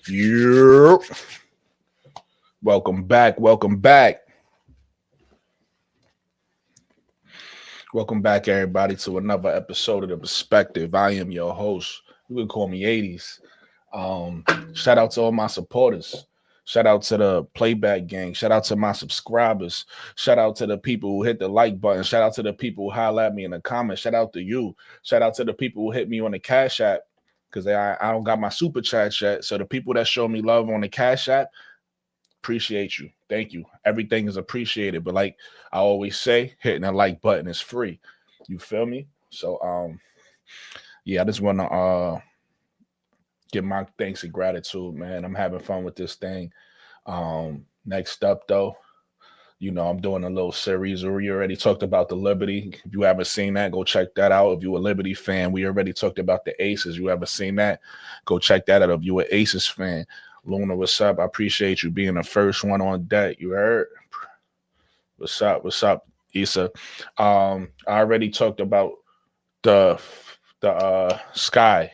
Yep. Welcome back. Welcome back. Welcome back, everybody, to another episode of The Perspective. I am your host. You can call me 80s. Shout out to all my supporters. Shout out to the playback gang. Shout out to my subscribers. Shout out to the people who hit the like button. Shout out to the people who holler at me in the comments. Shout out to you. Shout out to the people who hit me on the Cash App because I don't got my super chat yet. So the people that show me love on the Cash App, appreciate you. Thank you. Everything is appreciated. But like I always say, hitting that like button is free. You feel me? So yeah, I just wanna give my thanks and gratitude, man. I'm having fun with this thing. Next up though, I'm doing a little series where we already talked about the Liberty. If you haven't seen that, go check that out. If you're a Liberty fan, we already talked about the Aces. You haven't seen that, go check that out. If you're an Aces fan, Luna, what's up? I appreciate you being the first one on deck. You heard? What's up? What's up, Issa? I already talked about the Sky.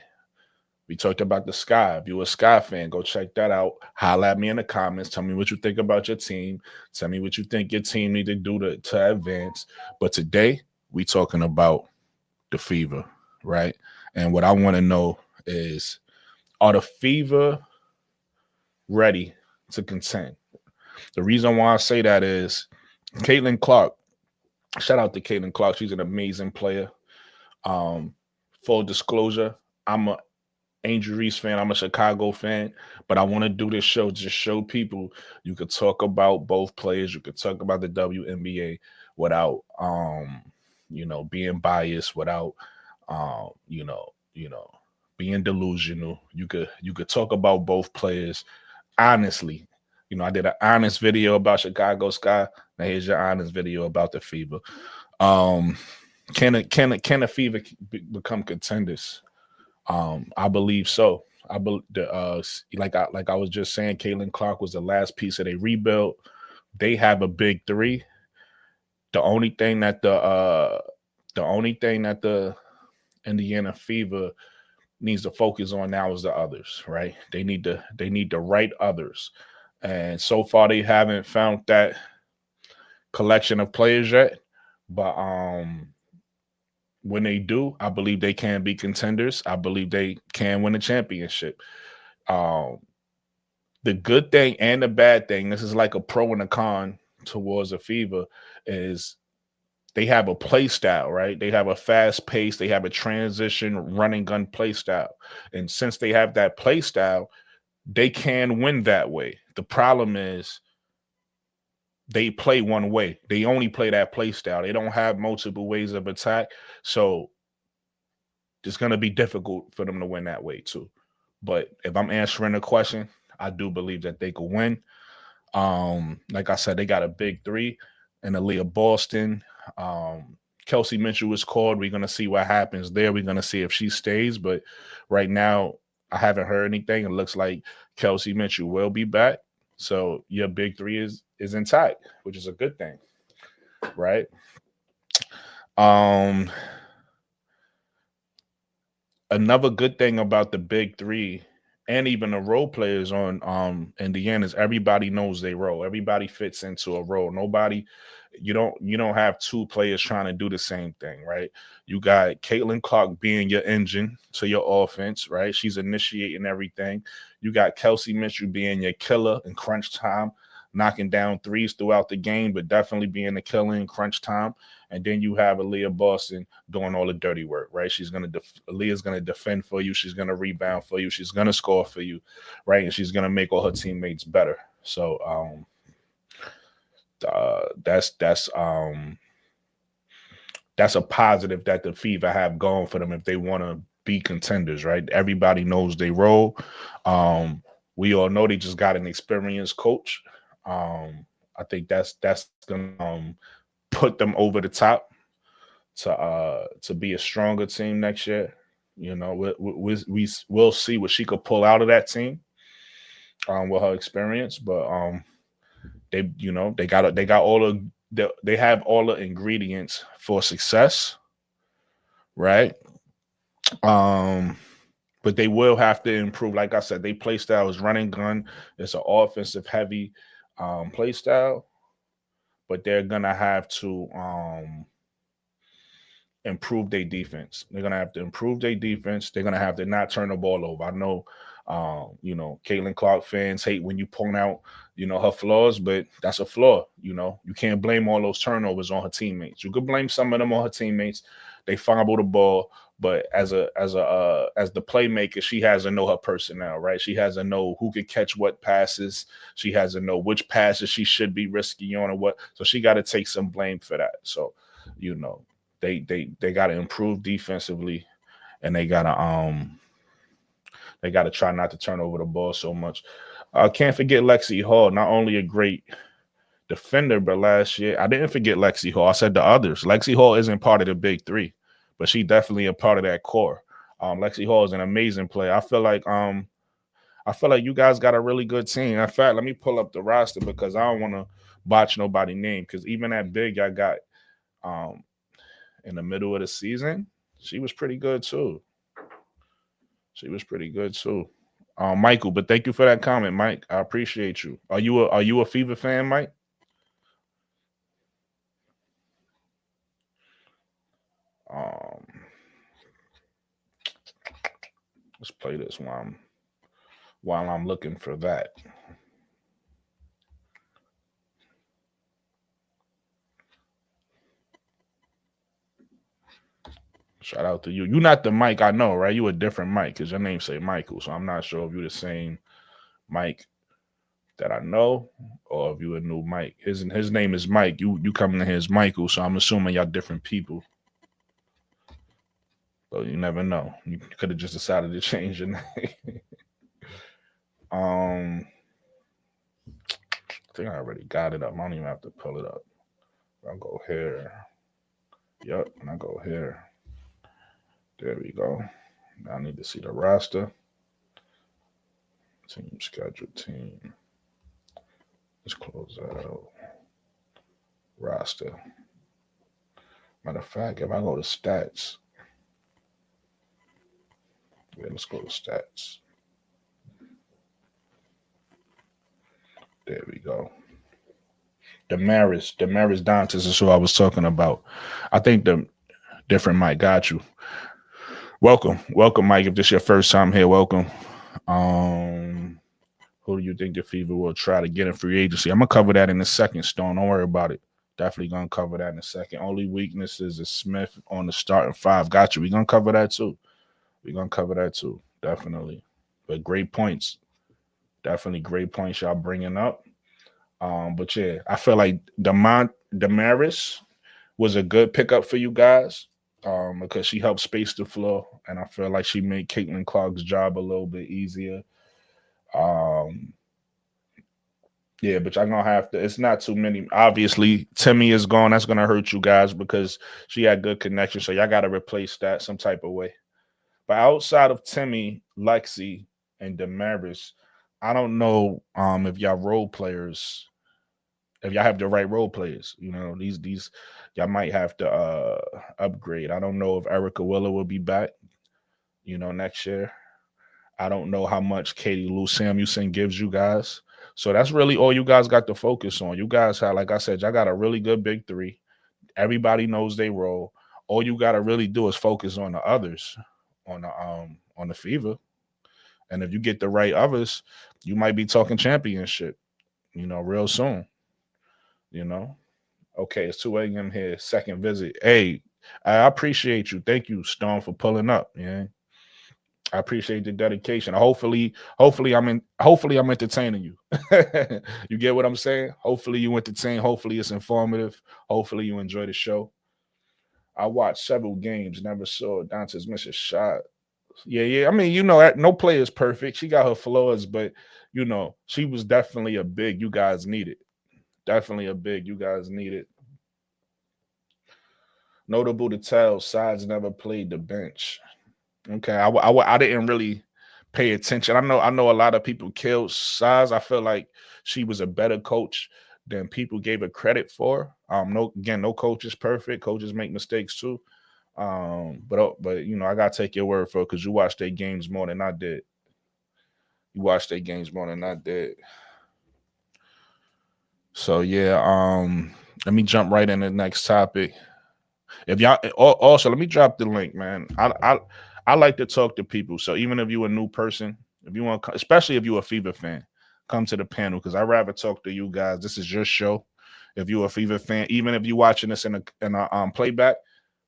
We talked about the Sky. If you're a Sky fan, go check that out. Holla at me in the comments. Tell me what you think about your team. Tell me what you think your team need to do to advance. But today, we talking about the Fever, right? And what I want to know is, are the Fever ready to contend? The reason why I say that is Caitlin Clark. Shout out to Caitlin Clark. She's an amazing player. Full disclosure, I'm a Angel Reese fan. I'm a Chicago fan, but I want to do this show just show people you could talk about both players. You could talk about the WNBA without, being biased, without, being delusional. You could talk about both players honestly. I did an honest video about Chicago Sky. Now here's your honest video about the Fever. Can the Fever become contenders? I believe so. I believe like I was just saying, Caitlin Clark was the last piece of their rebuild. They have a big three. The only thing that the Indiana Fever needs to focus on now is the others, right? They need the right others. And so far they haven't found that collection of players yet. But when they do, I believe they can be contenders. I believe they can win a championship. The good thing and the bad thing, this is like a pro and a con towards a Fever, is they have a play style, right? They have a fast pace. They have a transition running gun play style. And since they have that play style, they can win that way. The problem is they play one way. They only play that play style. They don't have multiple ways of attack. So it's going to be difficult for them to win that way too. But if I'm answering the question, I do believe that they could win. Like I said, they got a big three and Aaliyah Boston. Kelsey Mitchell was called. We're going to see what happens there. We're going to see if she stays. But right now, I haven't heard anything. It looks like Kelsey Mitchell will be back. So your big three is intact, which is a good thing, right? Another good thing about the big three and even the role players on Indiana is everybody knows they role. Everybody fits into a role. Nobody, you don't have two players trying to do the same thing, right? You got Caitlin Clark being your engine to your offense, right? She's initiating everything. You got Kelsey Mitchell being your killer in crunch time, knocking down threes throughout the game, but definitely being a killer in crunch time. And then you have Aaliyah Boston doing all the dirty work, right? Aaliyah's gonna defend for you. She's gonna rebound for you. She's gonna score for you, right? And she's gonna make all her teammates better. So that's a positive that the Fever have going for them if they want to be contenders, right? Everybody knows they role. We all know they just got an experienced coach. I think that's gonna put them over the top to be a stronger team next year. We'll see what she could pull out of that team with her experience, but they have all the ingredients for success, right? but they will have to improve. Like I said, they play style is running gun. It's an offensive heavy play style, but they're gonna have to improve their defense. They're gonna have to improve their defense. They're gonna have to not turn the ball over. I know, Caitlin Clark fans hate when you point out, her flaws, but that's a flaw. You can't blame all those turnovers on her teammates. You could blame some of them on her teammates. They fumble the ball, but as the playmaker, she has to know her personnel, right? She has to know who could catch what passes. She has to know which passes she should be risky on or what. So she got to take some blame for that. So, they got to improve defensively, and they got to try not to turn over the ball so much. Can't forget Lexi Hall, not only a great defender, but last year I didn't forget Lexi Hall. I said the others. Lexi Hall isn't part of the big three, but she definitely a part of that core. Lexi Hall is an amazing player. I feel like you guys got a really good team. In fact, let me pull up the roster because I don't want to botch nobody's name, because even that big I got in the middle of the season, she was pretty good too. Michael, but thank you for that comment, Mike. I appreciate you. Are you a Fever fan, Mike? Let's play this while I'm looking for that. Shout out to you. You're not the Mike I know, right? You a different Mike because your name say Michael. So I'm not sure if you're the same Mike that I know or if you a new Mike. His name is Mike. You coming in here as Michael, so I'm assuming y'all different people. But you never know. You could have just decided to change your name. I think I already got it up. I don't even have to pull it up. I'll go here. Yep, and I go here. There we go. Now I need to see the roster. Team schedule team. Let's close out. Roster. Matter of fact, if I go to stats. Yeah, let's go to stats. There we go. Damaris Dantas is who I was talking about. I think the different Mike got you. Welcome, Mike. If this is your first time here, welcome. Who do you think the Fever will try to get in free agency? I'm gonna cover that in a second, Stone. Don't worry about it. Definitely gonna cover that in a second. Only weaknesses is Smith on the starting five. Got you. We're gonna cover that too. Definitely. But great points. Definitely great points y'all bringing up. But yeah, I feel like Damaris was a good pickup for you guys because she helped space the floor, and I feel like she made Caitlin Clark's job a little bit easier. Yeah, but y'all gonna have to. It's not too many. Obviously, Timmy is gone. That's gonna hurt you guys because she had good connection. So y'all gotta replace that some type of way. But outside of Timmy, Lexi, and Damaris, I don't know if y'all role players, if y'all have the right role players. These y'all might have to upgrade. I don't know if Erica Willer will be back, next year. I don't know how much Katie Lou Samuelson gives you guys. So that's really all you guys got to focus on. You guys have, like I said, y'all got a really good big three. Everybody knows they role. All you got to really do is focus on the others, on the Fever. And if you get the right others, you might be talking championship, real soon. Okay, it's 2 a.m. here. Second visit. Hey, I appreciate you. Thank you, Stone, for pulling up. Yeah. I appreciate the dedication. Hopefully I'm entertaining you. You get what I'm saying? Hopefully you entertain. Hopefully it's informative. Hopefully you enjoy the show. I watched several games, never saw Dantas miss a shot. Yeah. I mean, no player is perfect. She got her flaws, but she was definitely a big you guys needed. Definitely a big you guys needed. Notable to tell, Sides never played the bench. Okay, I didn't really pay attention. I know a lot of people killed Size. I feel like she was a better coach than people gave her credit for. No coach is perfect. Coaches make mistakes too. But you know, I gotta take your word for it because you watched their games more than I did. You watched their games more than I did. So yeah, let me jump right into the next topic. If y'all also let me drop the link, man. I like to talk to people. So even if you're a new person, if you want, especially if you're a Fever fan, come to the panel because I'd rather talk to you guys. This is your show. If you're a Fever fan, even if you're watching this in a playback,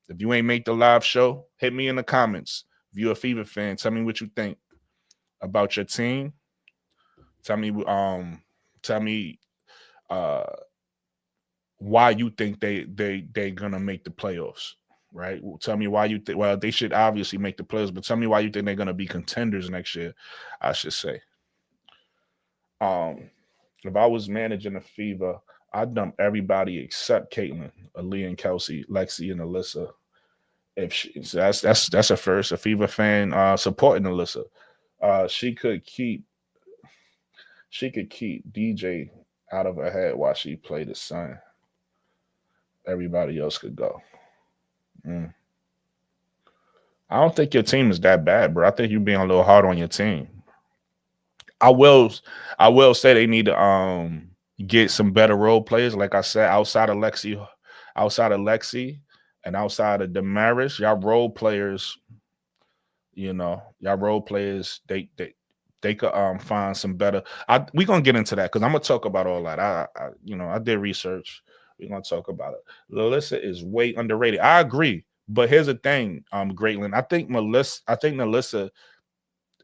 if you ain't make the live show, hit me in the comments. If you're a Fever fan, tell me what you think about your team. Tell me tell me uh why you think they gonna make the playoffs, right? Tell me why you think. Well, they should obviously make the playoffs, but tell me why you think they're gonna be contenders next year. I should say. Um, if I was managing a Fever, I'd dump everybody except Caitlin, Aaliyah, and Kelsey, Lexi, and Nalyssa. If she, so that's a first. A Fever fan supporting Nalyssa. She could keep DJ out of her head while she played the Sun. Everybody else could go. Mm. I don't think your team is that bad, bro. I think you're being a little hard on your team. I will I will say they need to get some better role players. Like I said, outside of Lexi and outside of Damaris, y'all role players, they could find some better. We gonna get into that because I'm gonna talk about all that. I did research. We're gonna talk about it. Nalyssa is way underrated. I agree. But here's the thing, Greatland. I think Nalyssa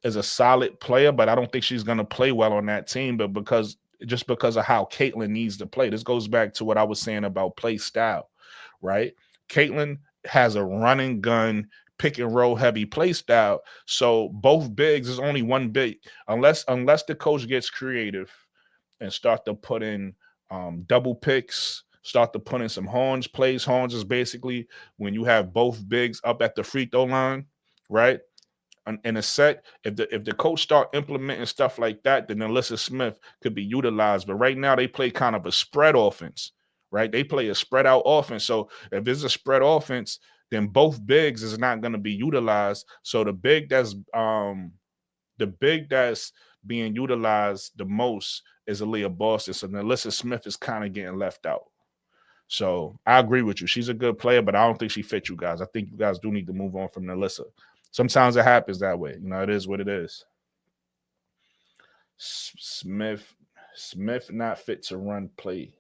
is a solid player, but I don't think she's gonna play well on that team. But because of how Caitlin needs to play. This goes back to what I was saying about play style, right? Caitlin has a running gun, pick and roll heavy play style. So both bigs is only one big, unless the coach gets creative and start to put in double picks, start to put in some horns plays. Horns is basically when you have both bigs up at the free throw line, right? In a set, if the coach start implementing stuff like that, then Nalyssa Smith could be utilized. But right now they play kind of a spread offense, right? They play a spread out offense. So if it's a spread offense, then both bigs is not going to be utilized. So the big that's being utilized the most is Aaliyah Boston. So Nalyssa Smith is kind of getting left out. So I agree with you. She's a good player, but I don't think she fits you guys. I think you guys do need to move on from Nalyssa. Sometimes it happens that way. You know, it is what it is. Smith not fit to run play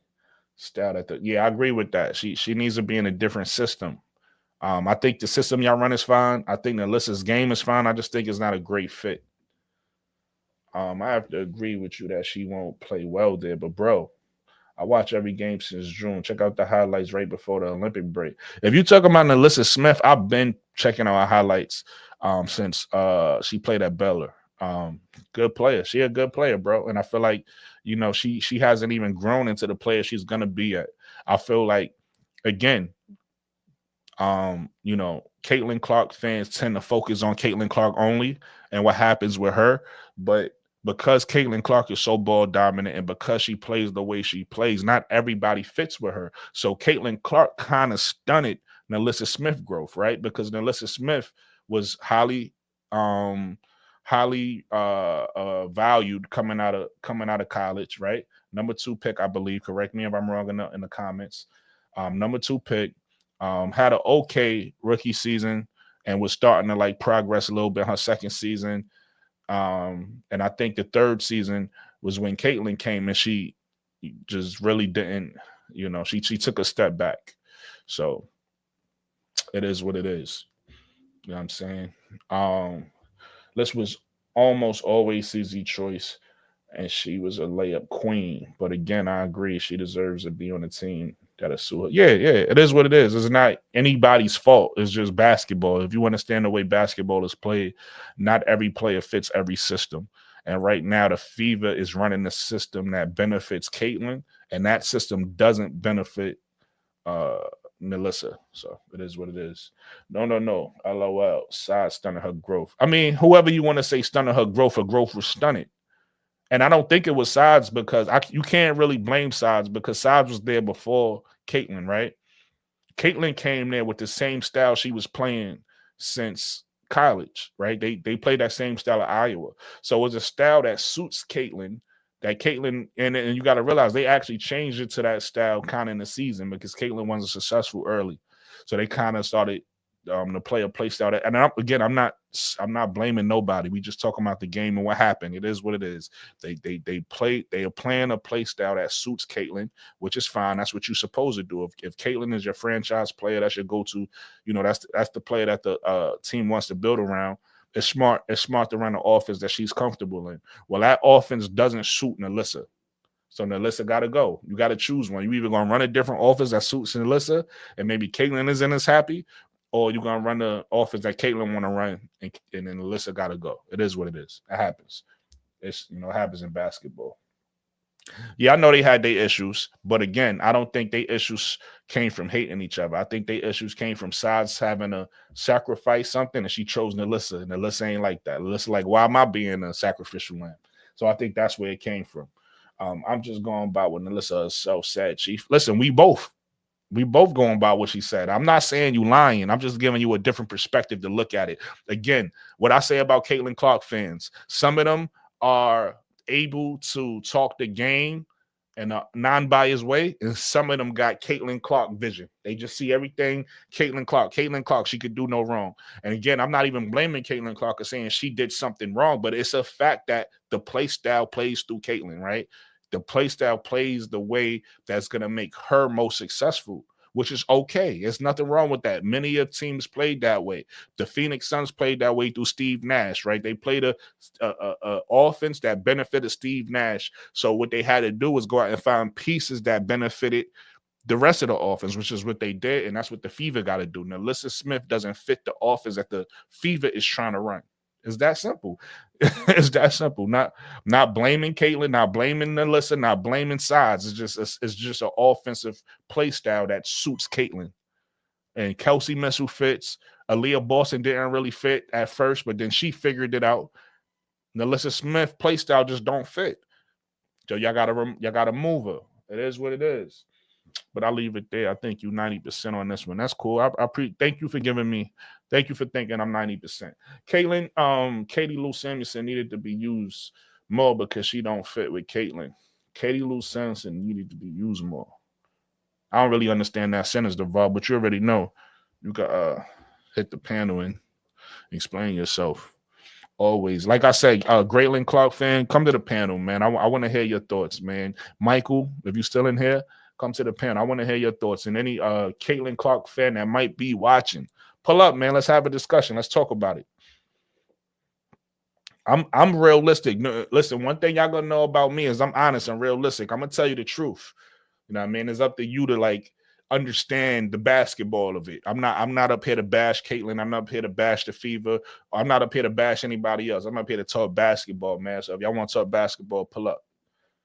style at the. Yeah, I agree with that. She needs to be in a different system. I think the system y'all run is fine. I think Alyssa's game is fine. I just think it's not a great fit. I have to agree with you that she won't play well there. But bro, I watch every game since June. Check out the highlights right before the Olympic break. If you talk about Nalyssa Smith, I've been checking out her highlights since she played at Baylor. Good player. She a good player, bro. And I feel like, she hasn't even grown into the player she's gonna be at. I feel like, again, Caitlin Clark fans tend to focus on Caitlin Clark only and what happens with her. But because Caitlin Clark is so ball dominant and because she plays the way she plays, not everybody fits with her. So Caitlin Clark kind of stunted Nalyssa Smith growth, right? Because Nalyssa Smith was highly valued coming out of college, right? Number 2 pick, I believe. Correct me if I'm wrong in the comments. Number 2 pick, had an okay rookie season and was starting to progress a little bit her second season. And I think the third season was when Caitlin came and she just really didn't, she took a step back. So it is what it is. You know what I'm saying? This was almost always easy choice, and she was a layup queen. But again, I agree she deserves to be on the team. Gotta sue her. Yeah, it is what it is. It's not anybody's fault. It's just basketball. If you understand the way basketball is played, not every player fits every system. And right now, the Fever is running the system that benefits Caitlin, and that system doesn't benefit Nalyssa. So it is what it is. No. LOL. Side stunning her growth. I mean, whoever you want to say stunning her growth was stunted. And I don't think it was Sides because you can't really blame Sides because Sides was there before Caitlin, right? Caitlin came there with the same style she was playing since college, right? They play that same style at Iowa. So it's a style that suits Caitlin. That Caitlin, and you got to realize they actually changed it to that style kind of in the season because Caitlin wasn't successful early. So they kind of started to play a play style that, and I'm not blaming nobody. We just talking about the game and what happened. It is what it is. They are playing a play style that suits Caitlin, which is fine. That's what you're supposed to do. If Caitlin is your franchise player, that's your go-to. That's the player that the team wants to build around. It's smart. It's smart to run an offense that she's comfortable in. Well, that offense doesn't suit Nalyssa. So Nalyssa got to go. You got to choose one. You either going to run a different offense that suits Nalyssa, and maybe Caitlin isn't as happy, or you're going to run the offense that Caitlin want to run, and then Nalyssa got to go. It is what it is. It happens. It happens in basketball. Yeah, I know they had their issues, but again, I don't think their issues came from hating each other. I think their issues came from sides having to sacrifice something, and she chose Nalyssa, and Nalyssa ain't like that. Nalyssa like, why am I being a sacrificial lamb? So I think that's where it came from. I'm just going by what Nalyssa herself said. Listen, we both going by what she said. I'm not saying you lying. I'm just giving you a different perspective to look at it. Again, what I say about Caitlin Clark fans, some of them are able to talk the game in a non-biased way, and some of them got Caitlin Clark vision. They just see everything Caitlin Clark, she could do no wrong. And again, I'm not even blaming Caitlin Clark or saying she did something wrong, but it's a fact that the play style plays through Caitlin, right? The play style plays the way that's going to make her most successful, which is okay. There's nothing wrong with that. Many of teams played that way. The Phoenix Suns played that way through Steve Nash, right? They played a offense that benefited Steve Nash. So what they had to do was go out and find pieces that benefited the rest of the offense, which is what they did, and that's what the Fever got to do. Nalyssa Smith doesn't fit the offense that the Fever is trying to run. It's that simple. It's that simple. Not blaming Caitlin, not blaming Nalyssa, not blaming sides. It's just an offensive play style that suits Caitlin. And Kelsey Mitchell fits. Aaliyah Boston didn't really fit at first, but then she figured it out. Nalyssa Smith play style just don't fit. So y'all gotta move her. It is what it is. But I'll leave it there. I think you 90% on this one. That's cool. Thank you for giving me. Thank you for thinking I'm 90%. Caitlin, Katie Lou Samuelson needed to be used more because she don't fit with Caitlin. Katie Lou Samuelson needed to be used more. I don't really understand that sentence, Deval, but you already know. You got hit the panel and explain yourself. Always. Like I said, Grayling Clark fan, come to the panel, man. I want to hear your thoughts, man. Michael, if you're still in here, come to the panel. I want to hear your thoughts. And any Caitlin Clark fan that might be watching, pull up, man. Let's have a discussion. Let's talk about it. I'm realistic. No, listen, one thing y'all gonna know about me is I'm honest and realistic. I'm gonna tell you the truth. You know what I mean? It's up to you to like understand the basketball of it. I'm not up here to bash Caitlin. I'm not up here to bash the Fever. I'm not up here to bash anybody else. I'm up here to talk basketball, man. So if y'all want to talk basketball, pull up.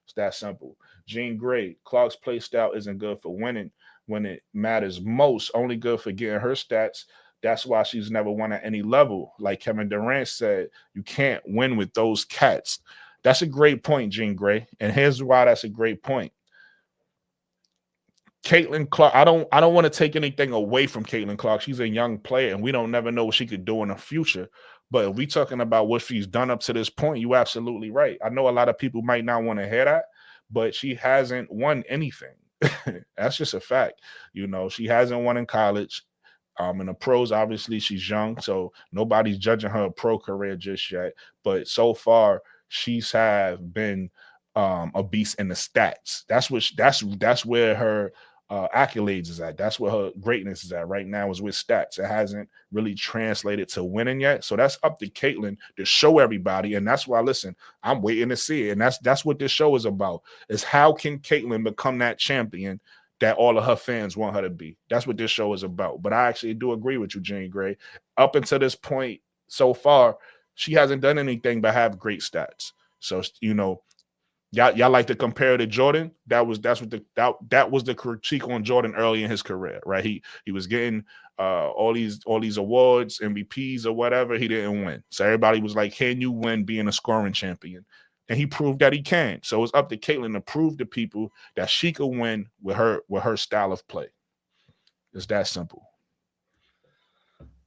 It's that simple. Jean Gray, Clark's play style isn't good for winning when it matters most, only good for getting her stats. That's why she's never won at any level. Like Kevin Durant said, you can't win with those cats. That's a great point, Jean Gray. And here's why that's a great point. Caitlin Clark, I don't want to take anything away from Caitlin Clark. She's a young player, and we don't never know what she could do in the future. But if we talking about what she's done up to this point, you're absolutely right. I know a lot of people might not want to hear that, but she hasn't won anything. That's just a fact. You know, she hasn't won in college. In the pros, obviously, she's young, so nobody's judging her pro career just yet. But so far, she's have been a beast in the stats. That's where her accolades is at. That's where her greatness is at right now, is with stats. It hasn't really translated to winning yet. So that's up to Caitlin to show everybody. And that's why, listen, I'm waiting to see it. And that's what this show is about, is how can Caitlin become that champion that all of her fans want her to be. That's what this show is about. But I actually do agree with you, Jane Gray. Up until this point so far, she hasn't done anything but have great stats. So, you know, y'all like to compare to Jordan. That was the critique on Jordan early in his career, right? He was getting all these awards, MVPs or whatever. He didn't win. So everybody was like, can you win being a scoring champion? And he proved that he can. So it's up to Caitlin to prove to people that she could win with her style of play. It's that simple.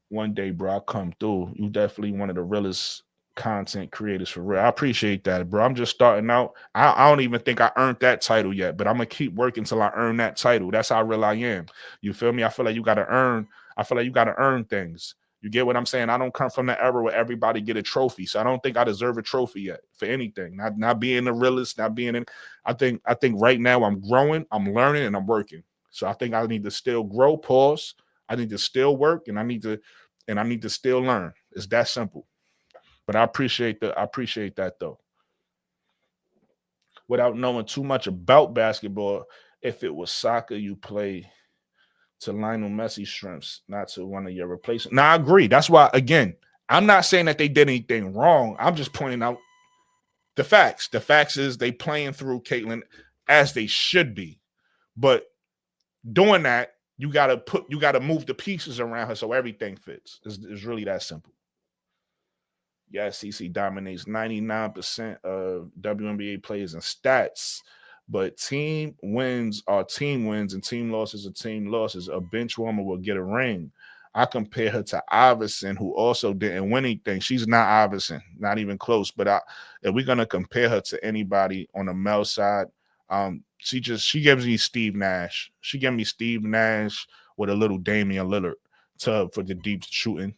One day, bro, I'll come through. You definitely one of the realest content creators for real. I appreciate that, bro. I'm just starting out. I don't even think I earned that title yet, but I'm gonna keep working till I earn that title. That's how real I am. You feel me? I feel like you gotta earn. I feel like you gotta earn things. You get what I'm saying? I don't come from the era where everybody get a trophy, so I don't think I deserve a trophy yet for anything. Not being the realest, not being in. I think right now I'm growing, I'm learning, and I'm working. So I think I need to still grow. Pause. I need to still work, and I need to still learn. It's that simple. But I appreciate that though. Without knowing too much about basketball, if it was soccer, you play to Lionel Messi strengths, not to one of your replacements. Now I agree. That's why again, I'm not saying that they did anything wrong. I'm just pointing out the facts. The facts is they playing through Caitlin as they should be. But doing that, you gotta move the pieces around her so everything fits. It's really that simple. Yes, CC dominates 99% of WNBA players and stats, but team wins are team wins and team losses are team losses. A bench warmer will get a ring. I compare her to Iverson, who also didn't win anything. She's not Iverson, not even close. But if we're gonna compare her to anybody on the male side, she gives me Steve Nash. She gives me Steve Nash with a little Damian Lillard for the deep shooting.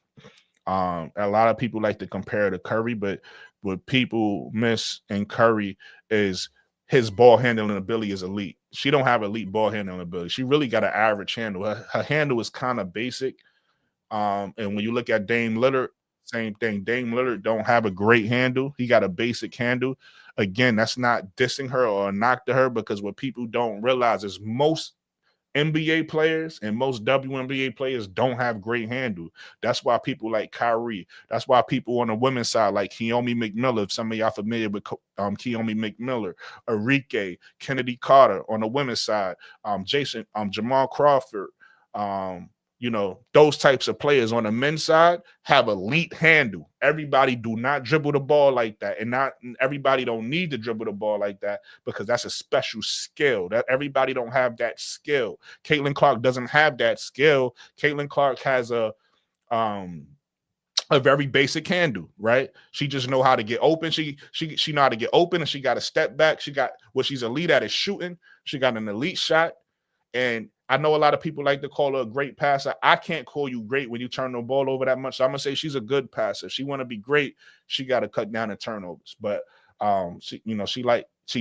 A lot of people like to compare to Curry, but what people miss in Curry is his ball handling ability is elite. She don't have elite ball handling ability. She really got an average handle. Her handle is kind of basic. And when you look at Dame Lillard, same thing. Dame Lillard don't have a great handle. He got a basic handle. Again, that's not dissing her or a knock to her, because what people don't realize is most NBA players and most WNBA players don't have great handle. That's why people like Kyrie. That's why people on the women's side like Keomi McMillan. If some of y'all familiar with Keomi McMillan, Enrique, Kennedy Carter on the women's side, Jamal Crawford, those types of players on the men's side have elite handle. Everybody do not dribble the ball like that, and not everybody don't need to dribble the ball like that, because that's a special skill. That everybody don't have that skill. Caitlin Clark doesn't have that skill. Caitlin Clark has a very basic handle, right? She just know how to get open. She know how to get open, and she got to step back. She got what she's elite at is shooting. She got an elite shot. And I know a lot of people like to call her a great passer. I can't call you great when you turn the ball over that much. So I'm gonna say she's a good passer. If she want to be great, she got to cut down the turnovers. But she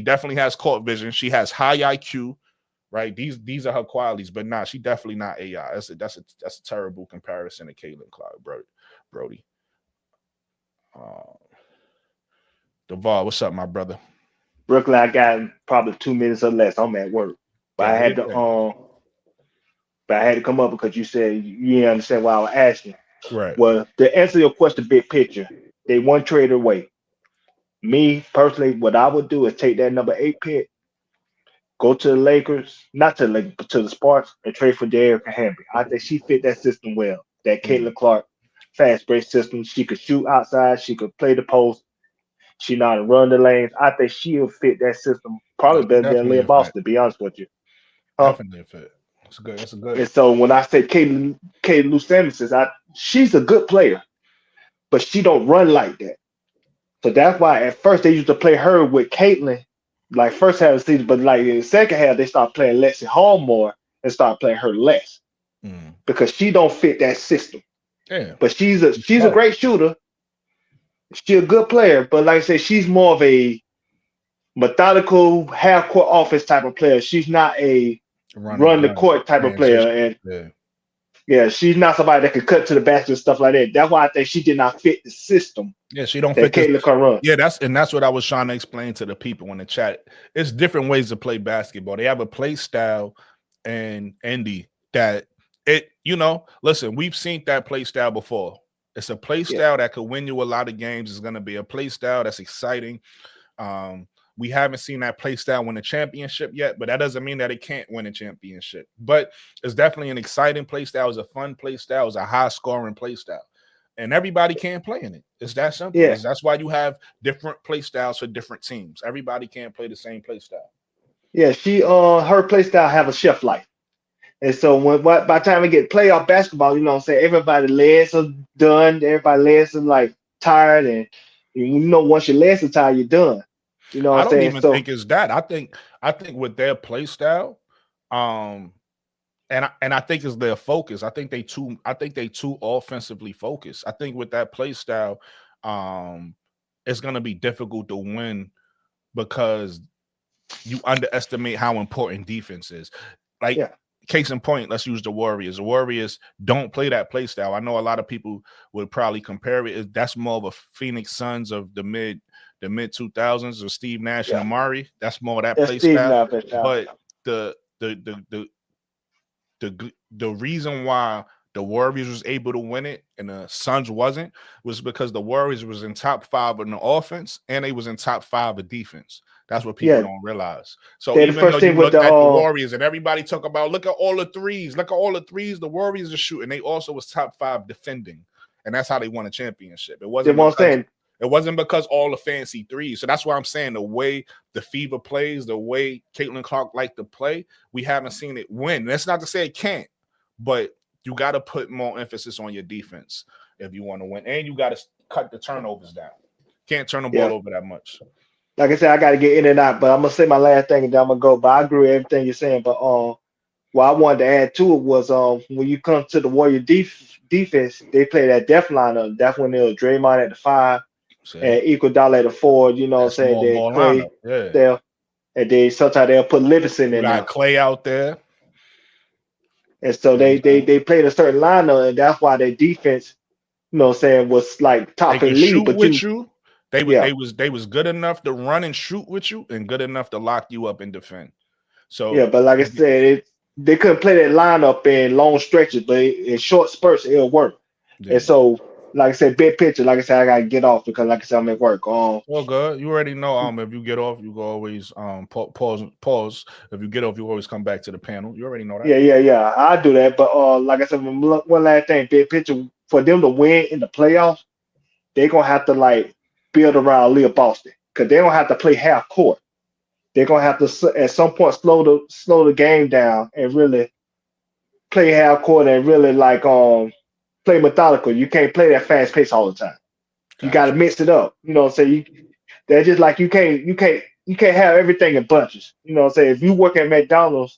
definitely has court vision. She has high IQ, right? These are her qualities. But nah, she definitely not AI. That's a terrible comparison to Caitlin Clark, Brody. Duvall, what's up, my brother? Brooklyn, I got probably 2 minutes or less. I'm at work, but Yeah, I do your had to thing. come up because you said you didn't understand why I was asking. Right. Well, to answer your question, big picture, they one trade away. Me personally, what I would do is take that number 8 pick, go to the Lakers, not to the Lakers, but to the Sparks, and trade for Derrick Henry. I think she fit that system well. That Mm. Caitlin Clark fast break system. She could shoot outside. She could play the post. She know how to run the lanes. I think she'll fit that system No, probably she better than definitely Leah a fit. Boston, to be honest with you. Huh? Definitely a fit. It's good. It's a good. And so when I say Kate Lou Samuels, she's a good player, but she don't run like that. So that's why at first they used to play her with Caitlyn, like first half of the season, but like in the second half they start playing Lexi Hall more and start playing her less Mm. because she don't fit that system. Yeah. But she's a Smart. great shooter. She's a good player, but like I said, she's more of a methodical half court offense type of player. She's not a Run and run the gun. court type of player. Transition. And Yeah. yeah, she's not somebody that could cut to the basket and stuff like that. That's why I think she did not fit the system Yeah, she don't that fit this. Caitlin can run. Yeah, that's what I was trying to explain to the people in the chat. It's different ways to play basketball. They have a play style and Indy that listen, we've seen that play style before. It's a play Yeah, style that could win you a lot of games. It's going to be a play style that's exciting. We haven't seen that play style win a championship yet, but that doesn't mean that it can't win a championship. But it's definitely an exciting play style. It's a fun play style. It's a high scoring play style. And everybody can't play in it. It's that simple. yeah, That's why you have different play styles for different teams. Everybody can't play the same play style. yeah. She her play style have a chef life. And so by the time we get playoff basketball, you know what I'm saying, everybody legs are done, everybody legs are like tired, and you know once your legs are tired, you're done. You know I what I'm don't saying? even So think it's that. I think with their play style, um, and I think it's their focus. I think they too offensively focused. I think with that play style, um, it's gonna be difficult to win because you underestimate how important defense is. Like, yeah, case in point, let's use the Warriors. The Warriors don't play that play style. I know a lot of people would probably compare it. That's more of a Phoenix Suns of the mid 2000s, or Steve Nash and yeah. Amari. That's more of that That's play Steve style. now, but But the reason why the Warriors was able to win it and the Suns wasn't was because the Warriors was in top 5 in the offense and they was in top 5 of defense. That's what people yeah, don't realize. So they're the even though first you team with look the at the Warriors and everybody talk about, look at all the threes, the Warriors are shooting. They also was top 5 defending, and that's how they won a championship. It they wasn't won't because saying, it wasn't because all the fancy threes. So that's why I'm saying the way the Fever plays, the way Caitlin Clark liked to play, we haven't seen it win. That's not to say it can't, but you got to put more emphasis on your defense if you want to win, and you got to cut the turnovers down. Can't turn the ball yeah. over that much. Like I said, I got to get in and out, but I'm gonna say my last thing and then I'm gonna go. But I agree with everything you're saying. But what I wanted to add to it was when you come to the Warrior defense, they play that depth lineup. That's when they were Draymond at the 5 See, and Iguodala at the 4. You know what I'm that's saying? more Then ball lineup. Clay Yeah, there, and then sometimes they'll put Livingston you in got there. Clay out there. And so You know what they I'm they saying? they played a certain lineup, and that's why their defense, you know what I'm saying, was like They top in could the league. shoot But with you. They was yeah, they was they was good enough to run and shoot with you, and good enough to lock you up and defend. yeah. So But like I said, they couldn't play that lineup in long stretches, but in short spurts, it'll work. And yeah. so, like I said, big picture, like I said, I gotta get off because, like I said, I'm at work. Well, good. You already know. If you get off, you can always pause. If you get off, you always come back to the panel. You already know that. Yeah. I do that. But like I said, one last thing, big picture, for them to win in the playoffs, they're gonna have to like build around Leah Boston because they don't have to play half court. They're gonna have to at some point slow the game down and really play half court and really like play methodical. You can't play that fast pace all the time. You got to Gotcha. mix it up. You know what I'm saying? They're just like you can't have everything in bunches. You know what I'm saying? If you work at McDonald's,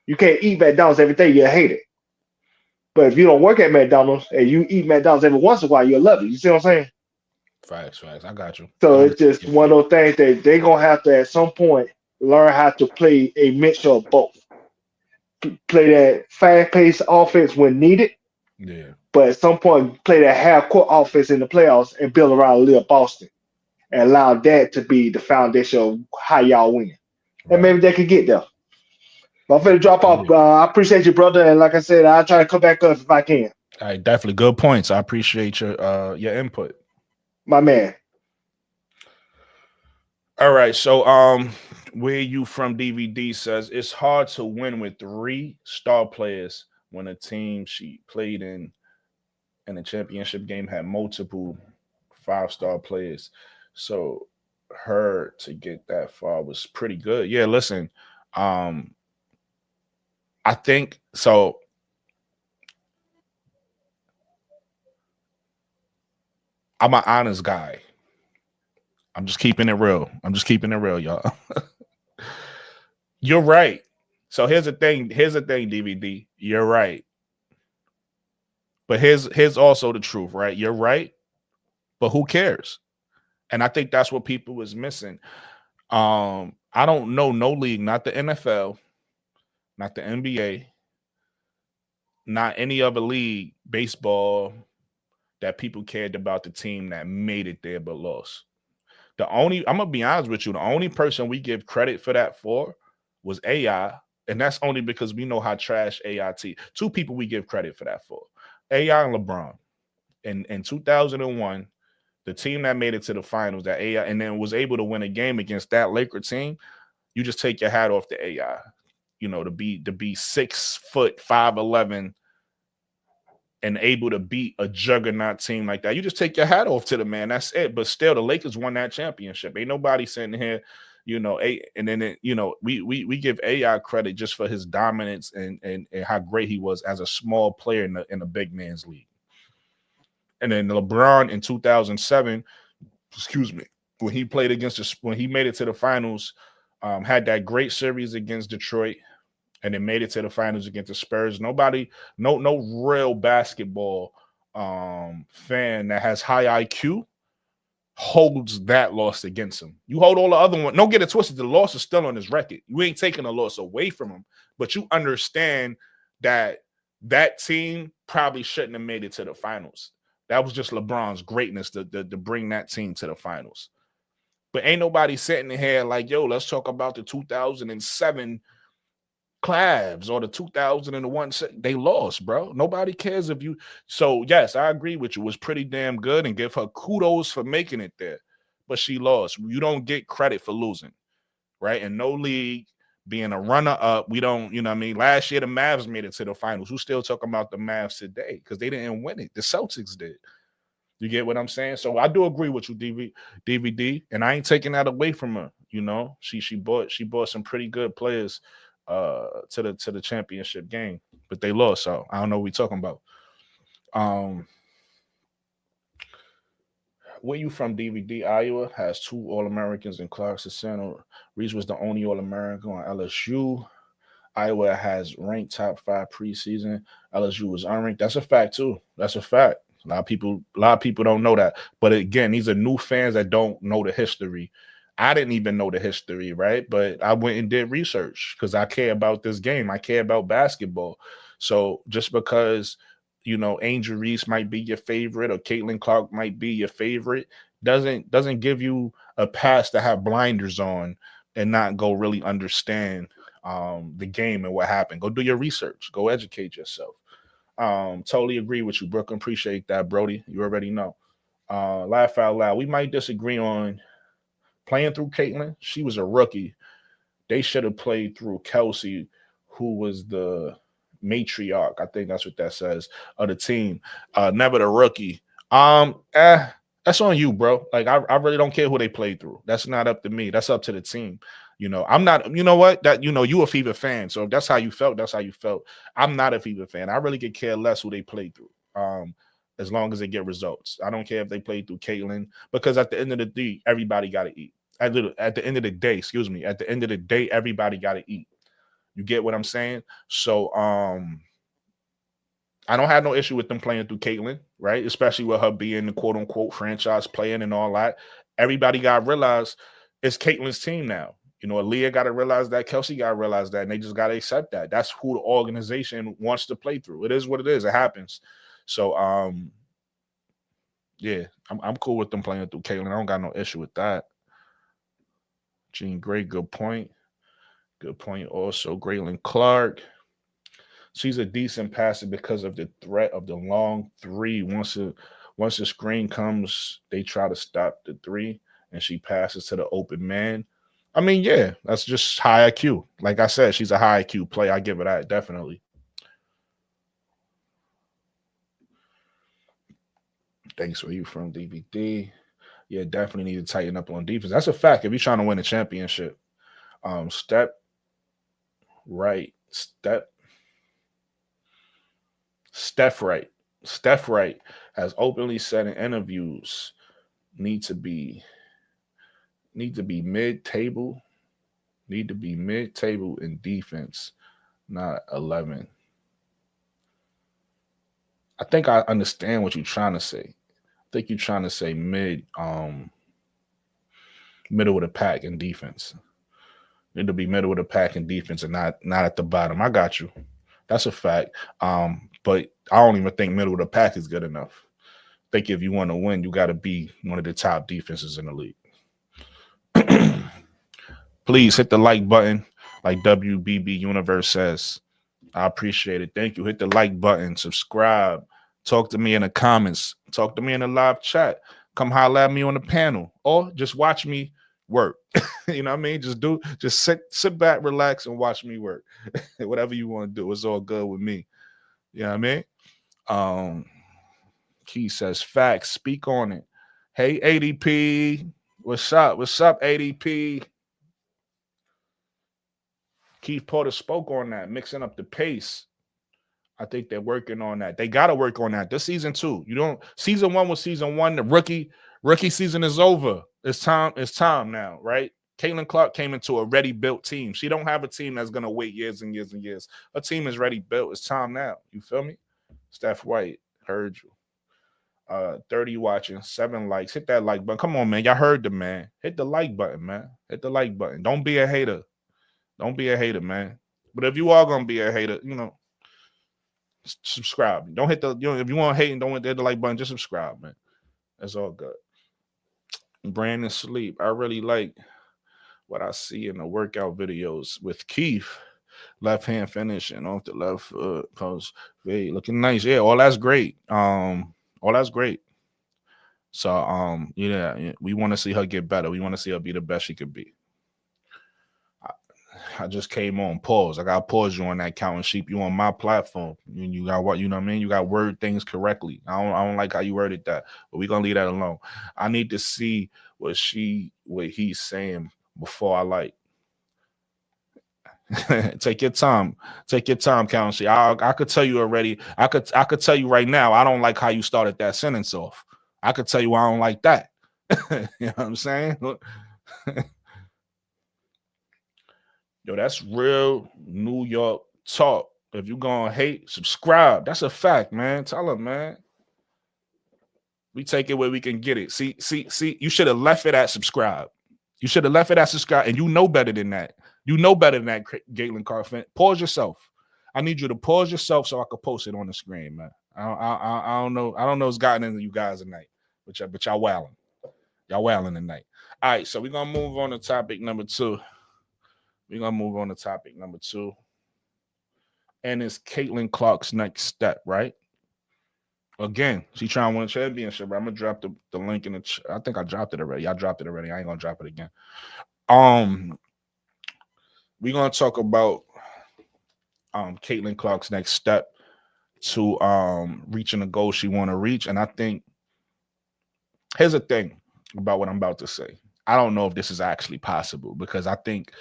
you can't eat McDonald's every day. You hate it. But if you don't work at McDonald's and you eat McDonald's every once in a while, you'll love it. You see what I'm saying? Facts. I got you. I So it's understand just your one point. of those things that they're gonna have to at some point learn how to play a mixture of both. Play that fast paced offense when needed, Yeah. but at some point play that half court offense in the playoffs and build around Lil Boston and allow that to be the foundation of how y'all win. And Right. maybe they could get there. But I'm finna drop off. Yeah. I appreciate you, brother. And like I said, I'll try to come back up if I can. All right. Definitely good points. I appreciate your input. My man. All right. So where you from DVD says it's hard to win with 3 star players when a team she played in a championship game had multiple 5-star players. So her to get that far was pretty good. Yeah, listen. Um I think so. I'm an honest guy. I'm just keeping it real. Y'all. You're right. So here's the thing. DVD. You're right. But here's also the truth, right? You're right, but who cares? And I think that's what people was missing. I don't know no league, not the NFL, not the NBA, not any other league, baseball, that people cared about the team that made it there but lost. I'm gonna be honest with you, the only person we give credit for that for was AI, and that's only because we know how trash AIT. 2 people we give credit for that for. AI and LeBron. In 2001, the team that made it to the finals, that AI, and then was able to win a game against that Laker team, you just take your hat off to AI. You know, to be 6 foot 5'11" and able to beat a juggernaut team like that. You just take your hat off to the man. That's it. But still, the Lakers won that championship. Ain't nobody sitting here And then we give AI credit just for his dominance and how great he was as a small player in a big man's league. And then LeBron in 2007, excuse me, when he played when he made it to the finals, had that great series against Detroit, and then made it to the finals against the Spurs. No real basketball fan that has high IQ holds that loss against him. You hold all the other one. Don't get it twisted. The loss is still on his record. You ain't taking a loss away from him, but you understand that team probably shouldn't have made it to the finals. That was just LeBron's greatness to bring that team to the finals. But ain't nobody sitting here like, yo, let's talk about the 2007 Cavs or the 2001. They lost, bro. Nobody cares if you. So, yes, I agree with you. It was pretty damn good and give her kudos for making it there. But she lost. You don't get credit for losing, right? In no league, being a runner-up, we don't, you know what I mean? Last year, the Mavs made it to the finals. Who's still talking about the Mavs today? Because they didn't win it. The Celtics did. You get what I'm saying? So I do agree with you, DVD, and I ain't taking that away from her. She bought some pretty good players to the championship game, but they lost. So I don't know what we're talking about. Where you from, DVD? Iowa has 2 All-Americans in Clarkson. Reese was the only All-American on LSU. Iowa has ranked top 5 preseason. LSU was unranked. That's a fact too. That's a fact. A lot of people don't know that. But again, these are new fans that don't know the history. I didn't even know the history, right? But I went and did research because I care about this game. I care about basketball. So just because, Angel Reese might be your favorite or Caitlin Clark might be your favorite doesn't give you a pass to have blinders on and not go really understand the game and what happened. Go do your research. Go educate yourself. Totally agree with you, Brooklyn. Appreciate that, Brody. You already know. Laugh out loud. We might disagree on playing through Caitlin. She was a rookie. They should have played through Kelsey, who was the matriarch. I think that's what that says of the team. Never the rookie. That's on you, bro. Like I really don't care who they played through. That's not up to me. That's up to the team. I'm not, you know what? That you a Fever fan. So if that's how you felt, that's how you felt. I'm not a Fever fan. I really could care less who they played through. As long as they get results. I don't care if they played through Caitlin, because at the end of the day, everybody gotta eat. At the end of the day, at the end of the day, everybody gotta eat. You get what I'm saying? So I don't have no issue with them playing through Caitlin, right? Especially with her being the quote unquote franchise playing and all that. Everybody got to realize it's Caitlin's team now. Aaliyah got to realize that. Kelsey got to realize that. And they just got to accept that. That's who the organization wants to play through. It is what it is. It happens. So, yeah, I'm cool with them playing through Caitlin. I don't got no issue with that. Jean Gray, good point. Good point also. Graylin Clark. She's a decent passer because of the threat of the long three. Once the screen comes, they try to stop the three, and she passes to the open man. I mean, yeah, that's just high IQ. Like I said, she's a high IQ player. I give her that, definitely. Thanks for you from DVD. Yeah, definitely need to tighten up on defense. That's a fact. If you're trying to win a championship, Steph Wright has openly said in interviews need to be mid-table in defense, not 11. I think I understand what you're trying to say. I think you're trying to say middle of the pack in defense. Need to be middle of the pack in defense and not at the bottom. I got you. That's a fact. But I don't even think middle of the pack is good enough. I think if you want to win, you got to be one of the top defenses in the league. Please hit the like button, like WBB Universe says. I appreciate it. Thank you. Hit the like button, subscribe, talk to me in the comments, talk to me in the live chat. Come holler at me on the panel, or just watch me work. You know what I mean? Just sit back, relax, and watch me work. Whatever you want to do, it's all good with me. You know what I mean? Key says facts. Speak on it. Hey, ADP. What's up? What's up, ADP? Keith Porter spoke on that, mixing up the pace. I think they're working on that. They got to work on that this season too. You don't. Season 1 was season 1. The rookie season is over. It's time. It's time now, right? Caitlin Clark came into a ready built team. She don't have a team that's gonna wait years and years and years. Her team is ready built. It's time now. You feel me? Steph White, heard you. 30 watching, 7 likes. Hit that like button. Come on, man. Y'all heard the man. Hit the like button, man. Hit the like button. Don't be a hater. Don't be a hater, man. But if you are gonna be a hater, subscribe. Don't hit the, if you want to hate and don't hit the like button, just subscribe, man. That's all good. Brandon Sleep. I really like what I see in the workout videos with Keith. Left hand finishing off the left foot. Post. Looking nice. Yeah, all that's great. All that's great. So, yeah, we want to see her get better. We want to see her be the best she could be. I just came on. Pause. I got to pause you on that counting sheep. You on my platform. You got what? You know what I mean? You got word things correctly. I don't like how you worded that, but we're going to leave that alone. I need to see what he's saying before I like. Take your time. Take your time, counting sheep. I could tell you already. I could tell you right now. I don't like how you started that sentence off. I could tell you I don't like that. You know what I'm saying? Yo, that's real New York talk. If you gonna hate, subscribe. That's a fact, man. Tell them, man. We take it where we can get it. See. You should have left it at subscribe. You should have left it at subscribe, and you know better than that. You know better than that, Caitlin Carfin. Pause yourself. I need you to pause yourself so I can post it on the screen, man. I don't know. I don't know what's gotten into you guys tonight, but y'all wilding. Y'all wilding tonight. All right, so we're gonna move on to topic number 2. And it's Caitlin Clark's next step, right? Again, she trying to win a championship. Right? I'm gonna drop the link in the. I think I dropped it already. I dropped it already. I ain't gonna drop it again. We're gonna talk about Caitlin Clark's next step to reaching the goal she want to reach. And I think here's the thing about what I'm about to say. I don't know if this is actually possible because I think.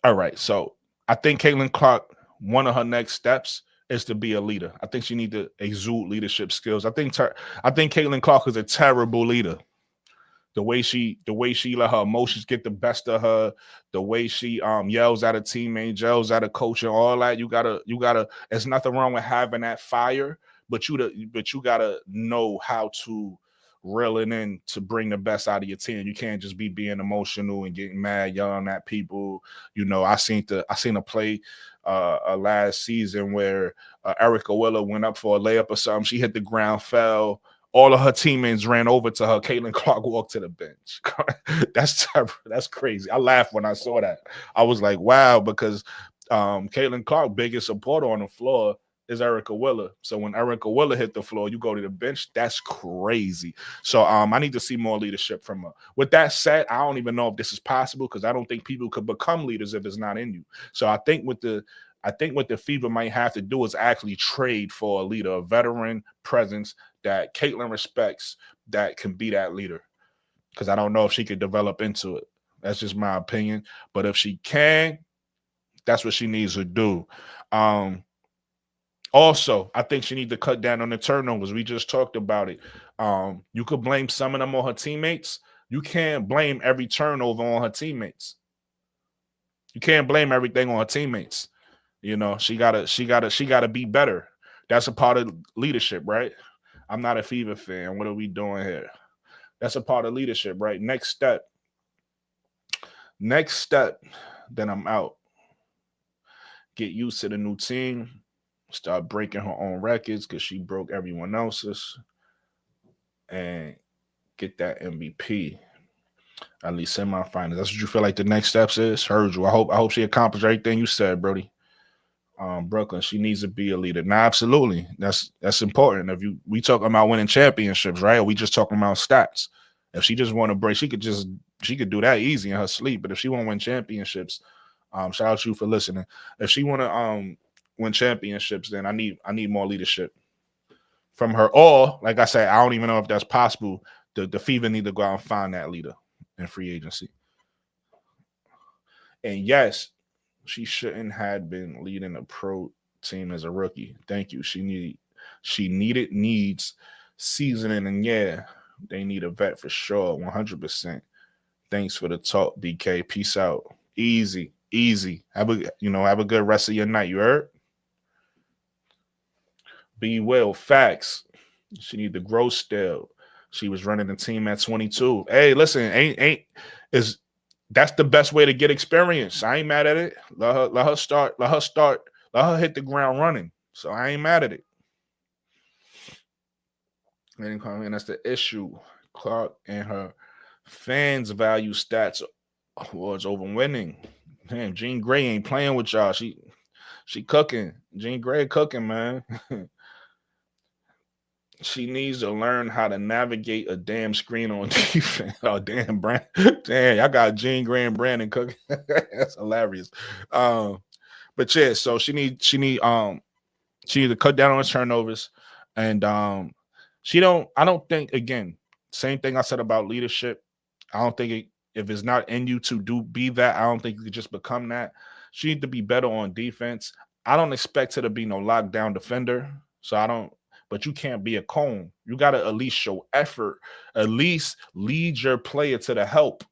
All right, so I think Caitlin Clark, one of her next steps is to be a leader. I think she needs to exude leadership skills. I think Caitlin Clark is a terrible leader. The way she let her emotions get the best of her, the way she yells at a teammate, yells at a coach, and all that. You gotta. There's nothing wrong with having that fire, but you gotta know how to reel it in to bring the best out of your team. You can't just be being emotional and getting mad, yelling at people. I seen a play last season where Erica Willer went up for a layup or something. She hit the ground, fell. All of her teammates ran over to her. Caitlin Clark walked to the bench. That's terrible. That's crazy. I laughed when I saw that. I was like, wow, because Caitlin Clark, biggest supporter on the floor is Erica Willer. So when Erica Willer hit the floor, you go to the bench. That's crazy. So I need to see more leadership from her. With that said, I don't even know if this is possible because I don't think people could become leaders if it's not in you. So I think what the Fever might have to do is actually trade for a leader, a veteran presence that Caitlin respects that can be that leader. Because I don't know if she could develop into it. That's just my opinion. But if she can, that's what she needs to do. Also, I think she needs to cut down on the turnovers. We just talked about it. You could blame some of them on her teammates. You can't blame every turnover on her teammates. You can't blame everything on her teammates. She gotta be better. That's a part of leadership, right? I'm not a Fever fan. What are we doing here? That's a part of leadership, right? Next step. Then I'm out. Get used to the new team. Start breaking her own records because she broke everyone else's. And get that MVP. At least semifinals. That's what you feel like the next steps is? Heard you. I hope she accomplished everything you said, Brody. Brooklyn, she needs to be a leader. Now, absolutely. That's important. We talking about winning championships, right? Or we just talking about stats. If she just want to break, she could do that easy in her sleep. But if she want to win championships, shout out to you for listening. If she want to win championships, then I need more leadership from her. Or, like I said, I don't even know if that's possible. The Fever need to go out and find that leader in free agency. And yes, She shouldn't have been leading a pro team as a rookie. Thank you. Needs seasoning, and yeah, they need a vet for sure. 100%. Thanks for the talk, DK. Peace out. Easy, easy. Have a good rest of your night. You heard? Be well. Facts. She need to grow still. She was running the team at 22. Hey, listen, ain't is that's the best way to get experience. I ain't mad at it. Let her start. Let her hit the ground running. So I ain't mad at it. And that's the issue. Clark and her fans value stats awards over winning. Damn, Jean Grey ain't playing with y'all. She cooking. Jean Grey cooking, man. She needs to learn how to navigate a damn screen on defense. Oh, damn, Brand. Damn, I got Jean Grey and Brandon cooking. That's hilarious. But yeah, so she need to cut down on her turnovers. And I don't think, again, same thing I said about leadership. I don't think if it's not in you to be that, I don't think you could just become that. She need to be better on defense. I don't expect her to be no lockdown defender. So I don't, but you can't be a cone. You got to at least show effort, at least lead your player to the help,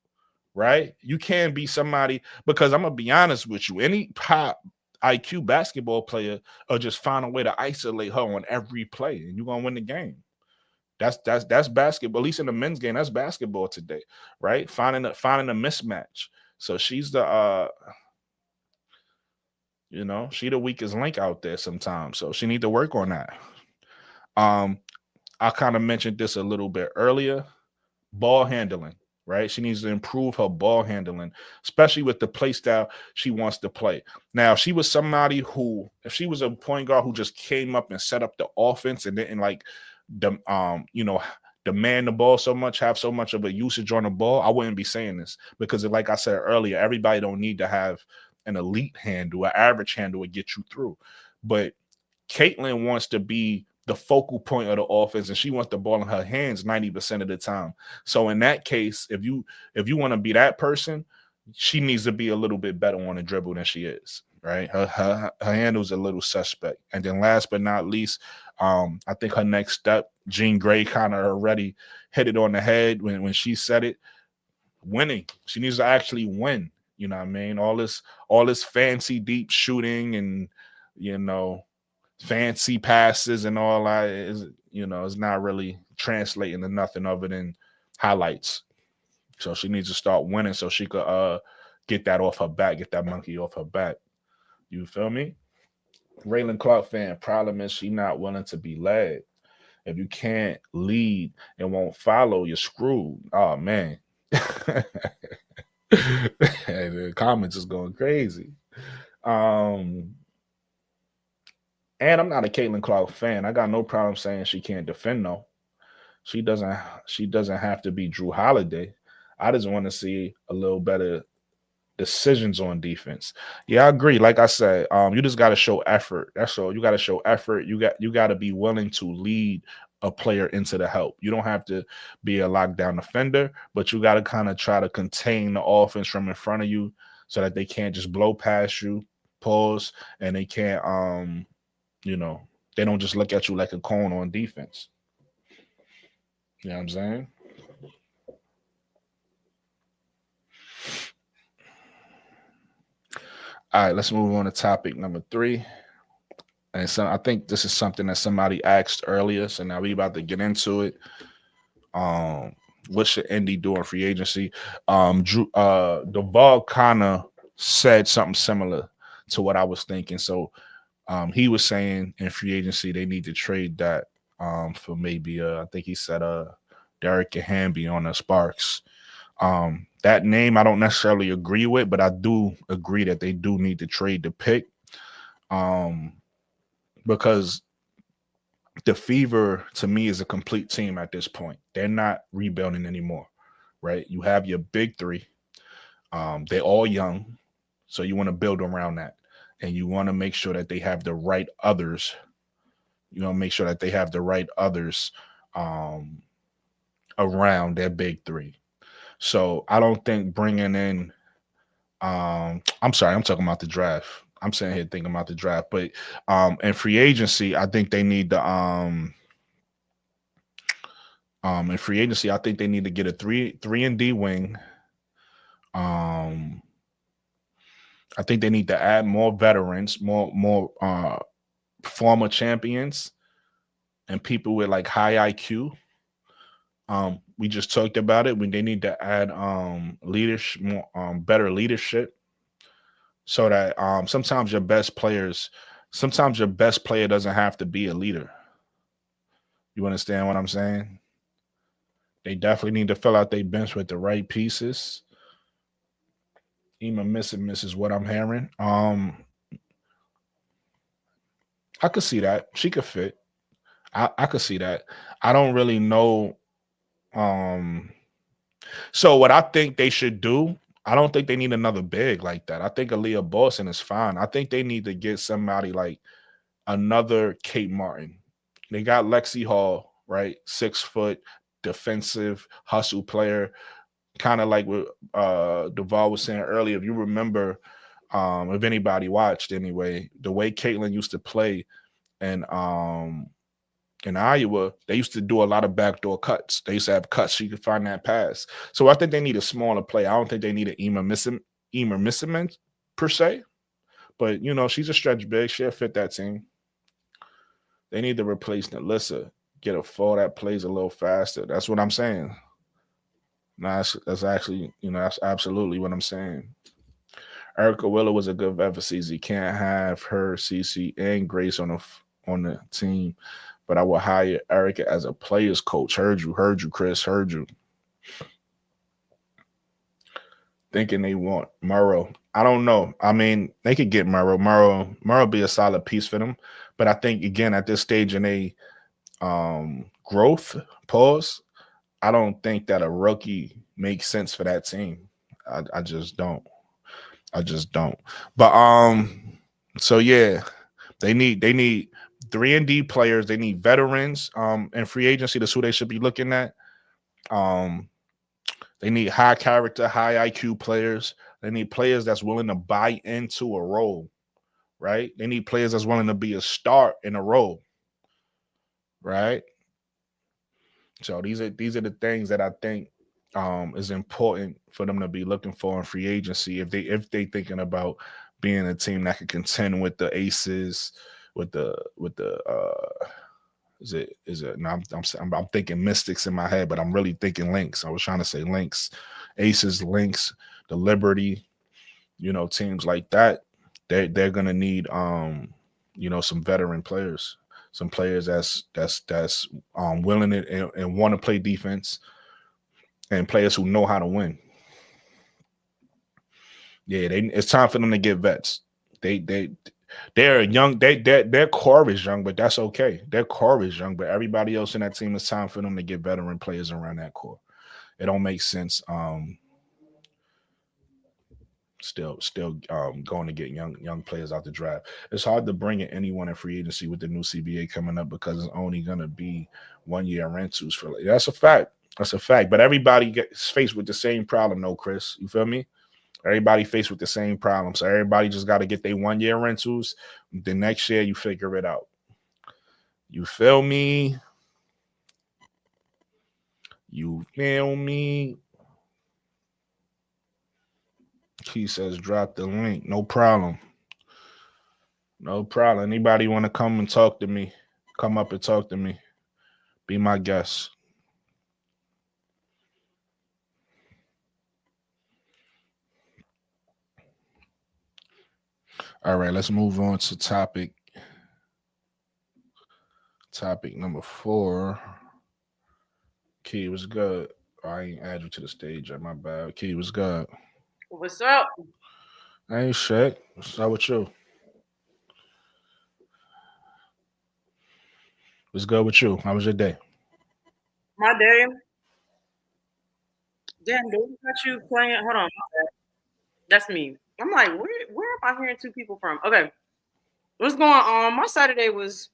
right? You can't be somebody, because I'm going to be honest with you. Any high IQ basketball player will just find a way to isolate her on every play, and you're going to win the game. That's basketball. At least in the men's game, that's basketball today, right? Finding a mismatch. So she's the she the weakest link out there sometimes. So she need to work on that. I kind of mentioned this a little bit earlier. Ball handling, right? She needs to improve her ball handling, especially with the play style she wants to play. Now, if she was somebody if she was a point guard who just came up and set up the offense and didn't demand the ball so much, have so much of a usage on the ball, I wouldn't be saying this, because like I said earlier, everybody don't need to have an elite handle. An average handle would get you through. But Caitlin wants to be the focal point of the offense, and she wants the ball in her hands 90% of the time. So in that case, if you want to be that person, she needs to be a little bit better on the dribble than she is, right? Her handle's a little suspect. And then last but not least, I think her next step, Jean Grey kind of already hit it on the head when she said it, winning. She needs to actually win. You know what I mean? All this fancy deep shooting and, fancy passes and all that is, it's not really translating to nothing other than highlights. So she needs to start winning so she could get that off her back, get that monkey off her back. You feel me? Raylan Clark fan, problem is she not willing to be led. If you can't lead and won't follow, you're screwed. Oh man. The comments is going crazy. And I'm not a Caitlin Clark fan. I got no problem saying she can't defend though. She doesn't have to be Drew Holiday. I just want to see a little better decisions on defense. Yeah, I agree. Like I said, you just got to show effort. That's all. You got to show effort. You got to be willing to lead a player into the help. You don't have to be a lockdown defender, but you got to kind of try to contain the offense from in front of you so that they can't just blow past you, pause, and they can't they don't just look at you like a cone on defense. You know what I'm saying? All right, let's move on to topic number 3. And so I think this is something that somebody asked earlier. So now we about to get into it. What should Indy do in free agency? Duvall kind of said something similar to what I was thinking. So he was saying in free agency they need to trade that for maybe I think he said Derek Hamby on the Sparks. That name I don't necessarily agree with, but I do agree that they do need to trade the pick. Because the Fever to me is a complete team at this point. They're not rebuilding anymore, right? You have your big 3. They're all young, so you want to build around that. And you want to make sure that they have the right others. You want to make sure that they have the right others around their big 3. So I don't think bringing in I'm sorry, I'm talking about the draft. I'm sitting here thinking about the draft, but in free agency, I think they need to in free agency, I think they need to get a three and D wing. Um, I think they need to add more veterans, more former champions, and people with like high IQ. We just talked about it. When they need to add leadership, more better leadership, so that sometimes your best player doesn't have to be a leader. You understand what I'm saying? They definitely need to fill out their bench with the right pieces. Even missing miss is what I'm hearing. I could see that. She could fit. I could see that. I don't really know. Um, so what I think they should do, I don't think they need another big like that. I think Aaliyah Boston is fine. I think they need to get somebody like another Kate Martin. They got Lexi Hall, right? 6 foot defensive hustle player, kind of like what Duval was saying earlier. If you remember, if anybody watched anyway, the way Caitlin used to play and in Iowa, they used to do a lot of backdoor cuts. They used to have cuts so you could find that pass. So I think they need a smaller play. I don't think they need an Emer Missiment per se, but she's a stretch big. She'll fit that team. They need to replace Nalyssa, get a four that plays a little faster. That's what I'm saying. That's actually, that's absolutely what I'm saying. Erica Willer was a good vet for CZ. Can't have her, CC, and Grace on the team, but I will hire Erica as a players coach. Heard you, Chris. Heard you. Thinking they want Murrow. I don't know. I mean, they could get Murrow. Murrow be a solid piece for them, but I think again at this stage in a growth pause, I don't think that a rookie makes sense for that team. I just don't. I just don't. But so yeah, they need 3 and D players. They need veterans and free agency. That's who they should be looking at. Um, they need high character, high IQ players. They need players that's willing to buy into a role, right? They need players that's willing to be a start in a role, right? So these are the things that I think is important for them to be looking for in free agency if they thinking about being a team that can contend with the Aces, with the is it no, I'm thinking Mystics in my head, but I'm really thinking Lynx. I was trying to say Lynx, Aces, Lynx, the Liberty, teams like that. They're gonna need some veteran players, some players that's willing it and want to play defense, and players who know how to win. Yeah, it's time for them to get vets. They they're young. Their core is young, but that's okay. Their core is young, but everybody else in that team, it's time for them to get veteran players around that core. It don't make sense. Still going to get young players out the draft. It's hard to bring in anyone in free agency with the new CBA coming up because it's only going to be 1 year rentals for. That's a fact. That's a fact. But everybody gets faced with the same problem, though, Chris. You feel me? Everybody faced with the same problem. So everybody just got to get their 1 year rentals. The next year, you figure it out. You feel me? You feel me? He says, drop the link. No problem. No problem. Anybody want to come and talk to me? Come up and talk to me. Be my guest. All right, let's move on to topic number 4. Key was good. I ain't add you to the stage. My bad. Key was good. What's up? Hey, shit. What's up with you? What's good with you? How was your day? My day. Damn, dude, got you playing. Hold on. That's me. I'm like, where am I hearing two people from? Okay. What's going on? My Saturday was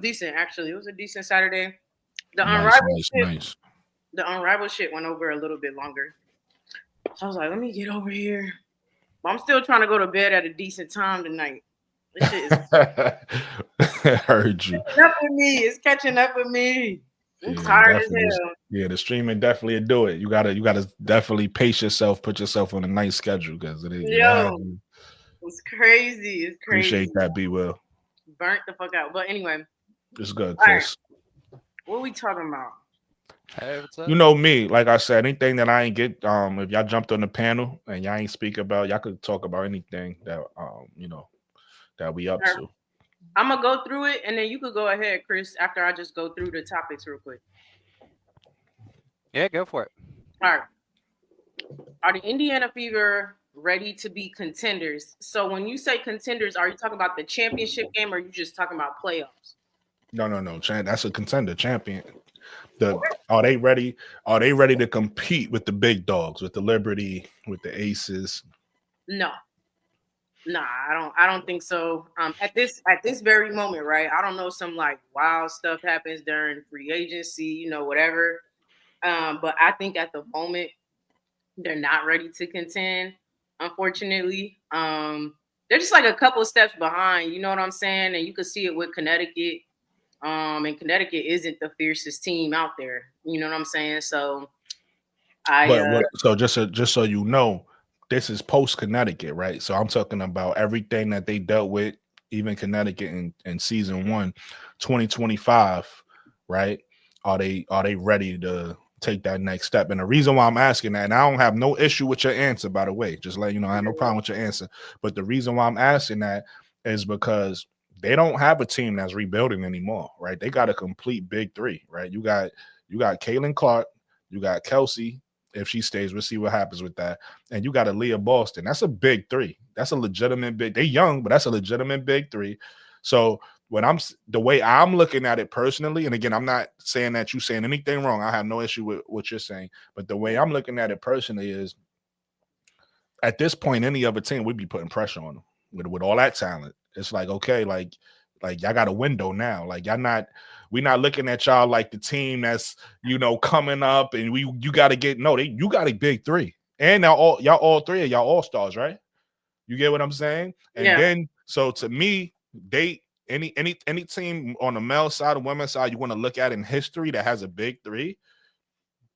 decent actually. It was a decent Saturday. The Nice, unrivaled nice, shit, nice. the unrivaled shit went over a little bit longer. So I was like, let me get over here. I'm still trying to go to bed at a decent time tonight. This shit is Heard you. catching up with me. It's catching up with me. I'm tired as hell. Yeah, the streaming definitely do it. You gotta definitely pace yourself, put yourself on a nice schedule because It's crazy. It's crazy. Appreciate that, B Will. Burnt the fuck out. But anyway, It's good, all right. Chris. What are we talking about? Hey, what's up? You know me, like I said, anything that I ain't get, if y'all jumped on the panel and y'all ain't speak about, y'all could talk about anything that that we up to. I'm gonna go through it, and then you could go ahead, Chris. After I just go through the topics real quick. Yeah, go for it. All right. Are the Indiana Fever ready to be contenders? So when you say contenders, are you talking about the championship game, or are you just talking about playoffs? No. That's a contender, champion. Are they ready? Are they ready to compete with the big dogs, with the Liberty, with the Aces? No. Nah, I don't think so. At this very moment, right? I don't know, some like wild stuff happens during free agency, whatever. But I think at the moment they're not ready to contend, unfortunately. They're just like a couple steps behind, you know what I'm saying? And you can see it with Connecticut. And Connecticut isn't the fiercest team out there, you know what I'm saying? So so just so you know, this is post Connecticut, right? So I'm talking about everything that they dealt with, even Connecticut in season 1, 2025, right? Are they ready to take that next step? And the reason why I'm asking that, and I don't have no issue with your answer, by the way, just let you know, I have no problem with your answer. But the reason why I'm asking that is because they don't have a team that's rebuilding anymore, right? They got a complete big three, right? You got Caitlin Clark, you got Kelsey. If she stays, we'll see what happens with that. And you got Aaliyah Boston. That's a big three. That's a legitimate big. They're young, but that's a legitimate big three. So the way I'm looking at it personally, and again, I'm not saying that you're saying anything wrong. I have no issue with what you're saying. But the way I'm looking at it personally is, at this point, any other team would be putting pressure on them with all that talent. It's like, okay, like y'all got a window now. Like we're not looking at y'all like the team that's coming up and you got to get you got a big three, and now all three of y'all all stars, right? You get what I'm saying? And then so to me, any team on the male side or women's side you want to look at in history that has a big three,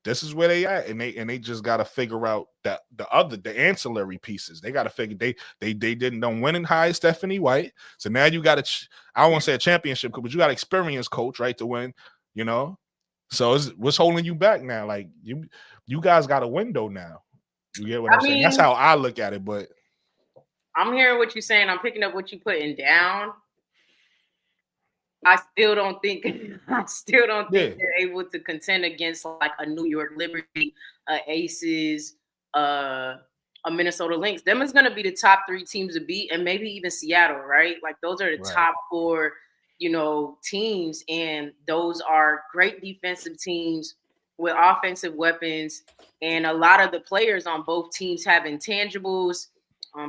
this is where they at, and they just got to figure out that the ancillary pieces. They got to figure they don't win in high Stephanie White, so now you got to I don't want to say a championship, but you got experience coach, right, to win. So what's holding you back now? Like you guys got a window now. You get what I'm saying? That's how I look at it. But I'm hearing what you're saying. I'm picking up what you're putting down. I still don't think they're able to contend against like a New York Liberty, Aces, a Minnesota Lynx. Them is going to be the top 3 teams to beat, and maybe even Seattle, right? Like those are the top 4, teams, and those are great defensive teams with offensive weapons, and a lot of the players on both teams have intangibles,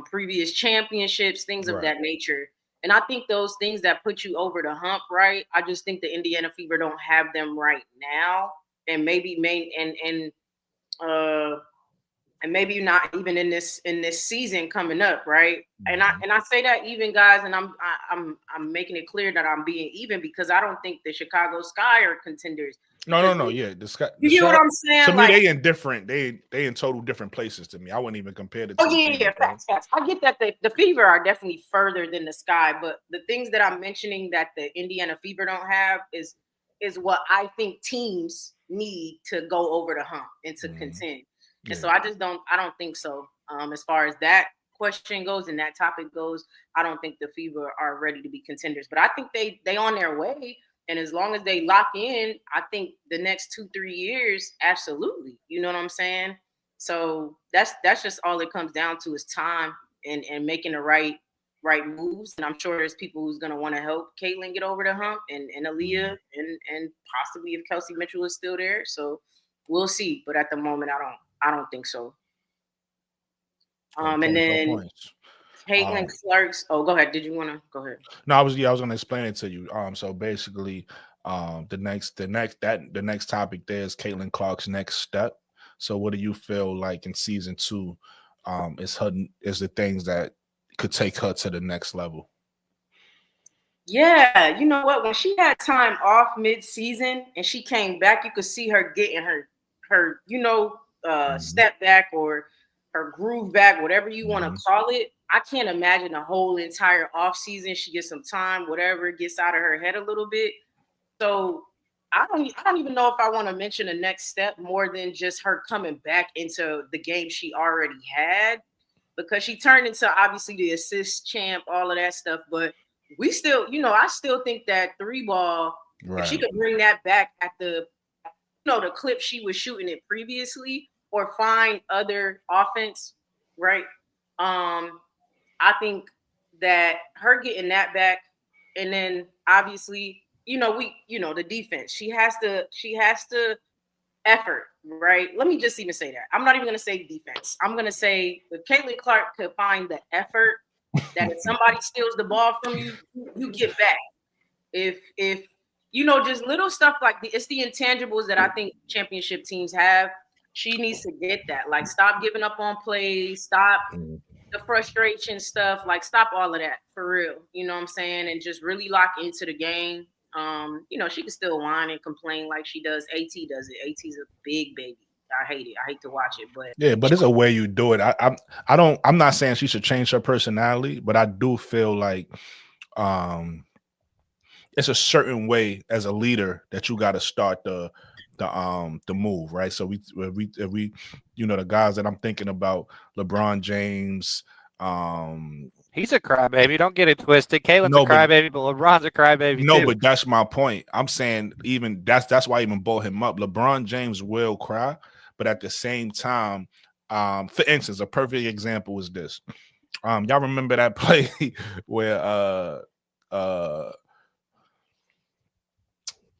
previous championships, things of that nature. And I think those things that put you over the hump, right? I just think the Indiana Fever don't have them right now, and maybe maybe not even in this season coming up, right? And I say that even, guys, and I'm making it clear that I'm being even, because I don't think the Chicago Sky are contenders. No. Yeah, the Sky. You get what I'm saying? To me, they in different. They in total different places to me. I wouldn't even compare the two. Yeah, facts. I get that the Fever are definitely further than the Sky, but the things that I'm mentioning that the Indiana Fever don't have is what I think teams need to go over the hump and to contend. And so I don't think so. As far as that question goes and that topic goes, I don't think the Fever are ready to be contenders, but I think they on their way. And as long as they lock in, I think the next 2-3 years, absolutely. You know what I'm saying? So that's just all it comes down to, is time and making the right moves. And I'm sure there's people who's gonna want to help Caitlin get over the hump, and Aaliyah, and possibly if Kelsey Mitchell is still there. So we'll see. But at the moment, I don't think so. And then Caitlin Clark's. Oh, go ahead. Did you want to go ahead? No, I was going to explain it to you. So basically, the next topic there is Caitlin Clark's next step. So what do you feel like in season 2? is the things that could take her to the next level. Yeah, you know what? When she had time off mid-season and she came back, you could see her getting her step back or her groove back, whatever you want to call it. I can't imagine the whole entire off season. She gets some time, whatever, gets out of her head a little bit. So I don't even know if I want to mention the next step more than just her coming back into the game she already had, because she turned into obviously the assist champ, all of that stuff. But we still, I still think that 3-ball, if she could bring that back at the clip she was shooting it previously, or find other offense, right? I think that her getting that back, and then obviously, the defense. She has to effort, right? Let me just even say that. I'm not even gonna say defense. I'm gonna say if Caitlin Clark could find the effort that if somebody steals the ball from you, you get back. If just little stuff like it's the intangibles that I think championship teams have. She needs to get that. Like, stop giving up on plays, stop the frustration stuff, like stop all of that for real. You know what I'm saying? And just really lock into the game. She can still whine and complain like she does. AT does it. AT's a big baby. I hate it. I hate to watch it, but yeah, but it's a way you do it. I'm not saying she should change her personality, but I do feel like it's a certain way as a leader that you got to start the move, right? So we the guys that I'm thinking about, LeBron James. He's a crybaby. Don't get it twisted. Caitlin's a crybaby, but LeBron's a crybaby too. No, but that's my point. I'm saying even that's why I even brought him up. LeBron James will cry, but at the same time, for instance, a perfect example is this. Y'all remember that play where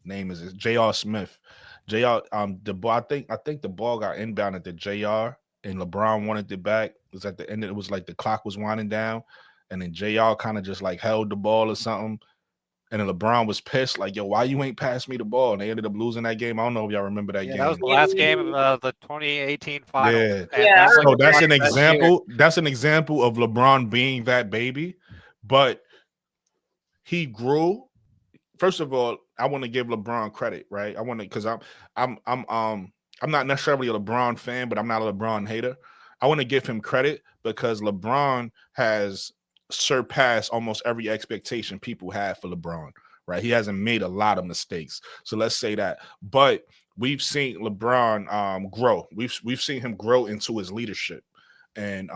name is this? J.R. Smith. J.R. The ball. I think the ball got inbounded to J.R. and LeBron wanted it back. It was at the end. It was like the clock was winding down, and then J.R. kind of just like held the ball or something. And then LeBron was pissed, like, yo, why you ain't pass me the ball? And they ended up losing that game. I don't know if y'all remember that game. That was the last game of the 2018 final. Yeah. So that's an example. That's an example of LeBron being that baby. But he grew. First of all, I want to give LeBron credit, right? I want to, because I'm not necessarily a LeBron fan, but I'm not a LeBron hater. I want to give him credit because LeBron has surpassed almost every expectation people have for LeBron, right? He hasn't made a lot of mistakes. So let's say that. But we've seen LeBron grow. We've seen him grow into his leadership. And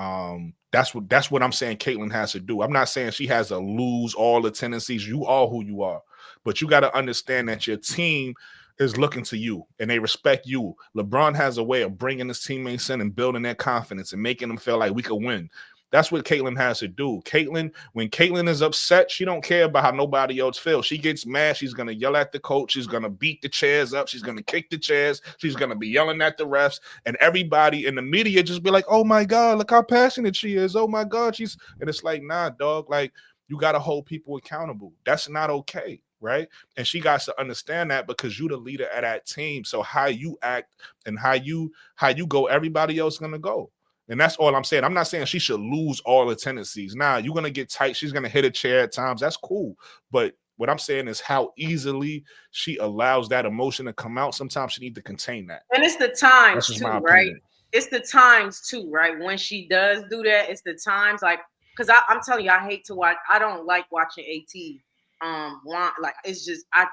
that's what I'm saying Caitlin has to do. I'm not saying she has to lose all the tendencies. You are who you are. But you got to understand that your team is looking to you and they respect you. LeBron has a way of bringing his teammates in and building their confidence and making them feel like we could win. That's what Caitlin has to do. When Caitlin is upset, she don't care about how nobody else feels. She gets mad. She's going to yell at the coach. She's going to beat the chairs up. She's going to kick the chairs. She's going to be yelling at the refs. And everybody in the media just be like, oh, my God, look how passionate she is. Oh, my God. And it's like, nah, dog, like you got to hold people accountable. That's not okay. Right. And she got to understand that because you're the leader of that team. So how you act and how you go, everybody else is going to go. And that's all I'm saying. I'm not saying she should lose all her tendencies. Nah, you're going to get tight. She's going to hit a chair at times. That's cool. But what I'm saying is how easily she allows that emotion to come out. Sometimes she needs to contain that. And it's the times too, right? It's the times too, right? When she does do that, it's the times like, because I'm telling you, I hate to watch. I don't like watching AT. Like it's just I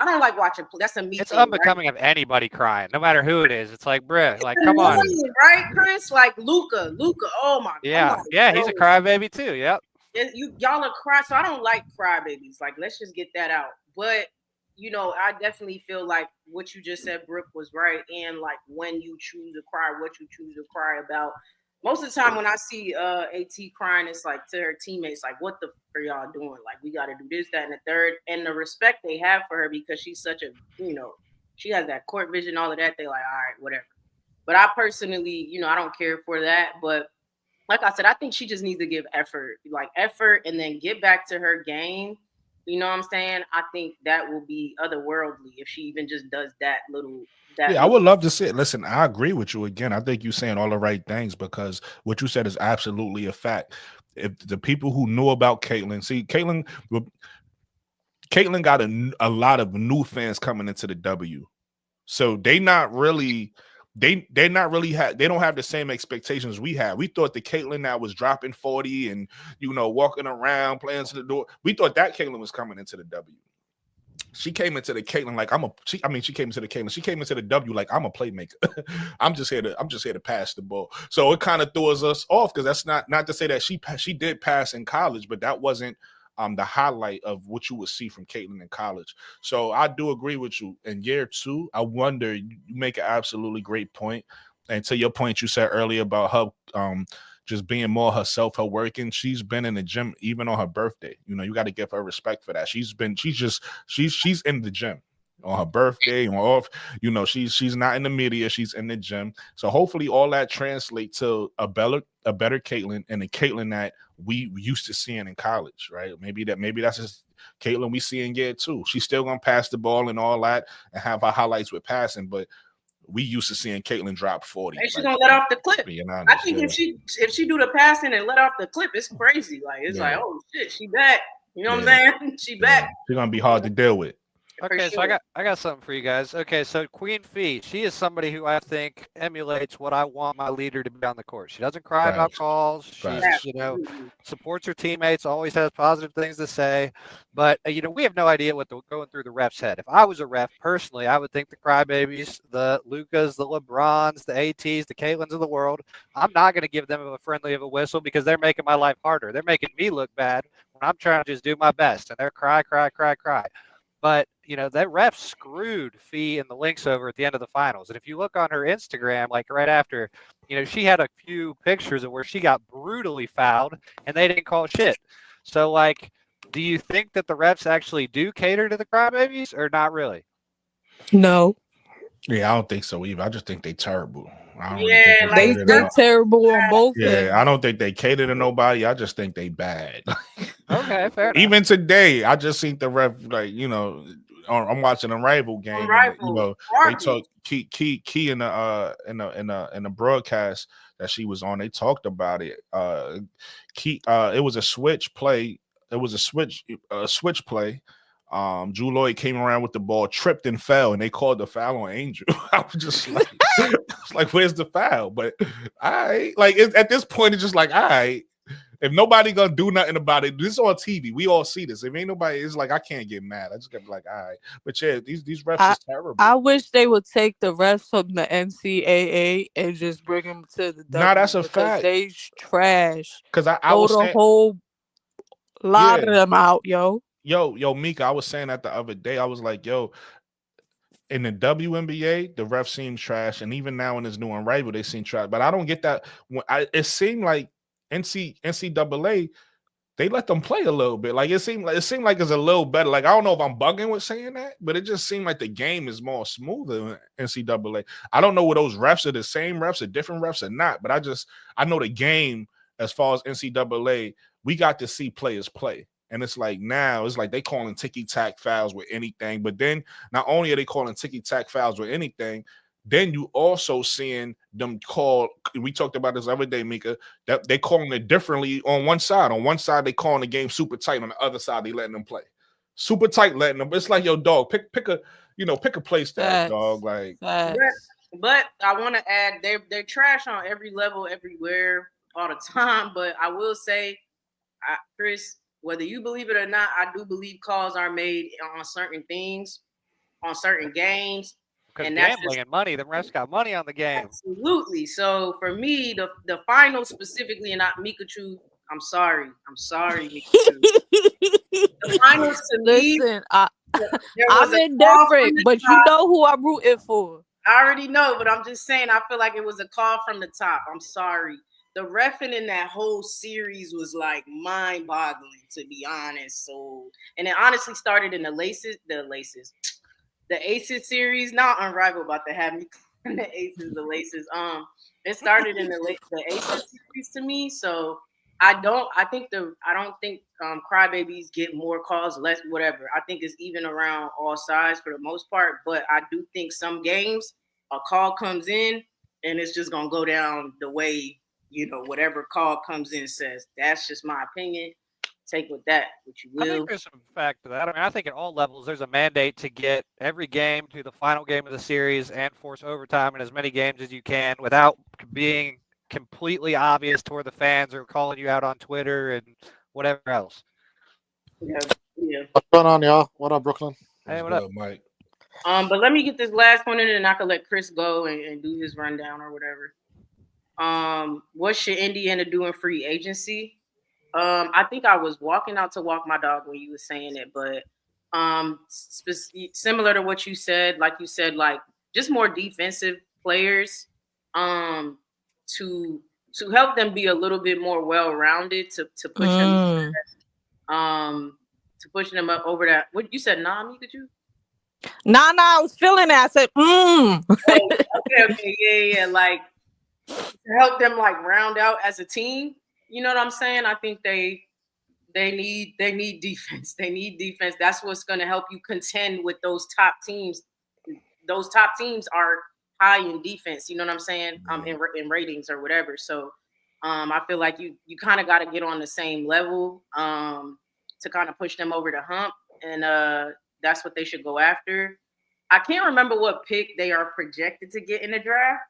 don't like watching. That's a me. It's unbecoming of anybody crying, no matter who it is. It's like, bruh, like come on, right, Chris? Like Luca. Oh my. Yeah, he's a crybaby too. Yep. Y'all are cry. So I don't like crybabies. Like let's just get that out. But I definitely feel like what you just said, Brooke, was right. And like when you choose to cry, what you choose to cry about. Most of the time when I see AT crying, it's like to her teammates, like, what the f are y'all doing? Like, we got to do this, that, and the third. And the respect they have for her because she's such a, she has that court vision, all of that. They like, all right, whatever. But I personally, I don't care for that. But like I said, I think she just needs to give effort, and then get back to her game. You know what I'm saying? I think that will be otherworldly if she even just does that little that Yeah, I would love to see it. Listen, I agree with you again. I think you're saying all the right things because what you said is absolutely a fact. If the people who knew about Caitlyn, see, Caitlyn got a lot of new fans coming into the W. So they not really they're not really they don't have the same expectations we had. We thought the Caitlyn that was dropping 40 and walking around playing to the door. We thought that Caitlyn was coming into the W. She came into the Caitlyn like she came into the Caitlyn. She came into the W like I'm a playmaker. I'm just here to pass the ball. So it kind of throws us off because that's not to say that she did pass in college, but that wasn't the highlight of what you would see from Caitlyn in college. So I do agree with you. In year 2, I wonder, you make an absolutely great point. And to your point you said earlier about her just being more herself, her working. She's been in the gym even on her birthday. You got to give her respect for that. She's in the gym on her birthday and off. She's not in the media. She's in the gym. So hopefully all that translates to a better Caitlyn and the Caitlyn that we used to seeing in college, right? Maybe that's just Caitlyn we see in year 2. She's still gonna pass the ball and all that and have her highlights with passing, but we used to seeing Caitlyn drop 40. And she's gonna let off the clip. Honest, I think if she do the passing and let off the clip, it's crazy. Like it's like, oh shit, she back. You know what I'm saying? She back. She's gonna be hard to deal with. Okay, so I got something for you guys. Okay, so Queen Fee, she is somebody who I think emulates what I want my leader to be on the court. She doesn't cry about calls. She's, supports her teammates, always has positive things to say. But, we have no idea what going through the ref's head. If I was a ref, personally, I would think the crybabies, the Lukas, the LeBrons, the ATs, the Caitlyns of the world, I'm not going to give them a friendly of a whistle because they're making my life harder. They're making me look bad when I'm trying to just do my best. And they're cry. But, that ref screwed Fee and the Lynx over at the end of the finals. And if you look on her Instagram, like right after, she had a few pictures of where she got brutally fouled and they didn't call shit. So, do you think that the refs actually do cater to the crybabies or not really? No. Yeah, I don't think so either. I just think they terrible. I don't really think they're terrible on both ends. I don't think they cater to nobody. I just think they bad. Okay, fair enough. Even today, I just seen the ref I'm watching a rival game. They talk key in the broadcast that she was on. They talked about it. It was a switch play. It was a switch play. Drew Lloyd came around with the ball, tripped and fell, and they called the foul on Angel. I was just like, where's the foul? But at this point, it's just like, all right. If nobody gonna do nothing about it, this is on TV. We all see this. If ain't nobody, it's like I can't get mad. I just gotta be like, all right. But yeah, these refs is terrible. I wish they would take the refs from the NCAA and just bring them to the W. Nah, that's a fact. They trash. Because I was saying, whole lot of them out, yo. Yo, Mika, I was saying that the other day. I was like, yo, in the WNBA, the refs seem trash, and even now in this new rival, they seem trash. But I don't get that. It seemed like NCAA, they let them play a little bit. Like it seemed like it's a little better. Like I don't know if I'm bugging with saying that, but it just seemed like the game is more smoother than NCAA. I don't know whether those refs are the same refs or different refs or not, but I know the game as far as NCAA, we got to see players play. And it's like now, it's like they calling ticky-tack fouls with anything. But then not only are they calling ticky-tack fouls with anything, then you also seeing them call, we talked about this other day, Mika, that they calling it differently on one side. On one side, they calling the game super tight. On the other side, they letting them play. Super tight letting them. It's like, yo, dog, pick a play style, dog. Like, but I want to add, they're trash on every level, everywhere, all the time. But I will say, Chris, whether you believe it or not, I do believe calls are made on certain things, on certain games. Because gambling and money, the refs got money on the game. Absolutely. So for me, the finals specifically, and not Mikachu, I'm sorry, Mikachu. The finals to Listen, I'm indifferent, but you know who I'm rooting for. I already know, but I'm just saying, I feel like it was a call from the top. I'm sorry. The reffing in that whole series was like mind-boggling, to be honest. So, and it honestly started in the Aces series. Now Unrivaled about to have me in the Aces, the Laces. It started in the Aces series to me. So I don't think crybabies get more calls, less whatever. I think it's even around all sides for the most part. But I do think some games a call comes in and it's just gonna go down the way, whatever call comes in says. That's just my opinion. Take with that what you I will. think there's some fact to that. I mean, I think at all levels there's a mandate to get every game to the final game of the series and force overtime in as many games as you can without being completely obvious to where the fans are calling you out on Twitter and whatever else. Yeah. What's going on, y'all? What up, Brooklyn? Hey, what up, Mike? But let me get this last one in, and I can let Chris go and do his rundown or whatever. What should Indiana do in free agency? I think I was walking out to walk my dog when you were saying it, but similar to what you said, like just more defensive players, to help them be a little bit more well-rounded to push them, to push them up over that. What you said, Nam? Did you? Nah, I was feeling that. I said, Oh, okay, yeah. Like to help them like round out as a team. You know what I'm saying? I think they need defense. They need defense. That's what's going to help you contend with those top teams. Those top teams are high in defense. You know what I'm saying? In ratings or whatever. So, I feel like you kind of got to get on the same level to kind of push them over the hump, and that's what they should go after. I can't remember what pick they are projected to get in the draft.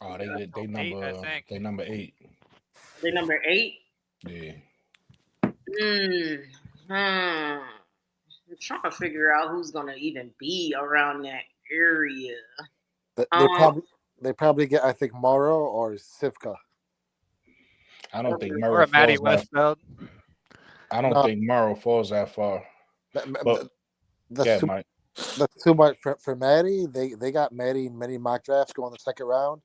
Oh, they number 8. They number 8. Yeah. I'm trying to figure out who's gonna even be around that area. They probably get, I think, Morrow or Sivka. I don't think Morrow or a Matty falls Westfeld. I don't think Morrow falls that far. But that's too much for Maddie. They got Maddie in many mock drafts going the second round.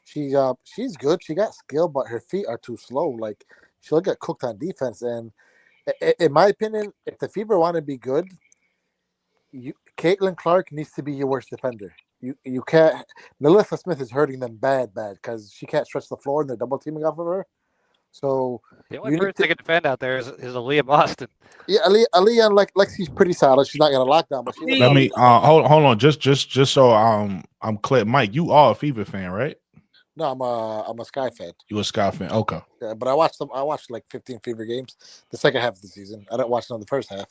She's good. She got skill, but her feet are too slow. Like she'll get cooked on defense. And in my opinion, if the Fever want to be good, Caitlin Clark needs to be your worst defender. You can't. Nalyssa Smith is hurting them bad because she can't stretch the floor and they're double teaming off of her. So the only person that can defend out there is Aaliyah Boston. Yeah, Aaliyah, like she's pretty solid. She's not gonna lock down, but let me hold on. Just so I'm clear, Mike. You are a Fever fan, right? No, I'm a Sky fan. You a Sky fan? Okay. Yeah, but I watched like 15 Fever games the second half of the season. I didn't watch none of the first half.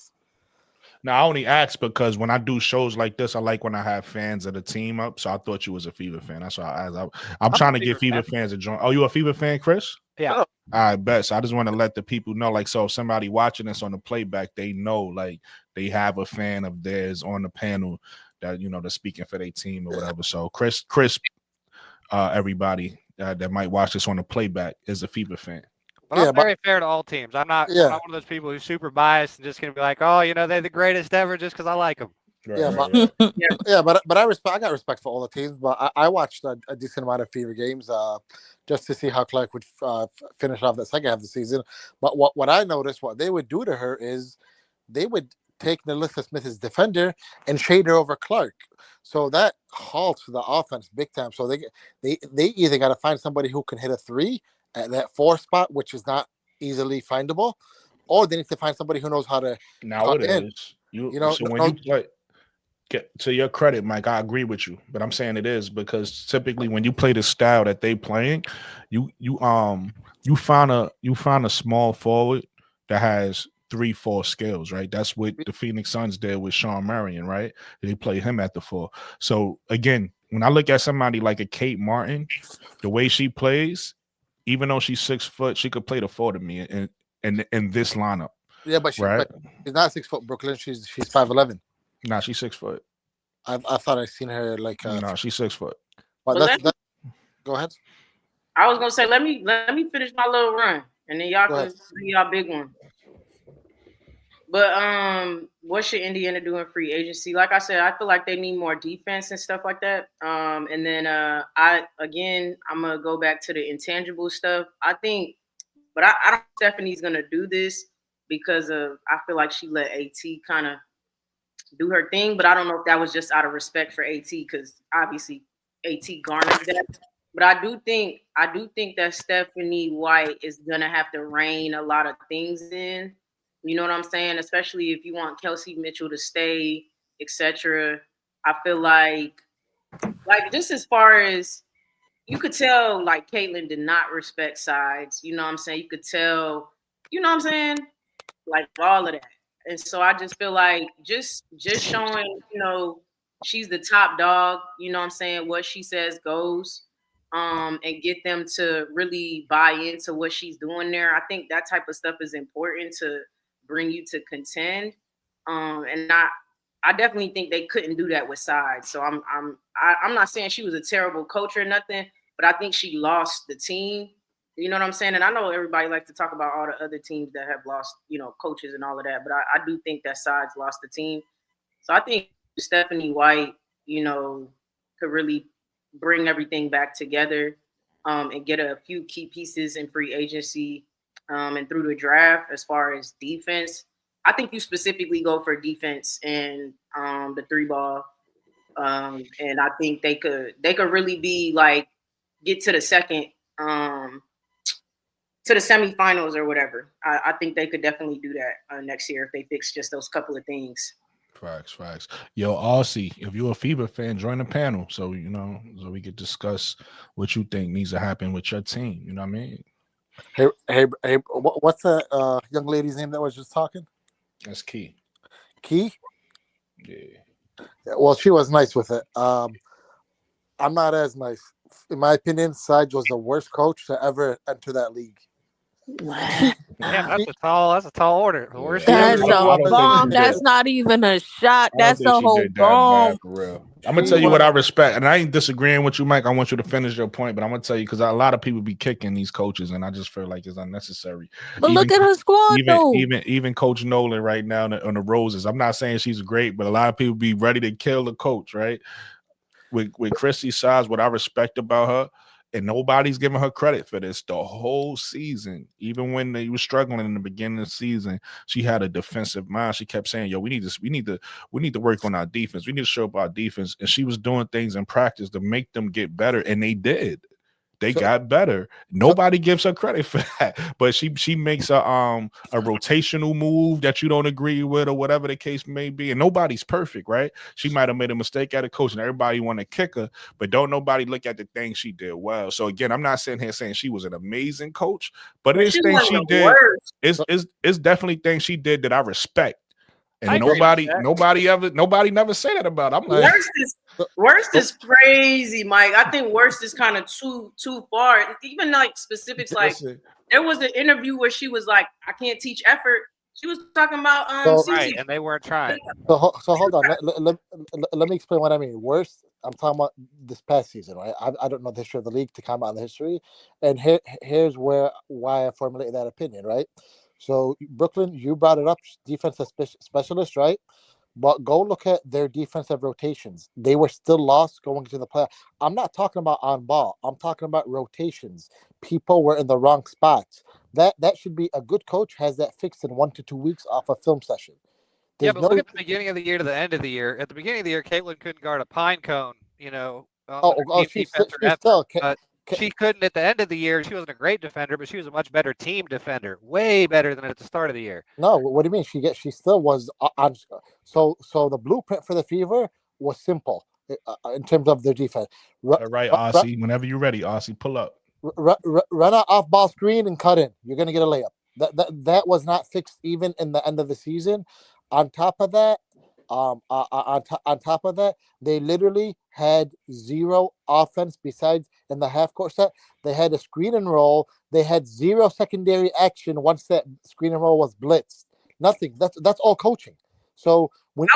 Now I only ask because when I do shows like this, I like when I have fans of the team up. So I thought you was a Fever fan. That's why I asked. I'm trying to get Fever fans to join. Oh, you a Fever fan, Chris? Yeah. I bet. So I just want to let the people know, like, so if somebody watching this on the playback, they know, like, they have a fan of theirs on the panel that, they're speaking for their team or whatever. So Chris, everybody that might watch this on the playback is a Fever fan. But I'm very fair to all teams. I'm not one of those people who's super biased and just going to be like, oh, they're the greatest ever just because I like them. Right. But I got respect for all the teams. But I watched a decent amount of Fever games just to see how Clark would finish off the second half of the season. But what I noticed, what they would do to her is they would take Nalyssa Smith as defender and shade her over Clark. So that halts the offense big time. So they either got to find somebody who can hit a 3 at that 4 spot, which is not easily findable, or they need to find somebody who knows how to. Now it is. So when you play. To your credit, Mike, I agree with you, but I'm saying it is because typically when you play the style that they playing, you find a small forward that has 3-4 skills, right? That's what the Phoenix Suns did with Sean Marion, right? They play him at the 4. So again, when I look at somebody like a Kate Martin, the way she plays, even though she's 6 foot, she could play the 4 to me in this lineup. Yeah, but she's not 6 foot, Brooklyn. She's 5'11". Nah, she's 6 foot. I thought I seen her like. No, she's 6 foot. Go ahead. I was gonna say let me finish my little run, and then y'all can do y'all big one. But what should Indiana do in free agency? Like I said, I feel like they need more defense and stuff like that. And then I'm gonna go back to the intangible stuff. I think, but I don't think Stephanie's gonna do this because I feel like she let AT kind of do her thing, but I don't know if that was just out of respect for AT because obviously AT garnered that. But I do think that Stephanie White is gonna have to rein a lot of things in. You know what I'm saying? Especially if you want Kelsey Mitchell to stay, etc. I feel like like just as far as you could tell, like Caitlyn did not respect sides. You know what I'm saying? You could tell. You know what I'm saying? Like all of that. And so I just feel like just showing, she's the top dog, you know what I'm saying, what she says goes, and get them to really buy into what she's doing there. I think that type of stuff is important to bring you to contend. And I definitely think they couldn't do that with sides. So I'm not saying she was a terrible coach or nothing, but I think she lost the team. You know what I'm saying? And I know everybody likes to talk about all the other teams that have lost, coaches and all of that, but I do think that sides lost the team. So I think Stephanie White, could really bring everything back together, and get a few key pieces in free agency, and through the draft as far as defense. I think you specifically go for defense and the 3-ball. And I think they could really be like get to the second to the semifinals or whatever. I think they could definitely do that next year if they fix just those couple of things. Facts. Yo, Aussie, if you're a Fever fan, join the panel so so we could discuss what you think needs to happen with your team. You know what I mean? Hey, what's the young lady's name that was just talking? That's Key. Key? Yeah. Well, she was nice with it. I'm not as nice. In my opinion, Sage was the worst coach to ever enter that league. Damn, that's a tall order. That's a bomb. That's not even a shot. That's a whole bomb. For real. I'm gonna tell you what I respect, and I ain't disagreeing with you, Mike. I want you to finish your point, but I'm gonna tell you because a lot of people be kicking these coaches, and I just feel like it's unnecessary. But look at her squad, though. Even Coach Nolan right now on the Roses. I'm not saying she's great, but a lot of people be ready to kill the coach, right? With Christy Size, what I respect about her. And nobody's giving her credit for this the whole season. Even when they were struggling in the beginning of the season, she had a defensive mind. She kept saying, "Yo, we need to work on our defense. We need to show up our defense." And she was doing things in practice to make them get better, and they did. They got better. Nobody gives her credit for that, but she makes a rotational move that you don't agree with or whatever the case may be. And nobody's perfect, right? She might have made a mistake at a coach, and everybody want to kick her, but don't nobody look at the things she did well. So again, I'm not sitting here saying she was an amazing coach, but it is things she did. It's definitely things she did that I respect. And nobody never say that about it. I'm like, worst is crazy, Mike. I think worst is kind of too far. Even like specifics, like there was an interview where she was like, "I can't teach effort." She was talking about right, and they weren't trying. So hold on. Let me explain what I mean. Worst, I'm talking about this past season, right? I don't know the history of the league to comment on the history, and here's why I formulated that opinion, right? So Brooklyn, you brought it up, defensive specialist, right? But go look at their defensive rotations. They were still lost going to the playoff. I'm not talking about on ball. I'm talking about rotations. People were in the wrong spots. That should be a good coach has that fixed in 1 to 2 weeks off a film session. But look at the beginning of the year to the end of the year. At the beginning of the year, Caitlyn couldn't guard a pine cone, she couldn't at the end of the year. She wasn't a great defender, but she was a much better team defender, way better than at the start of the year. No, what do you mean? She still was on. So the blueprint for the Fever was simple in terms of their defense. All right, Aussie. Whenever you're ready, Aussie, pull up. Run an off-ball screen and cut in. You're gonna get a layup. That was not fixed even in the end of the season. On top of that, they literally had zero offense besides in the half court set. They had a screen and roll. They had zero secondary action once that screen and roll was blitzed. Nothing. That's all coaching. So when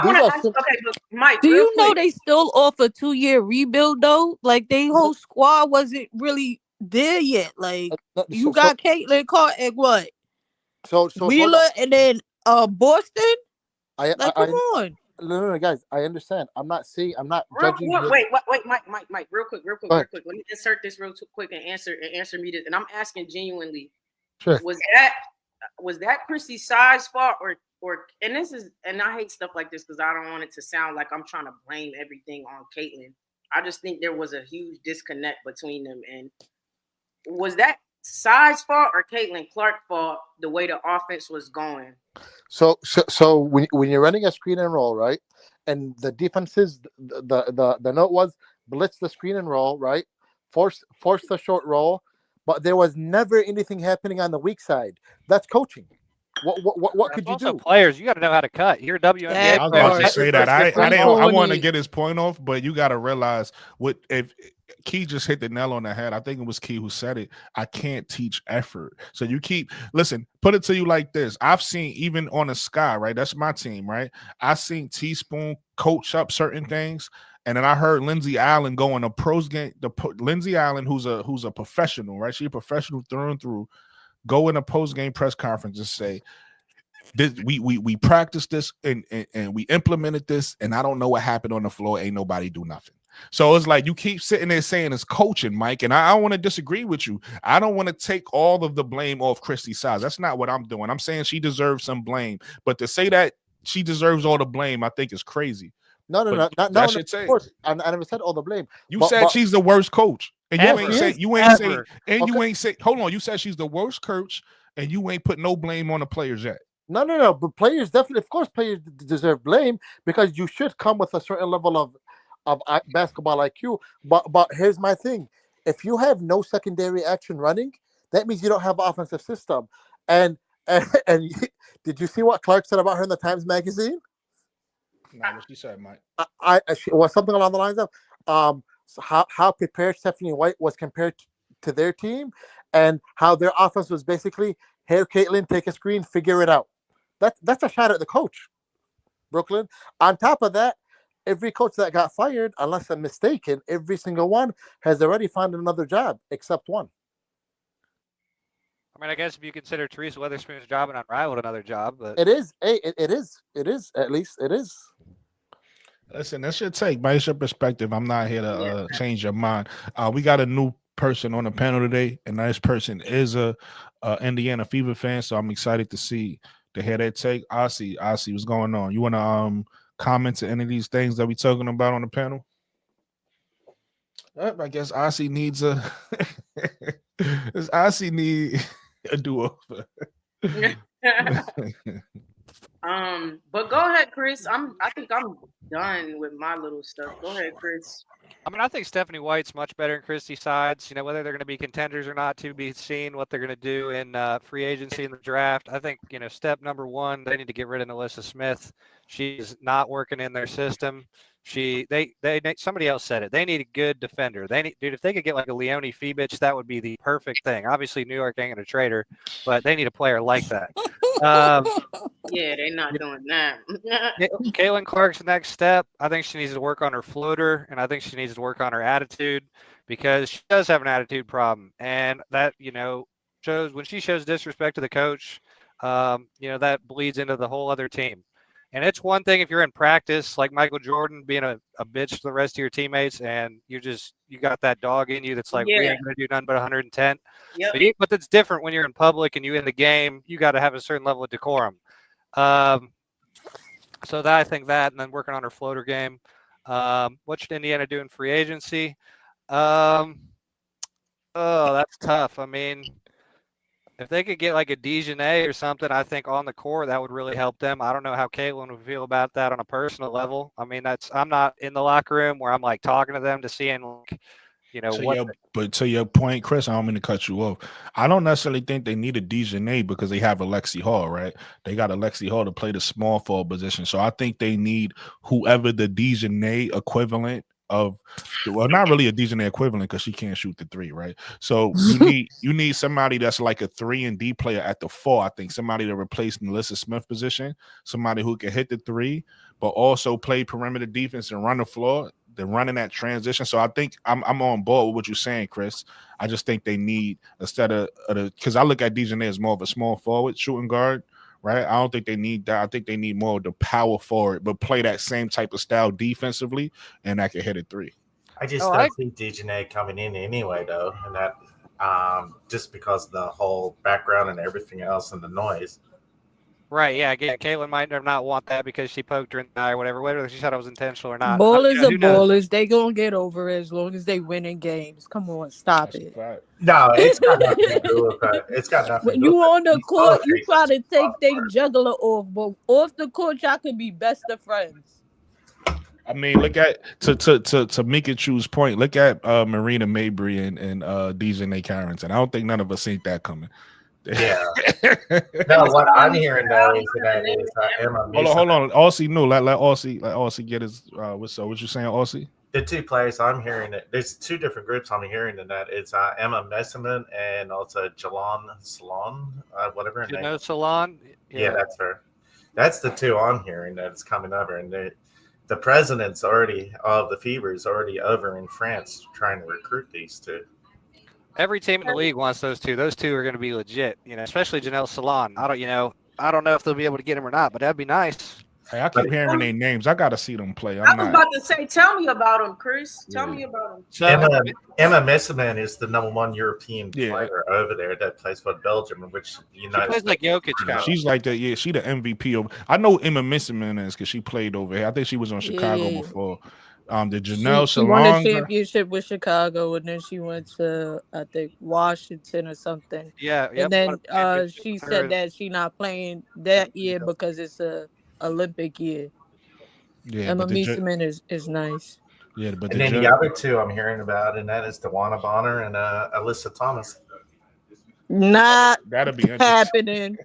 Mike, do you know they still off a 2-year rebuild though? Like they whole squad wasn't really there yet. Like you got Caitlyn Carter and what? So Wheeler and then Boston. Come on. No, guys. I understand. I'm not judging. Wait, Mike, real quick. Let me insert this real quick and answer me this. And I'm asking genuinely, sure. Was that Chrissy Size fault or and I hate stuff like this because I don't want it to sound like I'm trying to blame everything on Caitlyn. I just think there was a huge disconnect between them. And was that Size fault or Caitlin Clark fault the way the offense was going? So when you're running a screen and roll, right, and the defenses, the note was blitz the screen and roll, right? Force the short roll, but there was never anything happening on the weak side. That's coaching. What could you also do? players, you got to know how to cut. You're a WNBA That I was player. about to say that. Free I want to throwing get his point off, but you got to realize what if Key just hit the nail on the head. I think it was Key who said it. I can't teach effort. So you listen, put it to you like this. I've seen even on the Sky, right? That's my team, right? I seen Teaspoon coach up certain things. And then I heard Lindsay Allen go in a pros game. Lindsay Allen, who's a professional, right? She's a professional through and through. Go in a post game press conference and say, we practiced this and we implemented this, and I don't know what happened on the floor. Ain't nobody do nothing. So it's like you keep sitting there saying it's coaching, Mike, and I want to disagree with you. I don't want to take all of the blame off Christy Size. That's not what I'm doing. I'm saying she deserves some blame, but to say that she deserves all the blame, I think is crazy. No. Of course, I never said all the blame. You said she's the worst coach, and you ain't say. Hold on, you said she's the worst coach, and you ain't put no blame on the players yet. No. But players definitely, of course, players deserve blame because you should come with a certain level of basketball IQ. But here's my thing: if you have no secondary action running, that means you don't have an offensive system. And did you see what Clark said about her in the Times Magazine? No, what she said, Mike. She was something along the lines of how prepared Stephanie White was compared to their team, and how their offense was basically, "Here, Caitlin, take a screen, figure it out." That's a shot at the coach, Brooklyn. On top of that, every coach that got fired, unless I'm mistaken, every single one has already found another job except one. I mean, I guess if you consider Teresa Weatherspoon's job an unrivaled another job, but it is. Hey, it is. At least it is. Listen, that's your take, but it's your perspective. I'm not here to change your mind. We got a new person on the panel today, and this person is a Indiana Fever fan, so I'm excited to hear that take. Ossie, what's going on? You want to comment to any of these things that we talking about on the panel? I guess Ossie needs a a do-over. But go ahead, Chris. I think I'm done with my little stuff. Go ahead, Chris. I mean, I think Stephanie White's much better in Christie's sides. You know, whether they're going to be contenders or not to be seen, what they're going to do in free agency in the draft. I think, step number one, they need to get rid of Nalyssa Smith. She's not working in their system. Somebody else said it. They need a good defender. If they could get like a Leonie Fibich, that would be the perfect thing. Obviously, New York ain't going to trade her, but they need a player like that. Yeah, they're not doing that. Caitlin Clark's next step. I think she needs to work on her floater, and I think she needs to work on her attitude because she does have an attitude problem, and that shows when she shows disrespect to the coach. That bleeds into the whole other team. And it's one thing if you're in practice, like Michael Jordan, being a bitch to the rest of your teammates, and you got that dog in you that's like, we ain't going to do nothing but 110. Yep. But it's different when you're in public and you in the game. You got to have a certain level of decorum. So I think that, and then working on her floater game. What should Indiana do in free agency? That's tough. I mean, if they could get like a Dejanay or something, I think on the court that would really help them. I don't know how Caitlin would feel about that on a personal level. I mean, I'm not in the locker room where I'm like talking to them to seeing But to your point, Chris, I don't mean to cut you off. I don't necessarily think they need a Dejanay because they have Alexi Hall, right? They got Alexi Hall to play the small forward position. So I think they need whoever the Dejanay equivalent of, well, not really a Dejanay equivalent because she can't shoot the three, right? So you need somebody that's like a 3-and-D player at the 4. I think somebody to replace Nalyssa Smith position, somebody who can hit the 3, but also play perimeter defense and run the floor. They're running that transition. So I think I'm on board with what you're saying, Chris. I just think they need, instead of because I look at Dejanay as more of a small forward shooting guard, right? I don't think they need that. I think they need more of the power forward, but play that same type of style defensively, and that can hit a 3. I just don't see Dejanay coming in anyway, though, and that just because of the whole background and everything else and the noise. Right, yeah, again, Caitlin might not want that because she poked her in the eye or whatever she said it was intentional or not. Ballers are ballers. They gonna get over it as long as they winning games. Come on, stop it. Right. No, it's got nothing to do with that. It's got nothing when to do you with on the court, you try to take their juggler off, but off the court, y'all can be best of friends. I mean, look at to Mikachu's point. Look at Marina Mabry and Dejanay Carrington. I don't think none of us seen that coming. Yeah. No, what I'm hearing though is that Emma. Hold on. Aussie, no, let Aussie get his. What you saying, Aussie? The two players I'm hearing, there's two different groups I'm hearing in that. It's Emma Messiman and also Jalon Salon, whatever her name is. Salon? Yeah, that's her. That's the two I'm hearing that is coming over. And the president's already of the Fever is already over in France trying to recruit these two. Every team in the league wants those two. Those two are going to be legit, especially Janelle Salon. I don't know if they'll be able to get him or not, but that'd be nice. Hey, I keep hearing their names. I gotta see them play. I was about to say, tell me about them, Chris. Tell me about them. So, Emma Messiman is the #1 European player over there that plays for Belgium, which she plays like Jokic. She's like that. Yeah, she the MVP of. I know Emma Messiman is because she played over here. I think she was on Chicago before. The Janelle she won a championship with Chicago, and then she went to I think Washington or something. Yeah, and then she said that she not playing that year because it's a Olympic year. Yeah, Emma Messiman is nice. Yeah, but then the other two I'm hearing about, and that is DeWanna Bonner and Alyssa Thomas. Not that'll be happening.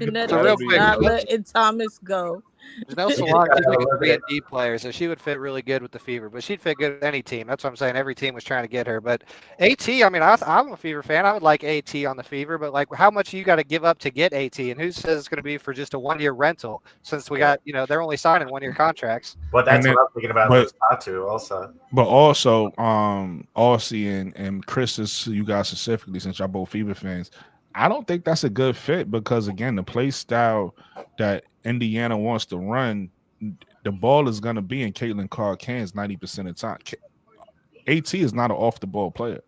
Not letting Thomas go. Janelle Salon is like a 3-and-D player, so she would fit really good with the Fever. But she'd fit good with any team. That's what I'm saying. Every team was trying to get her. But AT, I mean, I'm a Fever fan. I would like AT on the Fever. But, like, how much you got to give up to get AT? And who says it's going to be for just a 1-year rental since we got, they're only signing 1-year contracts. But that's what I'm thinking about those two also. But also, Aussie and Chris, is you guys specifically, since y'all both Fever fans, I don't think that's a good fit because, again, the play style that Indiana wants to run, the ball is going to be in Caitlin Clark's hands 90% of the time. AT is not an off-the-ball player,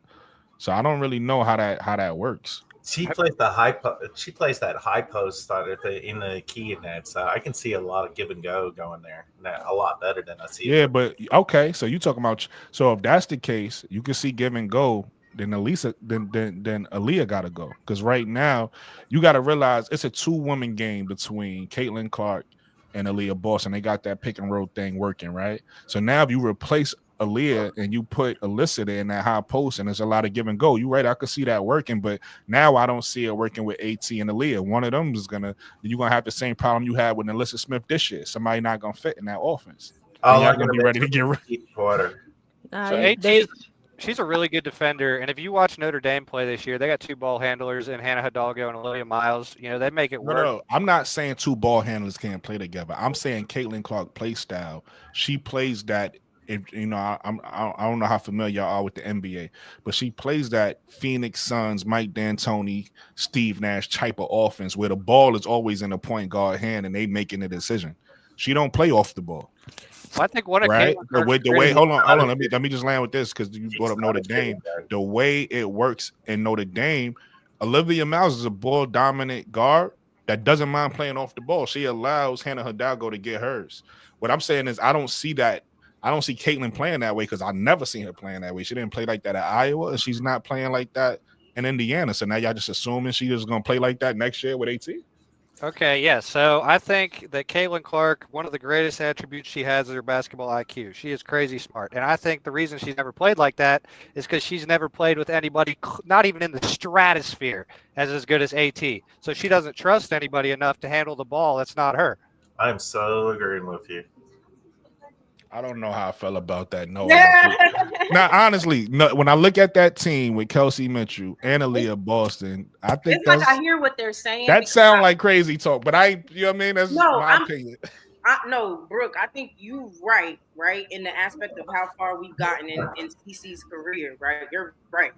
so I don't really know how that works. She plays the high. She plays that high post in the key in that, so I can see a lot of give and go going there. A lot better than I see. Yeah, but okay, so you talking about if that's the case, you can see give and go. Then Nalyssa, then Aaliyah got to go because right now you got to realize it's a 2-woman game between Caitlin Clark and Aaliyah Boston. They got that pick and roll thing working, right? So now if you replace Aaliyah and you put Alyssa there in that high post, and there's a lot of give and go. You're right, I could see that working, but now I don't see it working with AT and Aaliyah. One of them is you're gonna have the same problem you had with Nalyssa Smith this year. Somebody not gonna fit in that offense. You're not gonna be ready to get ready. So AT. She's a really good defender, and if you watch Notre Dame play this year, they got 2 ball handlers in Hannah Hidalgo and Olivia Miles. They make it work. No, I'm not saying 2 ball handlers can't play together. I'm saying Caitlin Clark play style. She plays that. I don't know how familiar y'all are with the NBA, but she plays that Phoenix Suns, Mike D'Antoni, Steve Nash type of offense where the ball is always in the point guard hand and they making the decision. She don't play off the ball. Well, I think one of right. The way hold on. Let me just land with this because you brought up Notre Dame. The way it works in Notre Dame, Olivia Miles is a ball dominant guard that doesn't mind playing off the ball. She allows Hannah Hidalgo to get hers. What I'm saying is I don't see that. I don't see Caitlin playing that way because I never seen her playing that way. She didn't play like that at Iowa, and she's not playing like that in Indiana. So now y'all just assuming she is going to play like that next year with AT? Okay, yeah. So I think that Caitlin Clark, one of the greatest attributes she has is her basketball IQ. She is crazy smart. And I think the reason she's never played like that is because she's never played with anybody, not even in the stratosphere, as good as AT. So she doesn't trust anybody enough to handle the ball. That's not her. I'm so agreeing with you. I don't know how I felt about that. No. Now, honestly, when I look at that team with Kelsey Mitchell and Aaliyah Boston, I think it's like I hear what they're saying. That sounds like crazy talk, but you know what I mean? That's my opinion. No, Brooke, I think you're right, in the aspect of how far we've gotten in CC's career, right? You're right.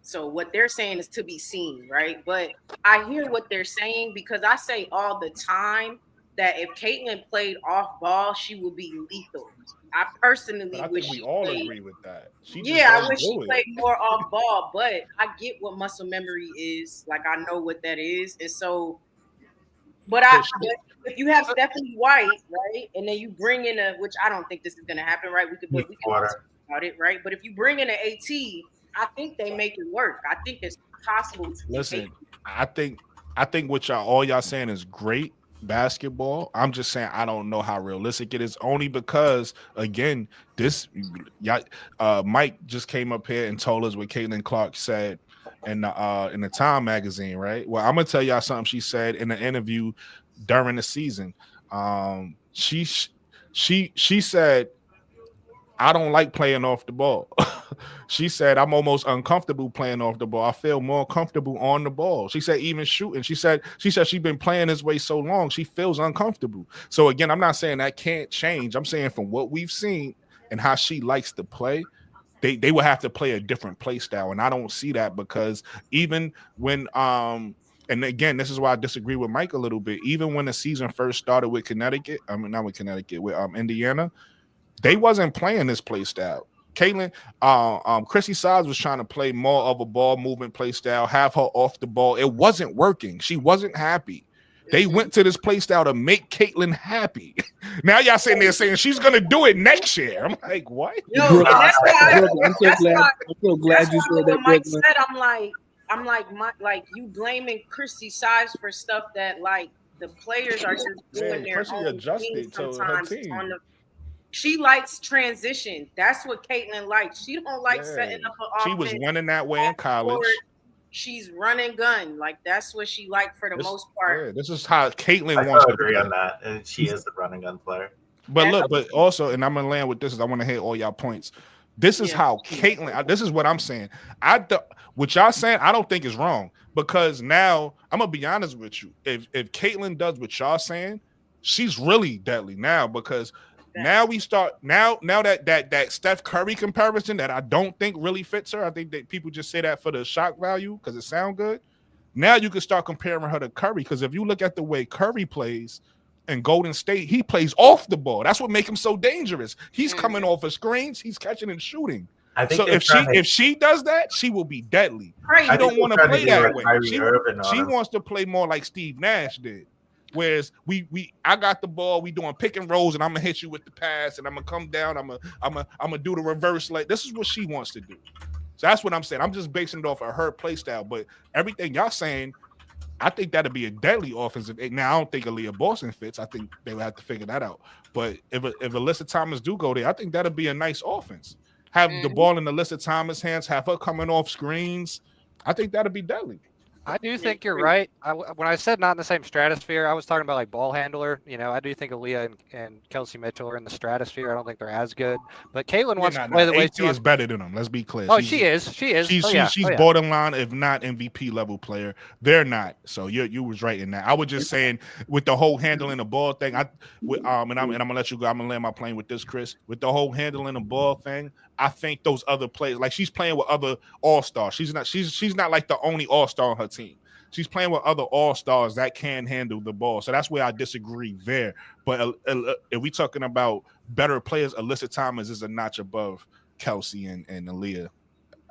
So what they're saying is to be seen, right? But I hear what they're saying because I say all the time that if Caitlin played off ball, she would be lethal. I personally wish we all agree with that. I wish she played more off ball, but I get what muscle memory is. Like I know what that is, and so. But if you have Stephanie White, right, and then you bring in which I don't think this is going to happen, right? We can talk about it, right? But if you bring in an AT, I think they make it work. I think it's possible. Listen, I think what all y'all saying is great. basketball. I'm just saying I don't know how realistic it is, only because again, Mike just came up here and told us what Caitlin Clark said in the Time magazine, right? Well, I'm gonna tell y'all something she said in the interview during the season. She said, I don't like playing off the ball. She said, I'm almost uncomfortable playing off the ball. I feel more comfortable on the ball. She said, even shooting. She said she's been playing this way so long, she feels uncomfortable. So again, I'm not saying that can't change. I'm saying from what we've seen and how she likes to play, they will have to play a different play style. And I don't see that, because even when and again, this is why I disagree with Mike a little bit. Even when the season first started with Connecticut, not with Connecticut, with Indiana, they wasn't playing this play style. Caitlin, Chrissy Sides was trying to play more of a ball movement play style, have her off the ball. It wasn't working. She wasn't happy. They went to this play style to make Caitlin happy. Now y'all sitting there saying she's gonna do it next year. I'm like, what? Yo, that's why I'm so glad you said that. Mike said, I'm like you blaming Chrissy Sides for stuff that like the players are just doing their own adjusted thing to her sometimes team. She likes transition. That's what Caitlin likes. She don't like setting up an offense. She was running that way in college. She's running gun. Like that's what she liked for the most part. Yeah, this is how Caitlin wants to agree on that. And she is a running gun player. But look, but also, and I'm gonna land with this, is I want to hit all y'all points. This is how Caitlin, this is what I'm saying. What y'all saying, I don't think is wrong, because now I'm gonna be honest with you. If Caitlin does what y'all saying, she's really deadly now, because now we start now that Steph Curry comparison that I don't think really fits her. I think that people just say that for the shock value because it sounds good. Now you can start comparing her to Curry, because if you look at the way Curry plays in Golden State, he plays off the ball. That's what makes him so dangerous. He's coming off of screens, he's catching and shooting. I think so if she does that, she will be deadly. I don't want to play that way. She wants to play more like Steve Nash did. Whereas I got the ball, we doing pick and rolls, and I'm gonna hit you with the pass, and I'm gonna come down, I'm gonna do the reverse. Like, this is what she wants to do. So that's what I'm saying. I'm just basing it off of her play style. But everything y'all saying, I think that'd be a deadly offensive. Now I don't think Aaliyah Boston fits. I think they would have to figure that out. But if Alyssa Thomas do go there, I think that'd be a nice offense. Have the ball in Alyssa Thomas' hands, have her coming off screens. I think that'd be deadly. I do think you're right. When I said not in the same stratosphere, I was talking about like ball handler. You know, I do think Aaliyah and Kelsey Mitchell are in the stratosphere. I don't think they're as good. But Caitlin wants to play the way she is better than them. Let's be clear. Oh, she is. She's borderline, if not MVP level player. They're not. So you was right in that. I was just saying with the whole handling the ball thing. And I'm gonna let you go. I'm gonna land my plane with this, Chris. With the whole handling the ball thing, I think those other players, like she's playing with other all-stars. She's not like the only all-star on her team. She's playing with other all-stars that can handle the ball. So that's where I disagree there. But if we talking about better players, Alyssa Thomas is a notch above Kelsey and Aaliyah,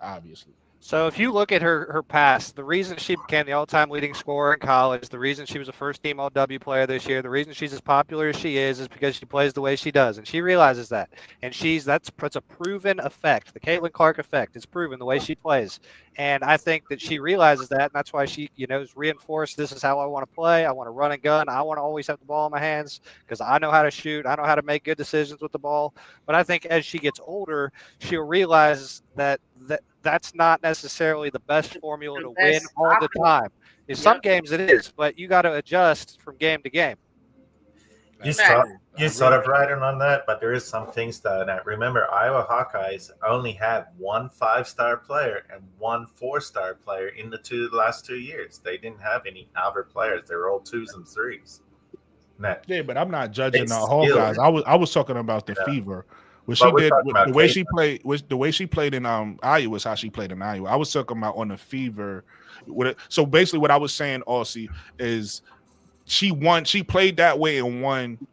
obviously. So if you look at her past, the reason she became the all-time leading scorer in college, the reason she was a first-team All-W player this year, the reason she's as popular as she is because she plays the way she does, and she realizes that. And that's a proven effect. The Caitlin Clark effect is proven the way she plays. And I think that she realizes that, and that's why she, is reinforced. This is how I want to play. I want to run and gun. I want to always have the ball in my hands because I know how to shoot. I know how to make good decisions with the ball. But I think as she gets older, she'll realize that that's not necessarily the best formula to win all the time. In some games it is, but you got to adjust from game to game. You sort of right on that, but there is some things that remember Iowa Hawkeyes only had one 5-star player and one 4-star player in the last 2 years. They didn't have any Albert players. They were all 2s and 3s. Yeah, but I'm not judging the Hawkeyes. I was talking about the Fever. What she did, the way she played in Iowa is how she played in Iowa. I was talking about on the Fever. So basically, what I was saying, Aussie, is she played that way and won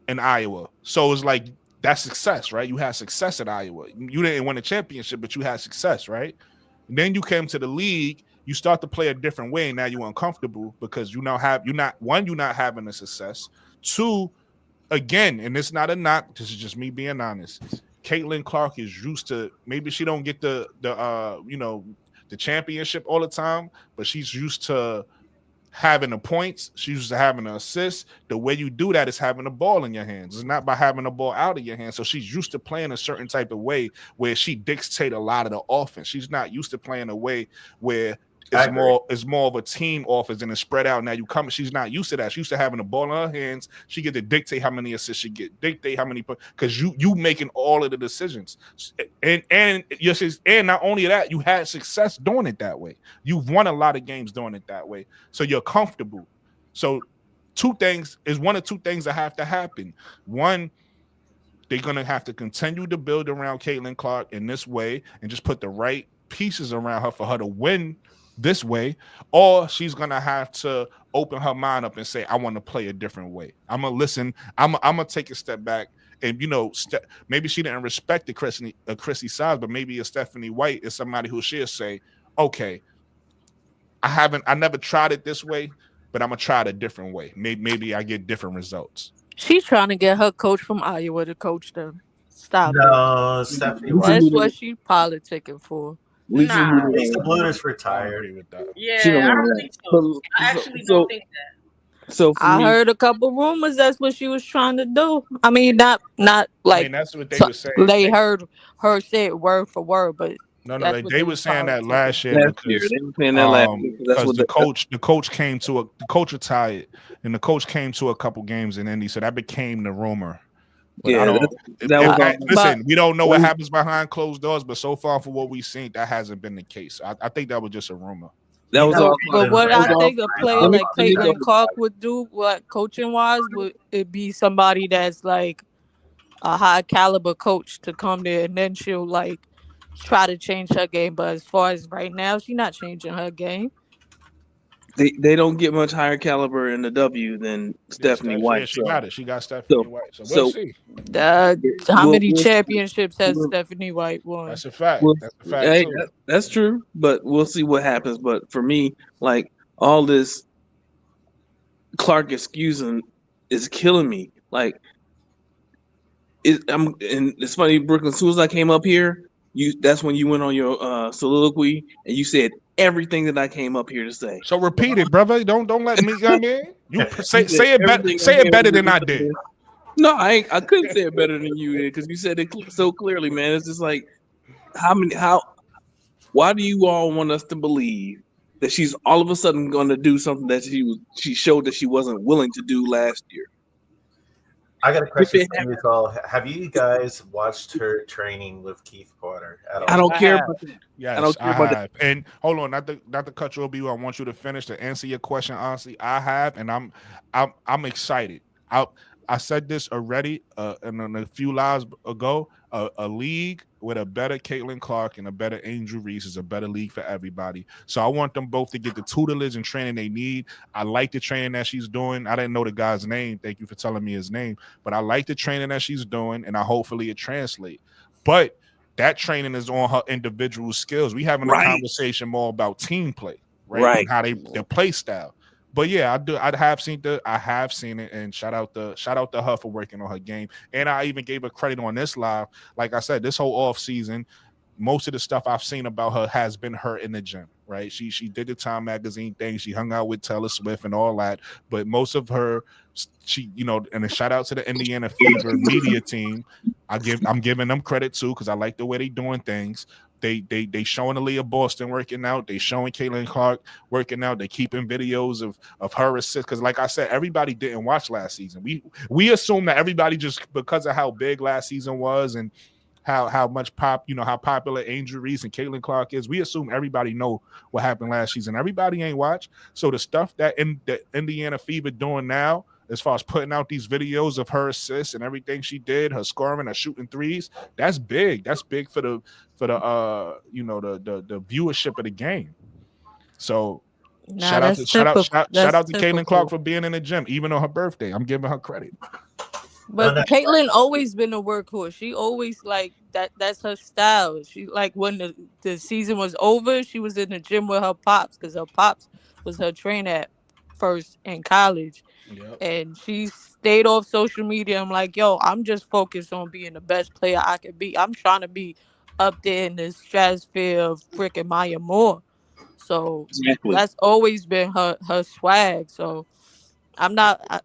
in Iowa. So it's like that's success, right? You had success at Iowa. You didn't win a championship, but you had success, right? And then you came to the league. You start to play a different way, and now you're uncomfortable because you're not having the success. 2. Again, and it's not a knock. This is just me being honest. Caitlin Clark is used to, maybe she don't get the championship all the time, but she's used to having the points. She's used to having the assists. The way you do that is having the ball in your hands. It's not by having the ball out of your hands. So she's used to playing a certain type of way where she dictates a lot of the offense. She's not used to playing a way where it's more of a team offense and it's spread out. Now you come, she's not used to that. She's used to having the ball in her hands. She get to dictate how many assists she get, dictate how many, because you making all of the decisions. And not only that, you had success doing it that way. You've won a lot of games doing it that way. So you're comfortable. So one of two things that have to happen. One, they're going to have to continue to build around Caitlin Clark in this way and just put the right pieces around her for her to win this way, or she's gonna have to open her mind up and say, I want to play a different way. I'm gonna listen. I'm gonna take a step back, and maybe she didn't respect the Chrissy size, but maybe a Stephanie White is somebody who she'll say, okay, I never tried it this way, but I'm gonna try it a different way. Maybe I get different results. She's trying to get her coach from Iowa to coach them. Stop it. Stephanie That's White. what she's politicking for. Lisa Bluder's retired. Yeah, I don't think so. I actually don't think that. So I heard a couple rumors that's what she was trying to do. I mean, not like that's what they were saying. They heard her say it word for word, but no, they were saying that last year because the coach came to the coach retired, and the coach came to a couple games in Indy, so that became the rumor. But listen, we don't know what happens behind closed doors, but so far for what we've seen, that hasn't been the case. I think that was just a rumor. But what I think a player like Caitlin Clark would do, coaching wise, would it be somebody that's like a high caliber coach to come there, and then she'll like try to change her game. But as far as right now, she's not changing her game. They don't get much higher caliber in the W than Stephanie White. Yeah, she got it. She got Stephanie White. So we'll see. How many championships has Stephanie White won? That's a fact. That's true. But we'll see what happens. But for me, like all this Clark excusing is killing me. Like, and it's funny, Brooklyn. As soon as I came up here, that's when you went on your soliloquy and you said everything that I came up here to say. So repeat it, brother. Don't let me come in. You say it better. Say it better than I did. No, I couldn't say it better than you did because you said it so clearly, man. It's just like why do you all want us to believe that she's all of a sudden going to do something that she showed that she wasn't willing to do last year? I got a question for you all. Have you guys watched her training with Keith Porter at all? I don't care about that. Yes, I have. And hold on, not to cut you off, I want you to finish to answer your question. Honestly, I have, and I'm excited. I said this already in a few lives ago. A league with a better Caitlin Clark and a better Angel Reese is a better league for everybody. So I want them both to get the tutelage and training they need. I like the training that she's doing. I didn't know the guy's name. Thank you for telling me his name. But I like the training that she's doing, and hopefully it translates. But that training is on her individual skills. We having a conversation more about team play, right? And how their play style. But yeah, I have seen it, and shout out to her for working on her game. And I even gave her credit on this live. Like I said, this whole off season, most of the stuff I've seen about her has been her in the gym, right? She did the Time magazine thing. She hung out with Taylor Swift and all that. But most of her, and a shout out to the Indiana Fever media team. I'm giving them credit too because I like the way they doing things. They showing Aaliyah Boston working out. They showing Caitlin Clark working out. They keeping videos of her assist because, like I said, everybody didn't watch last season. We assume that everybody just because of how big last season was and how much how popular Angel Reese and Caitlin Clark is. We assume everybody know what happened last season. Everybody ain't watch. So the stuff that the Indiana Fever doing now, as far as putting out these videos of her assists and everything she did, her scoring, her shooting threes, that's big. That's big for the viewership of the game. So shout out to Caitlin Clark for being in the gym, even on her birthday. I'm giving her credit. But Caitlin always been a workhorse. She always like that. That's her style. She like when the season was over, she was in the gym with her pops because her pops was her trainer at first in college. Yep. And she stayed off social media. I'm like, yo, I'm just focused on being the best player I can be. I'm trying to be up there in the stratosphere of freaking Maya Moore. So Exactly. that's always been her swag. So I'm not.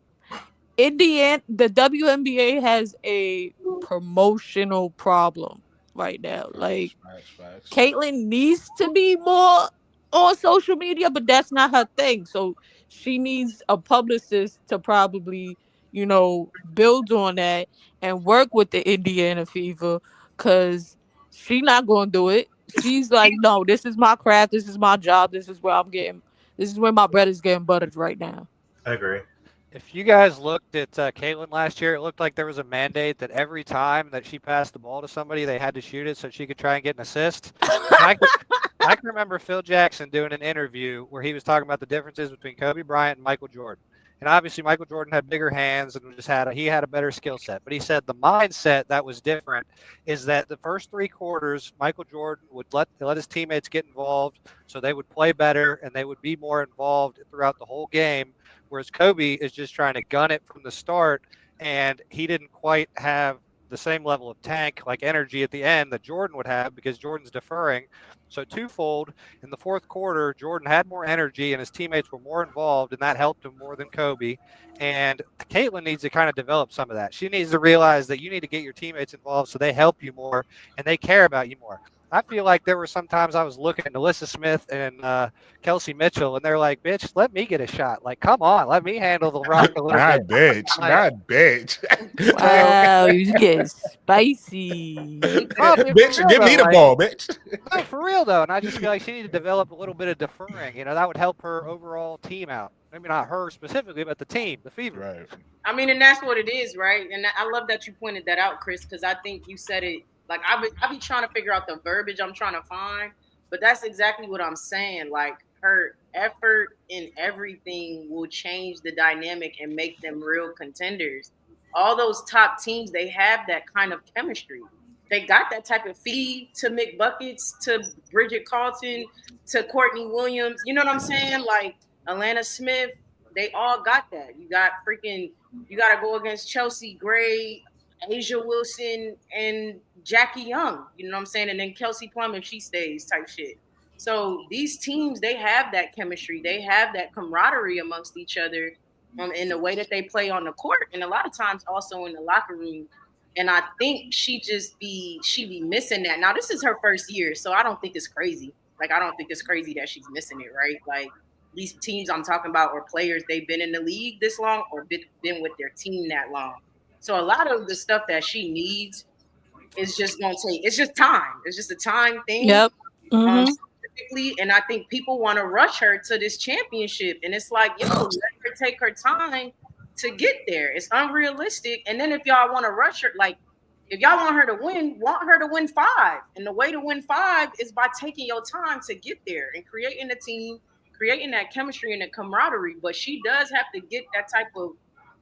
Indiana, the WNBA has a promotional problem right now. Like Facts. Caitlyn needs to be more on social media, but that's not her thing. So she needs a publicist to probably, build on that and work with the Indiana Fever, because she not gonna do it. She's like, no, this is my craft, this is my job, this is where my bread is getting buttered right now. I agree. If you guys looked at Caitlin last year, it looked like there was a mandate that every time that she passed the ball to somebody, they had to shoot it so she could try and get an assist. And I can remember Phil Jackson doing an interview where he was talking about the differences between Kobe Bryant and Michael Jordan. And obviously, Michael Jordan had bigger hands and he had a better skill set. But he said the mindset that was different is that the first 3 quarters, Michael Jordan would let his teammates get involved, so they would play better and they would be more involved throughout the whole game. Whereas Kobe is just trying to gun it from the start, and he didn't quite have the same level of tank, like energy at the end that Jordan would have because Jordan's deferring. So twofold, in the fourth quarter, Jordan had more energy and his teammates were more involved, and that helped him more than Kobe. And Caitlin needs to kind of develop some of that. She needs to realize that you need to get your teammates involved so they help you more and they care about you more. I feel like there were some times I was looking at Nalyssa Smith and Kelsey Mitchell, and they're like, "Bitch, let me get a shot. Like, come on, let me handle the rock a little Not bit." bitch. Wow, you get spicy. Well, I mean, for Bitch, real give me though, the ball, bitch. no, for real though, and I just feel like she needed to develop a little bit of deferring. That would help her overall team out. Maybe not her specifically, but the team, the Fever. Right. I mean, and that's what it is, right? And I love that you pointed that out, Chris, because I think you said it. Like I be trying to figure out the verbiage I'm trying to find, but that's exactly what I'm saying. Like her effort in everything will change the dynamic and make them real contenders. All those top teams, they have that kind of chemistry. They got that type of feed to McBuckets, to Bridget Carlton, to Courtney Williams. You know what I'm saying? Like Atlanta Smith, they all got that. You got to go against Chelsea Gray, Asia Wilson, and Jackie Young. You know what I'm saying? And then Kelsey Plum if she stays type shit. So these teams, they have that chemistry. They have that camaraderie amongst each other in the way that they play on the court. And a lot of times also in the locker room. And I think she be missing that. Now, this is her first year, so I don't think it's crazy. Like, I don't think it's crazy that she's missing it, right? Like, these teams I'm talking about are players, they've been in the league this long or been with their team that long. So a lot of the stuff that she needs is just going to take, it's just time. It's just a time thing. Yep. Mm-hmm. Specifically, and I think people want to rush her to this championship. And it's like, let her take her time to get there. It's unrealistic. And then if y'all want to rush her, like if y'all want her to win 5. And the way to win 5 is by taking your time to get there and creating a team, creating that chemistry and the camaraderie. But she does have to get that type of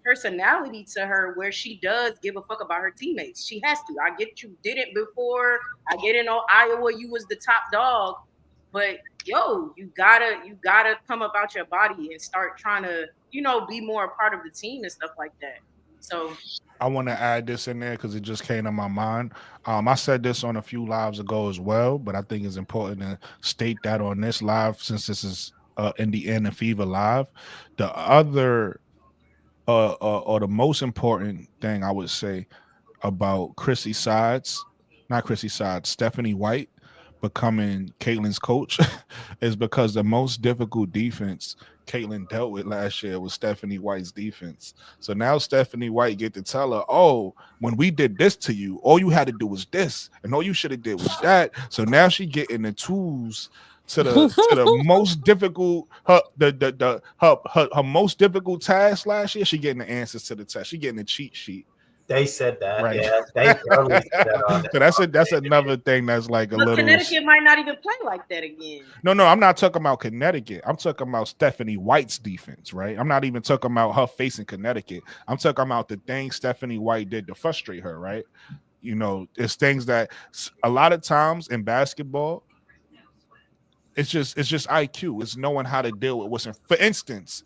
personality to her where she does give a fuck about her teammates. She has to. I get you did it before. I get in Iowa, you was the top dog. But you gotta come up out your body and start trying to, be more a part of the team and stuff like that. So I want to add this in there because it just came to my mind. I said this on a few lives ago as well, but I think it's important to state that on this live since this is Indiana Fever Live. The other or the most important thing I would say about Stephanie White becoming Caitlin's coach is because the most difficult defense Caitlin dealt with last year was Stephanie White's defense. So now Stephanie White get to tell her, oh, when we did this to you, all you had to do was this, and all you should have did was that. So now she getting the tools to the most difficult her most difficult task last year. She getting the answers to the test. She getting the cheat sheet. They said that, right? Yeah, they totally said that on So that's another thing that's like a little. Connecticut might not even play like that again. No, I'm not talking about Connecticut. I'm talking about Stephanie White's defense, right? I'm not even talking about her facing Connecticut. I'm talking about the things Stephanie White did to frustrate her, right? It's things that a lot of times in basketball, it's just IQ. It's knowing how to deal with what's in. For instance,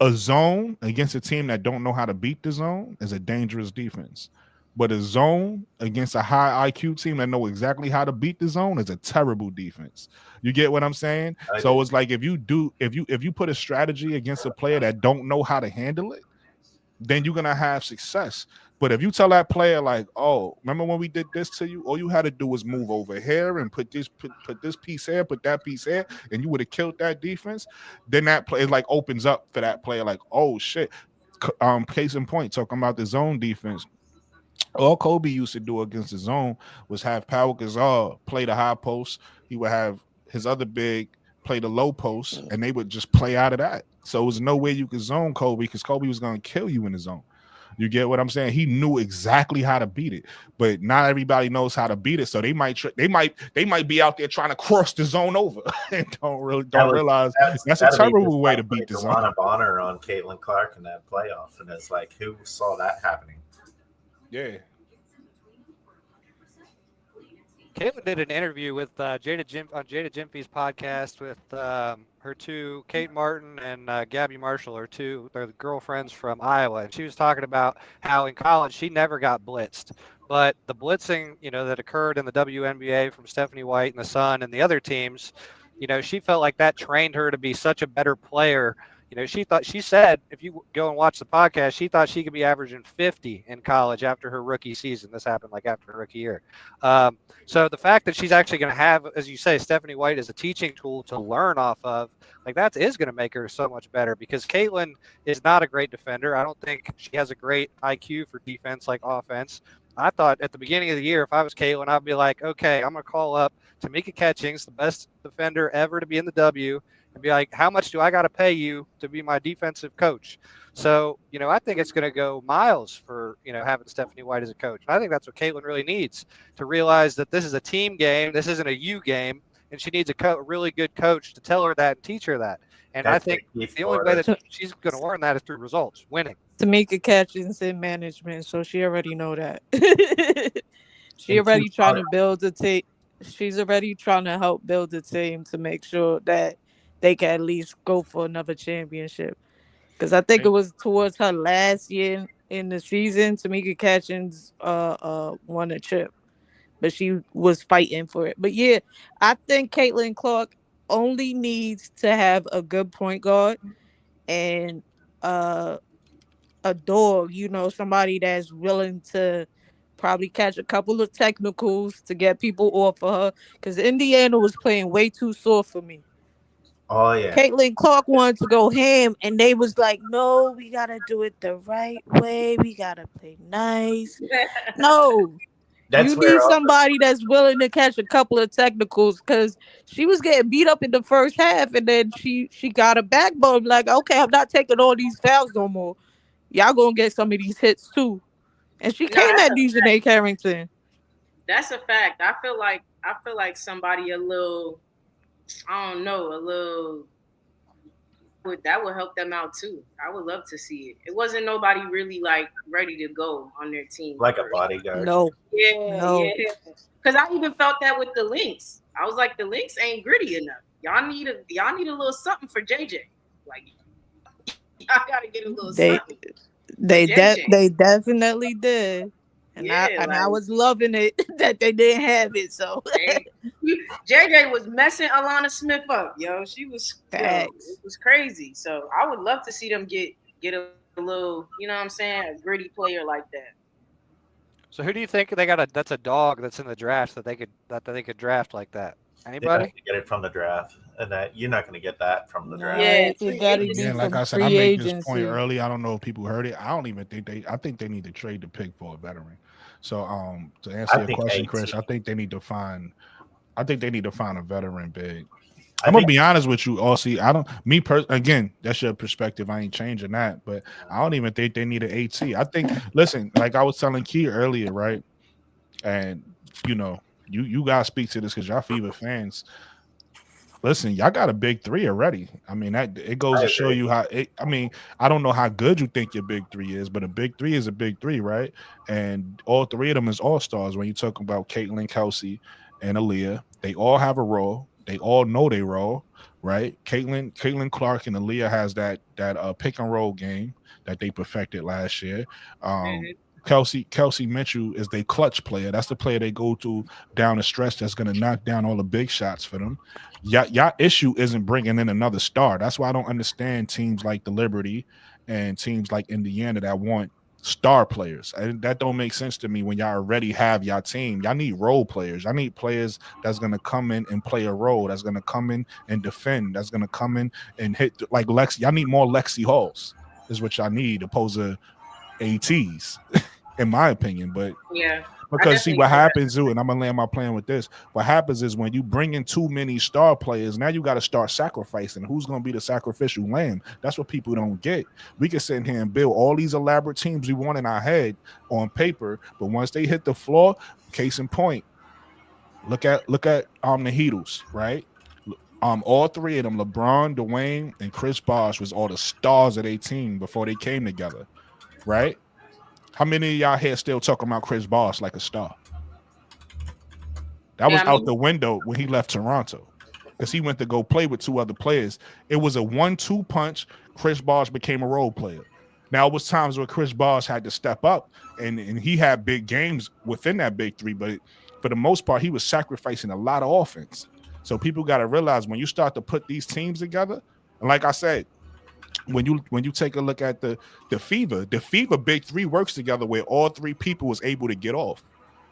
a zone against a team that don't know how to beat the zone is a dangerous defense. But a zone against a high IQ team that know exactly how to beat the zone is a terrible defense. You get what I'm saying? So it's like if you put a strategy against a player that don't know how to handle it, then you're gonna have success. But if you tell that player like, oh, remember when we did this to you? All you had to do was move over here and put this piece here, put that piece here, and you would have killed that defense. Then that play like opens up for that player, like, oh shit. Case in point, talking about the zone defense. All Kobe used to do against the zone was have Pau Gasol play the high post. He would have his other big play the low post, and they would just play out of that. So it was no way you could zone Kobe because Kobe was going to kill you in the zone. You get what I'm saying? He knew exactly how to beat it, but not everybody knows how to beat it. So they might be out there trying to cross the zone over and don't realize that's a terrible way to beat the zone. Of honor on Caitlin Clark in that playoff, and it's like, who saw that happening? Yeah. Caitlin did an interview with Jada Jimpy's podcast with her two, Kate Martin and Gabby Marshall, they're the girlfriends from Iowa. And she was talking about how in college she never got blitzed. But the blitzing, that occurred in the WNBA from Stephanie White and the Sun and the other teams, she felt like that trained her to be such a better player. She said, if you go and watch the podcast, she thought she could be averaging 50 in college after her rookie season. This happened like after her rookie year. So the fact that she's actually going to have, as you say, Stephanie White as a teaching tool to learn off of, like that is going to make her so much better because Caitlin is not a great defender. I don't think she has a great IQ for defense like offense. I thought at the beginning of the year, if I was Caitlin, I'd be like, okay, I'm going to call up Tamika Catchings, the best defender ever to be in the W, and be like, how much do I got to pay you to be my defensive coach? So, I think it's going to go miles for, having Stephanie White as a coach. I think that's what Caitlin really needs to realize that this is a team game. This isn't a you game. And she needs a really good coach to tell her that and teach her that. And I think the only way that she's going to learn that is through results, winning. Tamika Catchings in management, so she already know that. She already trying to build a team. She's already trying to help build a team to make sure that they can at least go for another championship. Because I think it was towards her last year in the season, Tamika Catchings won a chip. But she was fighting for it. But yeah, I think Caitlin Clark only needs to have a good point guard and a dog, somebody that's willing to probably catch a couple of technicals to get people off of her. Because Indiana was playing way too soft for me. Oh, yeah. Caitlin Clark wanted to go ham, and they was like, no, we got to do it the right way. We got to play nice. No. You need somebody that's willing to catch a couple of technicals because she was getting beat up in the first half, and then she got a backbone. Like, okay, I'm not taking all these fouls no more. Y'all gonna get some of these hits too. And she came at Dejanay Carrington. That's a fact. I feel like somebody a little that would help them out too. I would love to see it. It wasn't nobody really like ready to go on their team. Like a bodyguard. No. Yeah. Because I even felt that with the Lynx. I was like, the Lynx ain't gritty enough. Y'all need a little something for JJ. Like, y'all gotta get a little something. They definitely did. And I was loving it that they didn't have it. So JJ was messing Alana Smith up, yo. She was it was crazy. So I would love to see them get a little, you know what I'm saying, a gritty player like that. So who do you think they got that's a dog that's in the draft that they could draft like that? Anybody? Get it from the draft, and that you're not going to get that from the draft. Yeah, like I said, I made this point early. I don't know if people heard it. I don't even think I think they need to trade the pick for a veteran. So to answer your question, Chris, I think they need to find a veteran big. I'm gonna be honest with you, Aussie. Again, that's your perspective. I ain't changing that, but I don't even think they need an AT. I think, listen, like I was telling Key earlier, right? And you guys speak to this because y'all Fever fans. Listen, y'all got a big three already. I mean, it goes to show you how. I don't know how good you think your big three is, but a big three is a big three, right? And all three of them is all stars. When you talk about Caitlin, Kelsey, and Aaliyah, they all have a role. They all know their role, right? Caitlin Clark and Aaliyah has that pick and roll game that they perfected last year. Kelsey Mitchell is their clutch player. That's the player they go to down the stretch that's going to knock down all the big shots for them. Y'all issue isn't bringing in another star. That's why I don't understand teams like the Liberty and teams like Indiana that want star players. And that don't make sense to me when y'all already have y'all team. Y'all need role players. I need players that's going to come in and play a role, that's going to come in and defend, that's going to come in and hit like Lexi. Y'all need more Lexi Halls is what y'all need opposed to ATs, in my opinion. But yeah, because see what happens, and I'm gonna land my plan with this. What happens is when you bring in too many star players, now you got to start sacrificing. Who's gonna be the sacrificial lamb? That's what people don't get. We can sit in here and build all these elaborate teams we want in our head on paper, but once they hit the floor, case in point, look at the Heatles, right? All three of them, LeBron, Dwayne, and Chris Bosh, was all the stars of their team before they came together, right? How many of y'all here still talking about Chris Bosh like a star? That was out the window when he left Toronto because he went to go play with two other players. It was a 1-2 punch. Chris Bosh became a role player. Now, it was times where Chris Bosh had to step up, and he had big games within that big three, but for the most part, he was sacrificing a lot of offense. So people got to realize when you start to put these teams together, and like I said, when you take a look at the Fever big three works together where all three people was able to get off.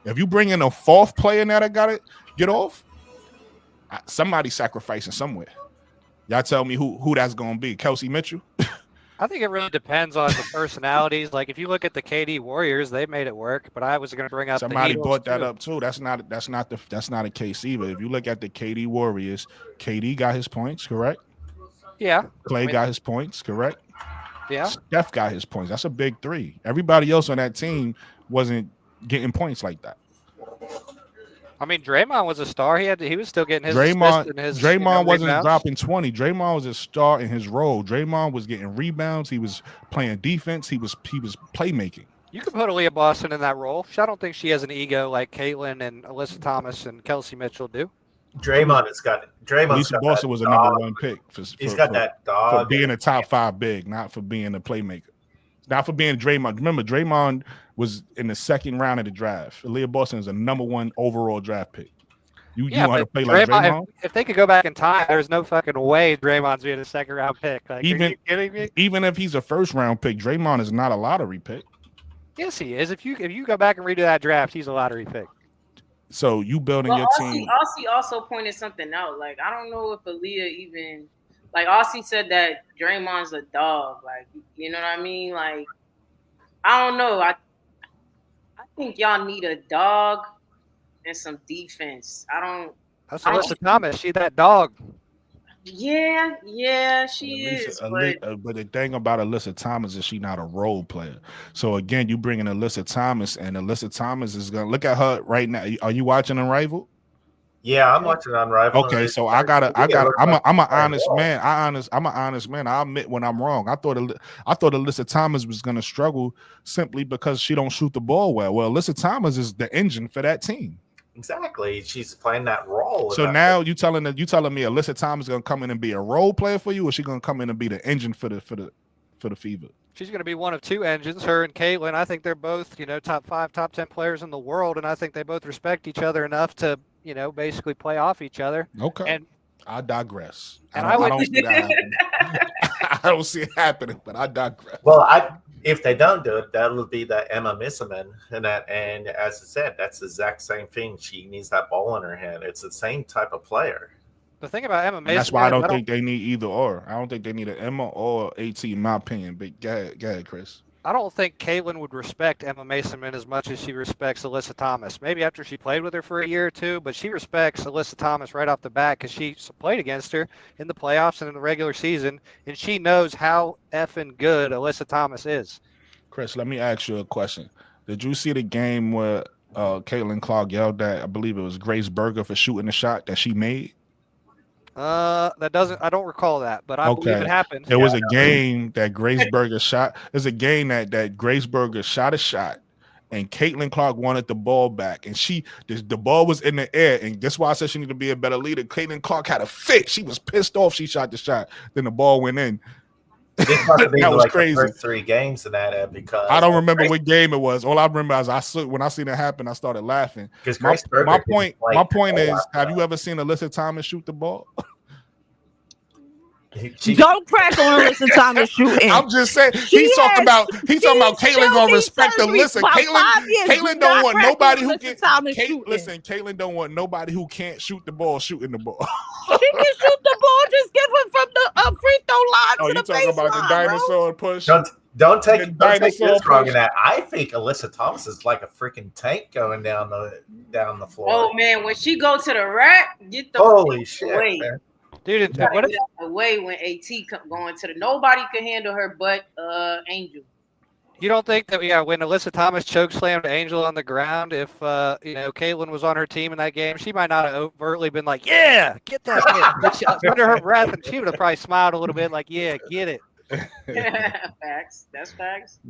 If you bring in a fourth player now that got to get off, somebody sacrificing somewhere. Y'all tell me who that's going to be. Kelsey Mitchell? I think it really depends on the personalities. Like if you look at the KD Warriors, they made it work. But I was going to bring up somebody brought that up too. That's not a case either. If you look at the KD Warriors, KD got his points, correct? Yeah. Clay got his points, correct? Yeah. Steph got his points. That's a big three. Everybody else on that team wasn't getting points like that. I mean, Draymond was a star. He was still getting his Draymond wasn't rebounds. dropping 20. Draymond was a star in his role. Draymond was getting rebounds. He was playing defense. He was playmaking. You could put Aaliyah Boston in that role. I don't think she has an ego like Caitlin and Alyssa Thomas and Kelsey Mitchell do. Alyssa Boston was a number one pick. He's got that dog for being a top 5 big, not for being a playmaker. Not for being Draymond. Remember, Draymond was in the second round of the draft. Aaliyah Boston is a number 1 overall draft pick. You know how to play like Draymond? If they could go back in time, there's no fucking way Draymond's being a second round pick. Like, are you kidding me? Even if he's a first round pick, Draymond is not a lottery pick. Yes, he is. If you go back and redo that draft, he's a lottery pick. So you building your team. Aussie also pointed something out. Like, I don't know if Aaliyah even, like, Aussie said that Draymond's a dog. Like, you know what I mean? Like, I don't know. I think y'all need a dog and some defense. That's Alyssa Thomas. She that dog. Yeah, she is. But the thing about Alyssa Thomas is she's not a role player. So again, you bring in Alyssa Thomas, and Alyssa Thomas is gonna look at her right now. Are you watching Unrivaled? Yeah, I'm watching Unrivaled. Okay, so I'm an honest man. I'm an honest man. I admit when I'm wrong. I thought Alyssa Thomas was gonna struggle simply because she don't shoot the ball well. Well, Alyssa Thomas is the engine for that team. Exactly. She's playing that role. So now you telling me Alyssa Thomas is gonna come in and be a role player for you, or she gonna come in and be the engine for the Fever? She's going to be one of two engines, her and Caitlin. I think they're both, top 5, top 10 players in the world, and I think they both respect each other enough to, basically play off each other. Okay. And I digress. And I don't see that happening. I don't see it happening, but I digress. Well, if they don't do it, that'll be the Emma Missaman, and as I said, that's the exact same thing. She needs that ball in her hand. It's the same type of player. The thing about Emma Mason, that's why I don't think they need either or. I don't think they need an Emma or AT, in my opinion. But go ahead, Chris. I don't think Caitlin would respect Emma Mason as much as she respects Alyssa Thomas. Maybe after she played with her for a year or two, but she respects Alyssa Thomas right off the bat because she played against her in the playoffs and in the regular season, and she knows how effing good Alyssa Thomas is. Chris, let me ask you a question. Did you see the game where Caitlin Clark yelled at, I believe it was Grace Berger for shooting the shot that she made? I don't recall that, but I believe it happened. It was a game that Grace Berger shot. There's a game that Grace Berger shot a shot, and Caitlin Clark wanted the ball back, and the ball was in the air, and that's why I said she needed to be a better leader. Caitlin Clark had a fit. She was pissed off. She shot the shot. Then the ball went in. This must have been That was like crazy. the first 3 games in that because I don't remember what game it was. All I remember is when I seen it happen, I started laughing. My point is, have you ever seen Alyssa Thomas shoot the ball? Don't crack on Alyssa Thomas shooting. I'm just saying he's talking about Caitlyn gonna respect Alyssa. Caitlyn don't want nobody who can. Listen, Caitlyn don't want nobody who can't shoot the ball shooting the ball. She can shoot the ball. Just give it from the free throw line to the baseline. You talking about the dinosaur push? Don't take this wrong in that. I think Alyssa Thomas is like a freaking tank going down the floor. Oh man, when she go to the rack, get the holy shit, away. Man. Dude, what if away when AT going to the nobody could handle her but Angel. You don't think that when Alyssa Thomas chokeslammed Angel on the ground, if Caitlyn was on her team in that game, she might not have overtly been like, "Yeah, get that." Under her breath, and she would have probably smiled a little bit, like, "Yeah, get it." Facts. That's facts.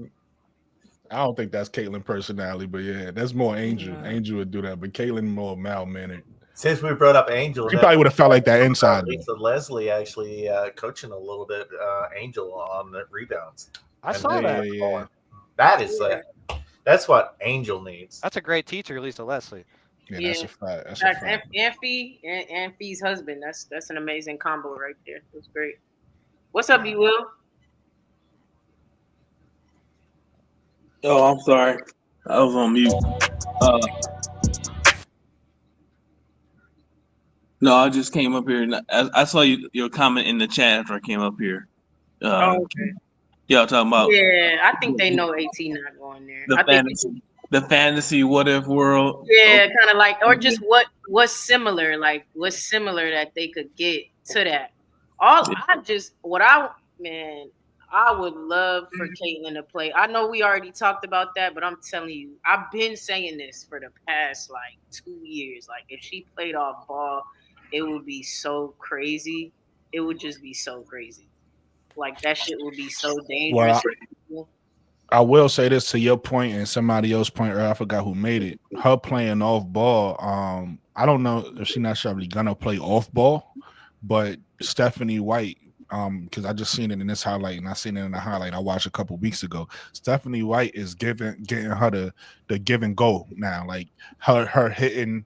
I don't think that's Caitlyn personality, but yeah, that's more Angel. Angel would do that, but Caitlyn more mild-mannered. Since we brought up Angel, she probably would have felt like that inside. Lisa Leslie actually coaching a little bit Angel on the rebounds. I saw that. Yeah. That is that's what Angel needs. That's a great teacher, Lisa Leslie. Yeah, that's a fact. That's a fact. And Fee's husband. That's an amazing combo right there. It was great. What's up, B. Will? Oh, I'm sorry. I was on mute. No, I just came up here and I saw your comment in the chat after I came up here. Okay. Yeah, talking about. Yeah, I think they know AT not going there. The fantasy what if world. Yeah, kind of like, or just what's similar, that they could get to that. I would love for Caitlyn to play. I know we already talked about that, but I'm telling you, I've been saying this for the past 2 years. Like, if she played off ball, it would be so crazy. It would just be so crazy. Like, that shit would be so dangerous. Well, I will say this to your point and somebody else's point, or I forgot who made it. Her playing off ball, I don't know if she's not surely gonna play off ball, but Stephanie White, because I just seen it in this highlight and I seen it in the highlight I watched a couple weeks ago. Stephanie White is getting her the give and go now, like her hitting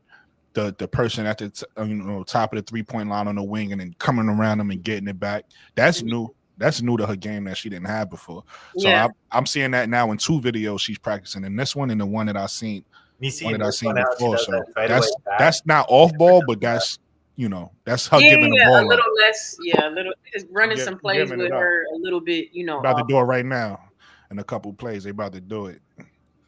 the person at the top of the 3-point line on the wing and then coming around them and getting it back. That's new. That's new to her game that she didn't have before. So I'm seeing that now in 2 videos she's practicing, in this one and the one that I seen. Before. So that's not off ball, but that's that's her giving the ball. A little less, running some plays with her a little bit, About to do it right now. In a couple plays, they about to do it.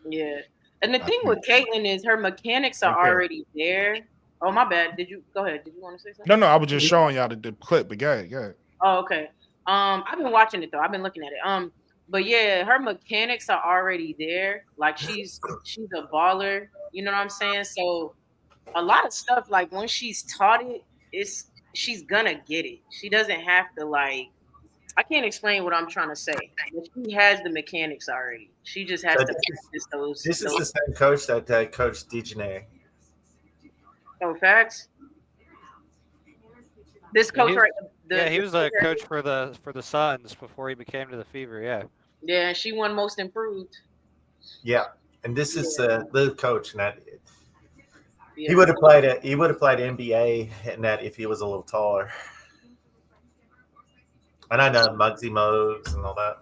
Yeah. And the thing with Caitlyn is her mechanics are already there. Oh, my bad. Did you go ahead? Did you want to say something? No, I was just showing y'all the clip, but go ahead. Oh, okay. I've been watching it though. I've been looking at it. But yeah, her mechanics are already there. Like, she's a baller. You know what I'm saying? So a lot of stuff, like, when she's taught it, she's gonna get it. She doesn't have to, like, I can't explain what I'm trying to say. But she has the mechanics already. She just has to practice those. This is the same coach that coached Dejanay. Oh, facts. This coach, he was a coach for the Suns before he became to the Fever. Yeah. Yeah, she won Most Improved. Yeah, and this is the coach, and that he would have played NBA in that if he was a little taller. And I know Muggsy Mogues and all that.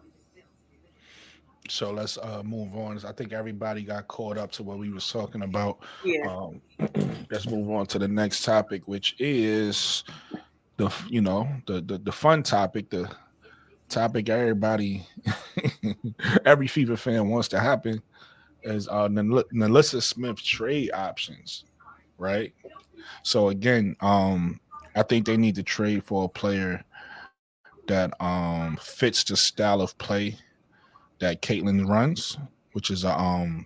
So let's move on. I think everybody got caught up to what we was talking about. Yeah. Let's move on to the next topic, which is the fun topic, the topic everybody, every Fever fan wants to happen, is Nalyssa Smith trade options, right? So again, I think they need to trade for a player that fits the style of play that Caitlyn runs, which is a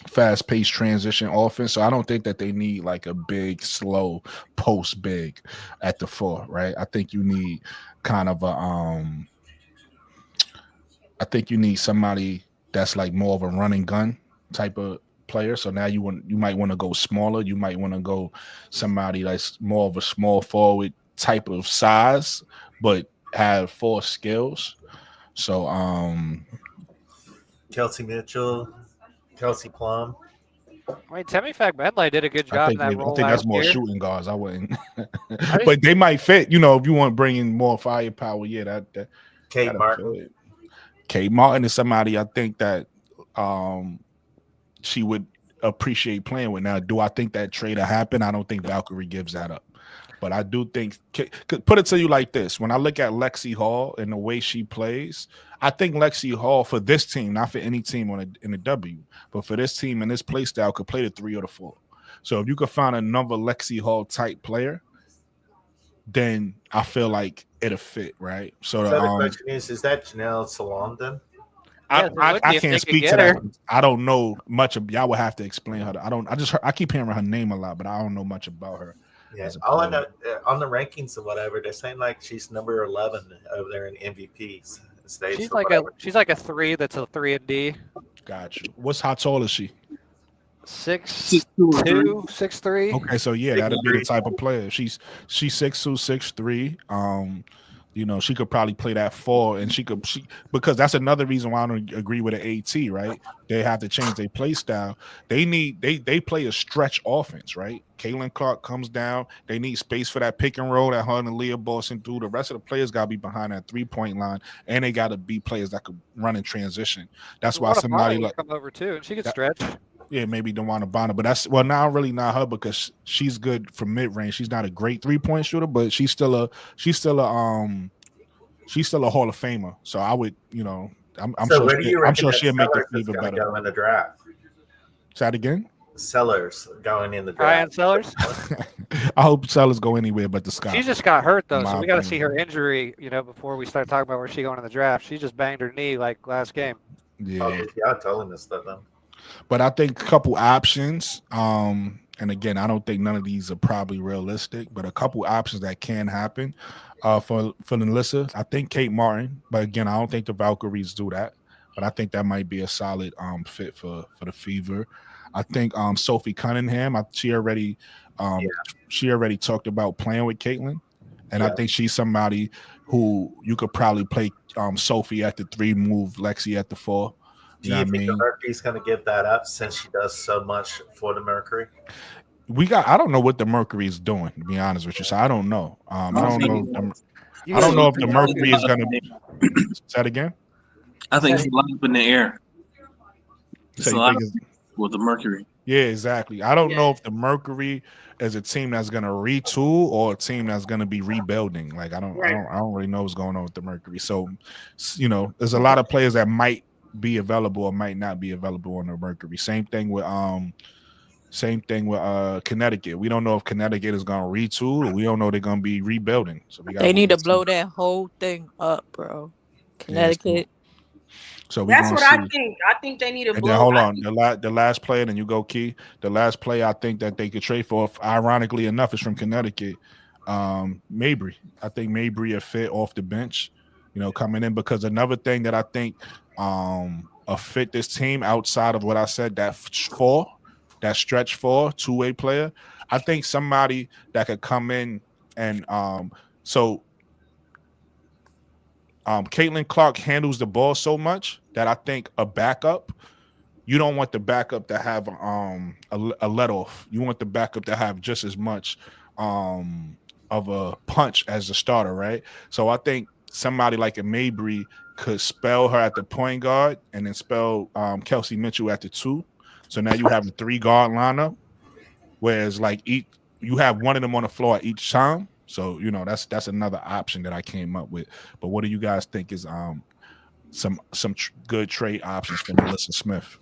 fast-paced transition offense. So I don't think that they need like a big, slow post big at the 4, right? I think you need kind of I think you need somebody that's like more of a running gun type of player. So now you might want to go smaller. You might want to go somebody that's more of a small forward type of size, but have 4 skills. So Kelsey Mitchell, Kelsey Plum. I mean, Temi Fagbenle did a good I job in think that role that's last more year. shooting guards. I wouldn't, think- but they might fit. You know, if you want to bring in more firepower, yeah, that Kate Martin. Kate Martin is somebody I think that she would appreciate playing with. Now, do I think that trade will happen? I don't think Valkyrie gives that up. But I do think, put it to you like this. When I look at Lexi Hall and the way she plays, I think Lexi Hall for this team, not for any team in a W, but for this team and this play style could play the 3 or the 4. So if you could find another Lexi Hall type player, then I feel like it'll fit, right? So the question is that Janelle Salon then? I can't speak to that. I don't know much of. Y'all would have to explain her. I keep hearing her name a lot, but I don't know much about her. Yeah, all I know on the rankings or whatever, they're saying like she's number 11 over there in MVPs. She's like a 3 that's a 3 and D. Got you. How tall is she? 6'2", 6'3". Okay, so yeah, that'd be the type of player. She's 6'2", 6'3". You know, she could probably play that 4, and because that's another reason why I don't agree with the AT, right? They have to change their play style. They play a stretch offense, right? Caitlin Clark comes down. They need space for that pick and roll that her and Leah Boston do. The rest of the players got to be behind that 3-point line, and they got to be players that could run in transition. That's why somebody like come over too, and she could stretch. Yeah, maybe DeWanna Bonner, but now really not her because she's good from mid range. She's not a great 3-point shooter, but she's still a Hall of Famer. So I would, I'm sure she'll make the Fever better. Go in the draft. Say that again. Sellers going in the Ryan draft. Sellers. I hope Sellers go anywhere but the Sky. She just got hurt though, so we got to see her injury. Before we start talking about where she going in the draft. She just banged her knee like last game. Yeah, y'all telling us that then. But I think a couple options, and again, I don't think none of these are probably realistic, but a couple options that can happen for Nalyssa. I think Kate Martin, but again, I don't think the Valkyries do that, but I think that might be a solid fit for the Fever. I think Sophie Cunningham, she already talked about playing with Caitlin, and I think she's somebody who you could probably play Sophie at the 3, move Lexi at the 4. Do you think the Mercury's going to give that up since she does so much for the Mercury? I don't know what the Mercury is doing, to be honest with you. So I don't know. I don't know if the Mercury is going to. Say that again. I think it's a lot up in the air. It's a lot with the Mercury. Yeah, exactly. I don't know if the Mercury is a team that's going to retool or a team that's going to be rebuilding. Like I don't really know what's going on with the Mercury. So, there's a lot of players that might be available or might not be available on the Mercury. Same thing with Connecticut. We don't know if Connecticut is going to retool, or we don't know they're going to be rebuilding. So they need to blow that whole thing up, bro. Connecticut. So that's what I think. I think they need to blow. Then hold on, the last player, then you go Key. The last player I think that they could trade for, ironically enough, is from Connecticut. Mabry. I think Mabry a fit off the bench, coming in, because another thing that I think fit this team outside of what I said, that stretch 4 2-way player, I think somebody that could come in and Caitlin Clark handles the ball so much that I think a backup, you don't want the backup to have a let off. You want the backup to have just as much of a punch as the starter, right? So I think somebody like a Mabry could spell her at the point guard and then spell Kelsey Mitchell at the 2. So now you have a 3-guard lineup, whereas you have one of them on the floor at each time. So that's another option that I came up with. But what do you guys think is some good trade options for Nalyssa Smith?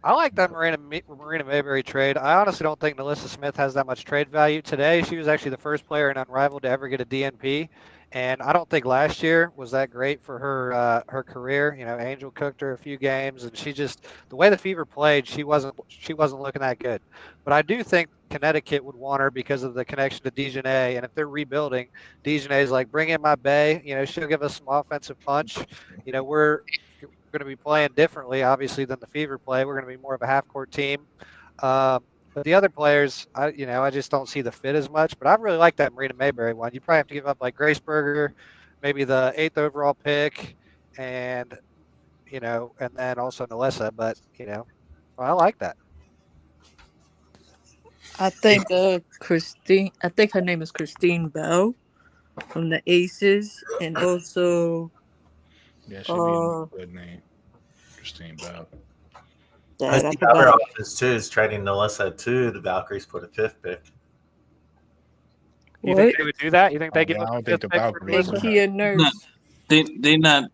I like that Marina Mayberry trade. I honestly don't think Nalyssa Smith has that much trade value. Today, she was actually the first player in Unrivaled to ever get a DNP. And I don't think last year was that great for her career. Angel cooked her a few games, and the way the Fever played, she wasn't looking that good. But I do think Connecticut would want her because of the connection to Dejanay, and if they're rebuilding, Dejanay's like, bring in my bae. She'll give us some offensive punch. We're going to be playing differently, obviously, than the Fever play. We're going to be more of a half-court team. But the other players, I just don't see the fit as much. But I really like that Marina Mayberry one. You probably have to give up like Grace Berger, maybe the 8th overall pick, and and then also Nalyssa. But I like that. I think Christine. I think her name is Christine Bell from the Aces, and also Yeah, should be a good name, Christine Bell. I I see forgot. other options too is trading Nalyssa to the Valkyries for the 5th pick. You think they would do that? You think they give I up don't the think 5th the pick for Valkyries Nalyssa? would. Kia Nurse. They not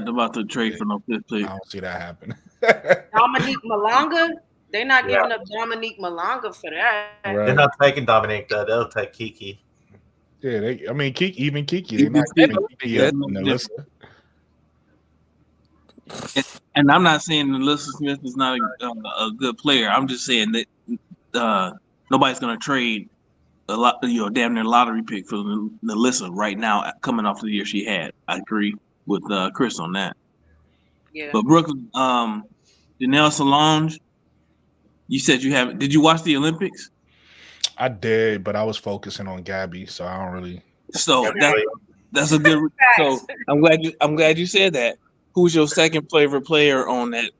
about to trade for no 5th pick. I don't see that happening. Dominique Malonga, they're not giving up Dominique Malonga for that. Right. They're not taking Dominic though. They'll take Kiki. Yeah, Kiki, they're not giving Kiki up Nalyssa. And I'm not saying Nalyssa Smith is not a good player. I'm just saying that nobody's gonna trade damn near lottery pick for Nalyssa right now, coming off the year she had. I agree with Chris on that. Yeah. But Brooklyn, Janelle Solange, you said you haven't. Did you watch the Olympics? I did, but I was focusing on Gabby, so I don't really. So that's a good. So I'm glad you said that. Who's your second favorite player on that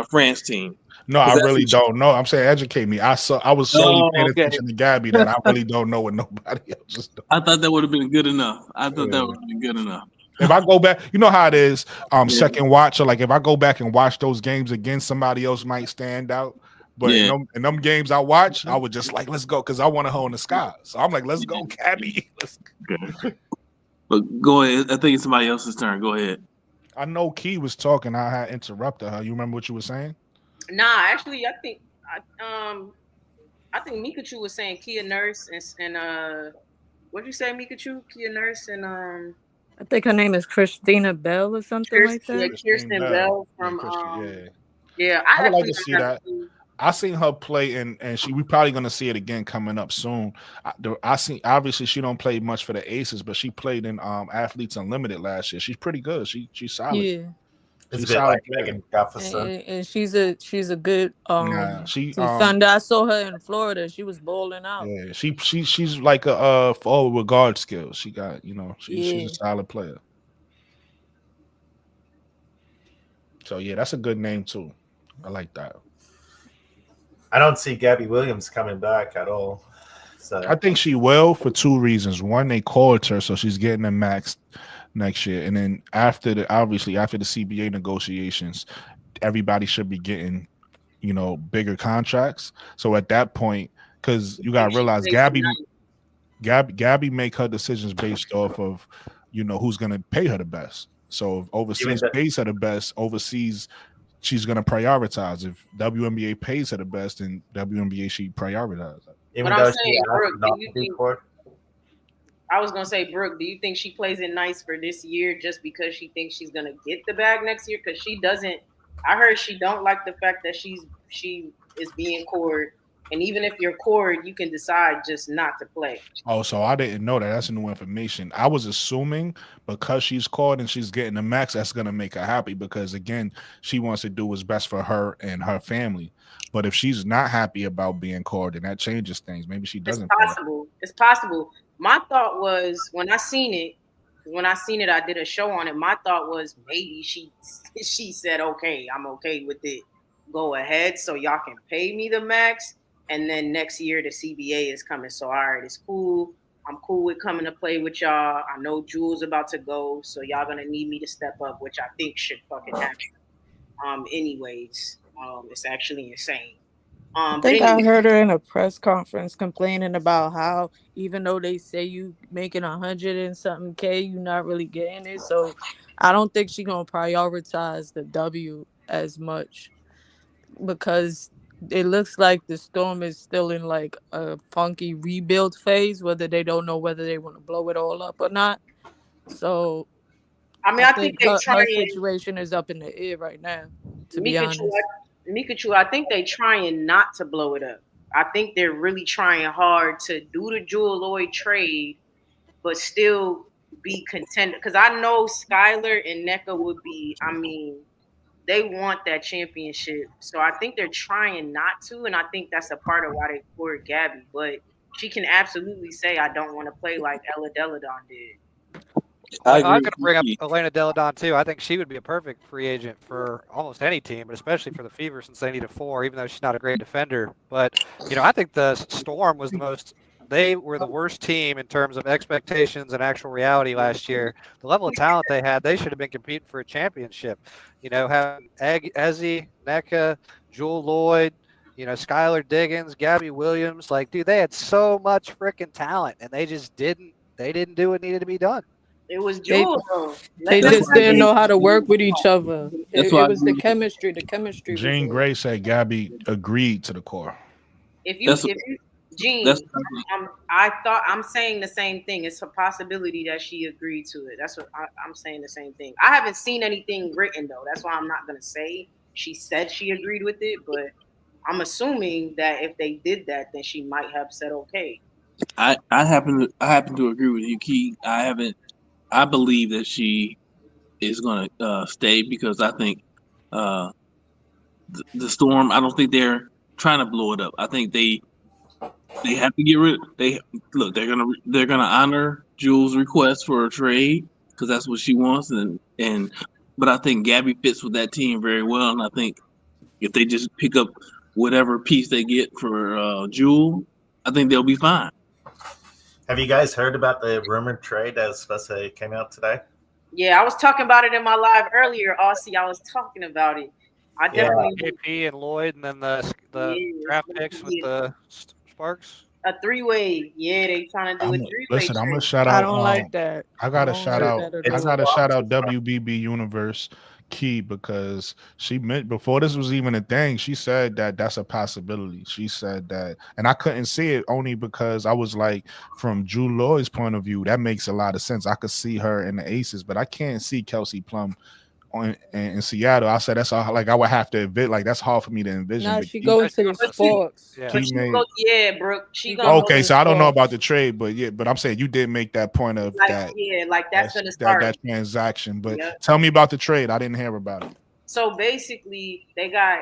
France team? No, I really don't know. I'm saying educate me. I was solely paying attention to Gabby that I really don't know what nobody else is doing. I thought that would have been good enough. That would have been good enough. If I go back, you know how it is, second watch, or like if I go back and watch those games again, somebody else might stand out. But in them games I watch, I would just like, let's go, because I want to hold in the sky. So I'm like, let's go, Gabby. Okay. But go ahead. I think it's somebody else's turn. Go ahead. I know Key was talking. I had interrupted her. You remember what you were saying? Nah, actually, I think Mikachu was saying Kia Nurse and what'd you say, Mikachu? Kia Nurse and I think her name is Christina Bell or something like that. Yeah, Kirsten Bell from I would like to see that. I seen her play and we probably gonna see it again coming up soon. I seen, obviously she don't play much for the Aces, but she played in Athletes Unlimited last year. She's pretty good. She's solid. Yeah. It's a bit like Megan and she's a good defender. I saw her in Florida. She was bowling out. Yeah, she's like a forward with guard skills. She got, she's a solid player. So yeah, that's a good name too. I like that. I don't see Gabby Williams coming back at all. So I think she will for two reasons. One, they called her, so she's getting a max next year, and then after the CBA negotiations, everybody should be getting, bigger contracts. So at that point, because you gotta realize Gabby make her decisions based off of, who's gonna pay her the best. So if overseas pays her the best, overseas she's gonna prioritize. If WNBA pays her the best, then WNBA she prioritizes. But I'm saying, Brooke, I was gonna say, Brooke, do you think she plays it nice for this year just because she thinks she's gonna get the bag next year? Because she doesn't. I heard she don't like the fact that she is being cored, and even if you're cored, you can decide just not to play. Oh, so I didn't know that. That's new information. I was assuming because she's called and she's getting the max, that's gonna make her happy because again, she wants to do what's best for her and her family. But if she's not happy about being called, then that changes things. Maybe she doesn't. It's possible. My thought was when I seen it, I did a show on it. My thought was maybe she said, okay, I'm okay with it. Go ahead, so y'all can pay me the max. And then next year the CBA is coming. So all right, it's cool. I'm cool with coming to play with y'all. I know Jewel's about to go, so y'all gonna need me to step up, which I think should fucking happen. Anyways, it's actually insane. I think I heard her in a press conference complaining about how even though they say you making 100 and something K, you're not really getting it. So I don't think she's gonna prioritize the W as much because it looks like the Storm is still in like a funky rebuild phase, whether they don't know whether they want to blow it all up or not. So I think her situation is up in the air right now, to be honest. Mikachu, I think they trying not to blow it up. I think they're really trying hard to do the Jewel Lloyd trade, but still be contender. Because I know Skylar and NECA would be, they want that championship. So I think they're trying not to, and I think that's a part of why they poured Gabby. But she can absolutely say, I don't want to play like Ella Deladon did. I'm going to bring up Elena Deladon too. I think she would be a perfect free agent for almost any team, but especially for the Fever since they need a 4, even though she's not a great defender. But, I think the Storm was they were the worst team in terms of expectations and actual reality last year. The level of talent they had, they should have been competing for a championship. Having Ezzy, NECA, Jewel Lloyd, Skylar Diggins, Gabby Williams. Like, dude, they had so much freaking talent, and they just didn't do what needed to be done. It was Jewel, though. They just didn't know how to work with each other. It was the chemistry. The chemistry. Jean Grey said Gabby agreed to the core. If you Jean, I'm saying the same thing. It's a possibility that she agreed to it. That's what I'm saying. The same thing. I haven't seen anything written though. That's why I'm not gonna say she said she agreed with it, but I'm assuming that if they did that, then she might have said okay. I happen to agree with you, Key. I believe that she is going to stay because I think the Storm. I don't think they're trying to blow it up. I think they have to get rid. They're gonna honor Jewel's request for a trade because that's what she wants, but I think Gabby fits with that team very well, and I think if they just pick up whatever piece they get for Jewel, I think they'll be fine. Have you guys heard about the rumored trade that was supposed to came out today? Yeah, I was talking about it in my live earlier, Aussie. I was talking about it. I definitely KP and Lloyd, and then the draft picks with the Sparks. A 3-way. Yeah, they trying to do a 3-way. Listen, I'm gonna shout out. I don't like that. I gotta shout out WBB Universe Key because she meant before this was even a thing. She said that that's a possibility. She said that, and I couldn't see it only because I was like, from Drew Lloyd's point of view, that makes a lot of sense. I could see her in the Aces, but I can't see Kelsey Plum in Seattle. I said that's all, like I would have to admit, like that's hard for me to envision. Nah, she goes to the sports. Brooke. She okay, so I don't know about the trade, but I'm saying you did make that point of that's gonna start that transaction. But tell me about the trade. I didn't hear about it. So basically, they got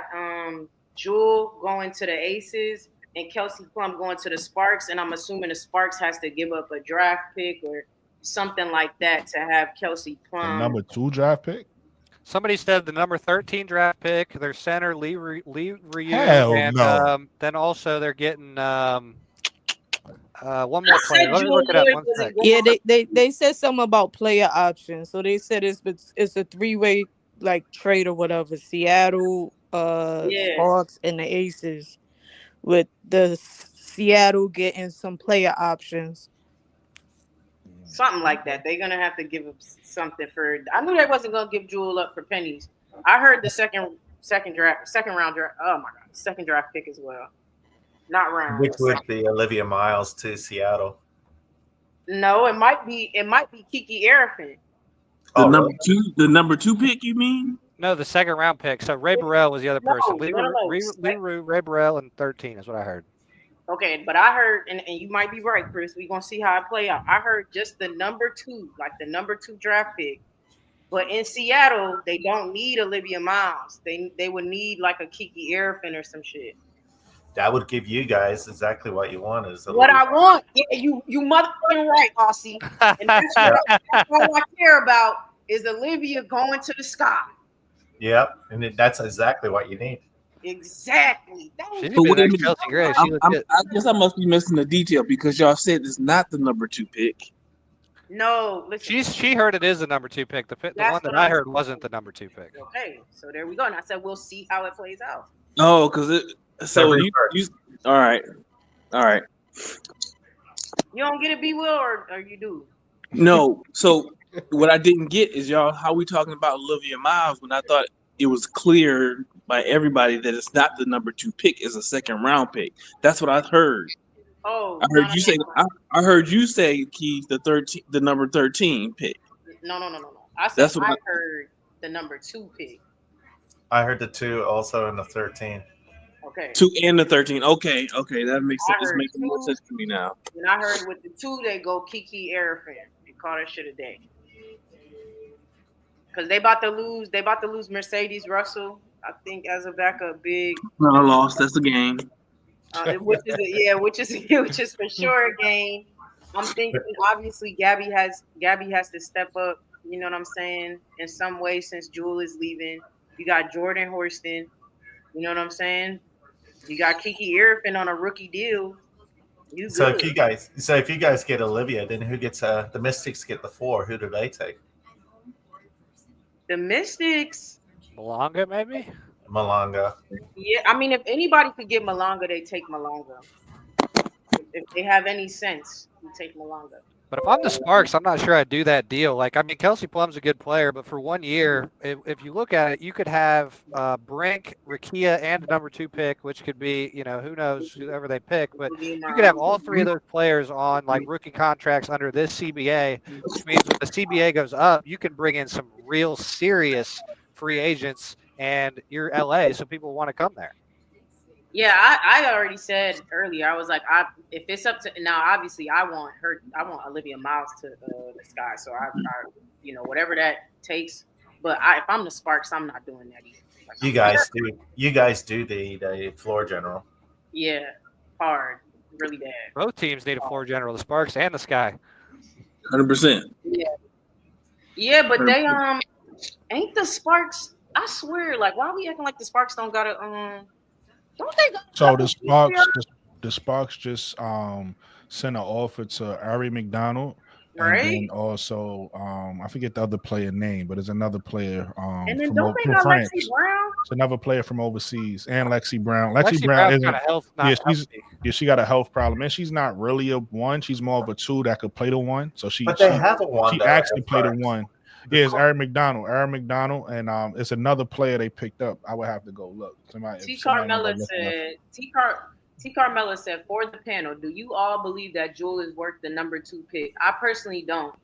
Jewel going to the Aces and Kelsey Plum going to the Sparks, and I'm assuming the Sparks has to give up a draft pick or something like that to have Kelsey Plum. The number 2 draft pick. Somebody said the number 13 draft pick, their center Lee Ryu, and no. Then also they're getting one more player. Let me look it up. One second. Yeah, they said something about player options. So they said it's a 3-way like trade or whatever. Seattle, Hawks, and the Aces, with the Seattle getting some player options. Something like that. They're gonna have to give up something for. I knew they wasn't gonna give Jewel up for pennies. I heard the second round draft. Oh my god, second draft pick as well. Not round. Which would be Olivia Miles to Seattle. No, it might be Kiki Arafin. The number two pick, you mean? No, the second round pick. So Ray Burrell was the other person. Ray Burrell and 13 is what I heard. Okay, but I heard, and you might be right, Chris. We're gonna see how it play out. I heard just the number 2, like the number 2 draft pick. But in Seattle, they don't need Olivia Miles. They would need like a Kiki Arafin or some shit. That would give you guys exactly what you want. Is what I want. Yeah, you motherfucking right, Aussie. And that's all I care about is Olivia going to the sky. Yep, and that's exactly what you need. Exactly. I guess I must be missing the detail because y'all said it's not the number 2 pick. No, listen. She heard it is the number 2 pick. The one that I heard wasn't the number 2 pick. Okay, so there we go. And I said we'll see how it plays out. Oh, because you all right. You don't get it, B. Will, or you do? No. So what I didn't get is how we talking about Olivia Miles when I thought it was clear by everybody that it's not the number 2 pick, it's a second round pick. That's what I heard. Oh, I heard you say. I heard you say, Keith, the number 13 pick. No. I said I heard the number 2 pick. I heard the 2 also in the 13. Okay. 2 and the 13. Okay, that makes sense. It's making more sense to me now. And I heard with the 2 they go Kiki Arafin and call that shit a day. Because they about to lose Mercedes Russell, I think, as a backup big. Not a loss. That's the game. Which is for sure a game. I'm thinking obviously Gabby has to step up. You know what I'm saying? In some way, since Jewel is leaving, you got Jordan Horston. You know what I'm saying? You got Kiki Irfin on a rookie deal. You So good? if you guys get Olivia, then who gets the Mystics get the 4? Who do they take? The Mystics. Malonga, maybe. Malonga. Yeah, I mean, if anybody could get Malonga, they take Malonga. If they have any sense, you take Malonga. But if I'm the Sparks, I'm not sure I'd do that deal. Like, I mean, Kelsey Plum's a good player, but for 1 year, if you look at it, you could have Brink, Rakia, and a number 2 pick, which could be, who knows, whoever they pick. But you could have all 3 of those players on like rookie contracts under this CBA, which means when the CBA goes up, you can bring in some real serious free agents, and you're LA, so people want to come there. Yeah, I already said earlier. I was like, if it's up to now, obviously, I want Olivia Miles to the Sky. So I whatever that takes. But if I'm the Sparks, I'm not doing that either. Like, You guys do the floor general. Yeah, hard, really bad. Both teams need a floor general, the Sparks and the Sky. 100%. Yeah, but they ain't the Sparks. I swear, like, why are we acting like the Sparks don't got a Don't they got So the Sparks just sent an offer to Ari McDonald. Right. And then also, I forget the other player name, but there's another player and then from, don't they from got France. Lexi Brown? It's another player from overseas, and Lexi Brown. Lexi Brown Brown's got a health. she got a health problem, and she's not really a 1. She's more of a 2 that could play the 1. So But they have a 1. She actually played a 1. Yeah, it's Aaron McDonald. And it's another player they picked up. I would have to go look. T. Carmella said for the panel, do you all believe that Jewel is worth the number 2 pick? I personally don't.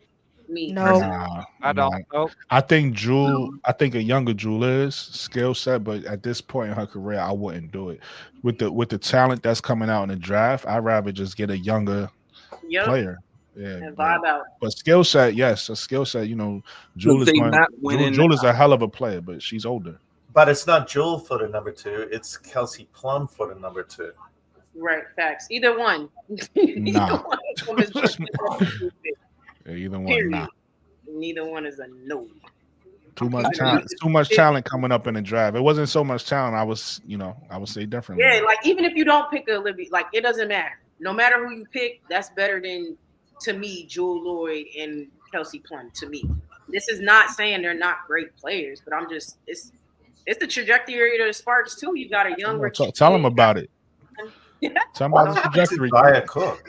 No. I don't. Nope. I think a younger Jewel is skill set, but at this point in her career, I wouldn't do it. With the talent that's coming out in the draft, I'd rather just get a younger player. Yeah, and vibe out. But skill set, yes, a skill set. Jewel is a hell of a player, but she's older. But it's not Jewel for the number 2; it's Kelsey Plum for the number 2. Right, facts. Either one. Nah. Either one. Nah. Neither one is a no. Too much talent. Too much talent coming up in the draft. It wasn't so much talent. I would say differently. Yeah, like even if you don't pick Olivia, like it doesn't matter. No matter who you pick, that's better than, to me, Jewel Lloyd and Kelsey Plum. To me, this is not saying they're not great players, but it's the trajectory of the Sparks too. You got a young. Tell them about it. Tell them about the trajectory. Buy a cook.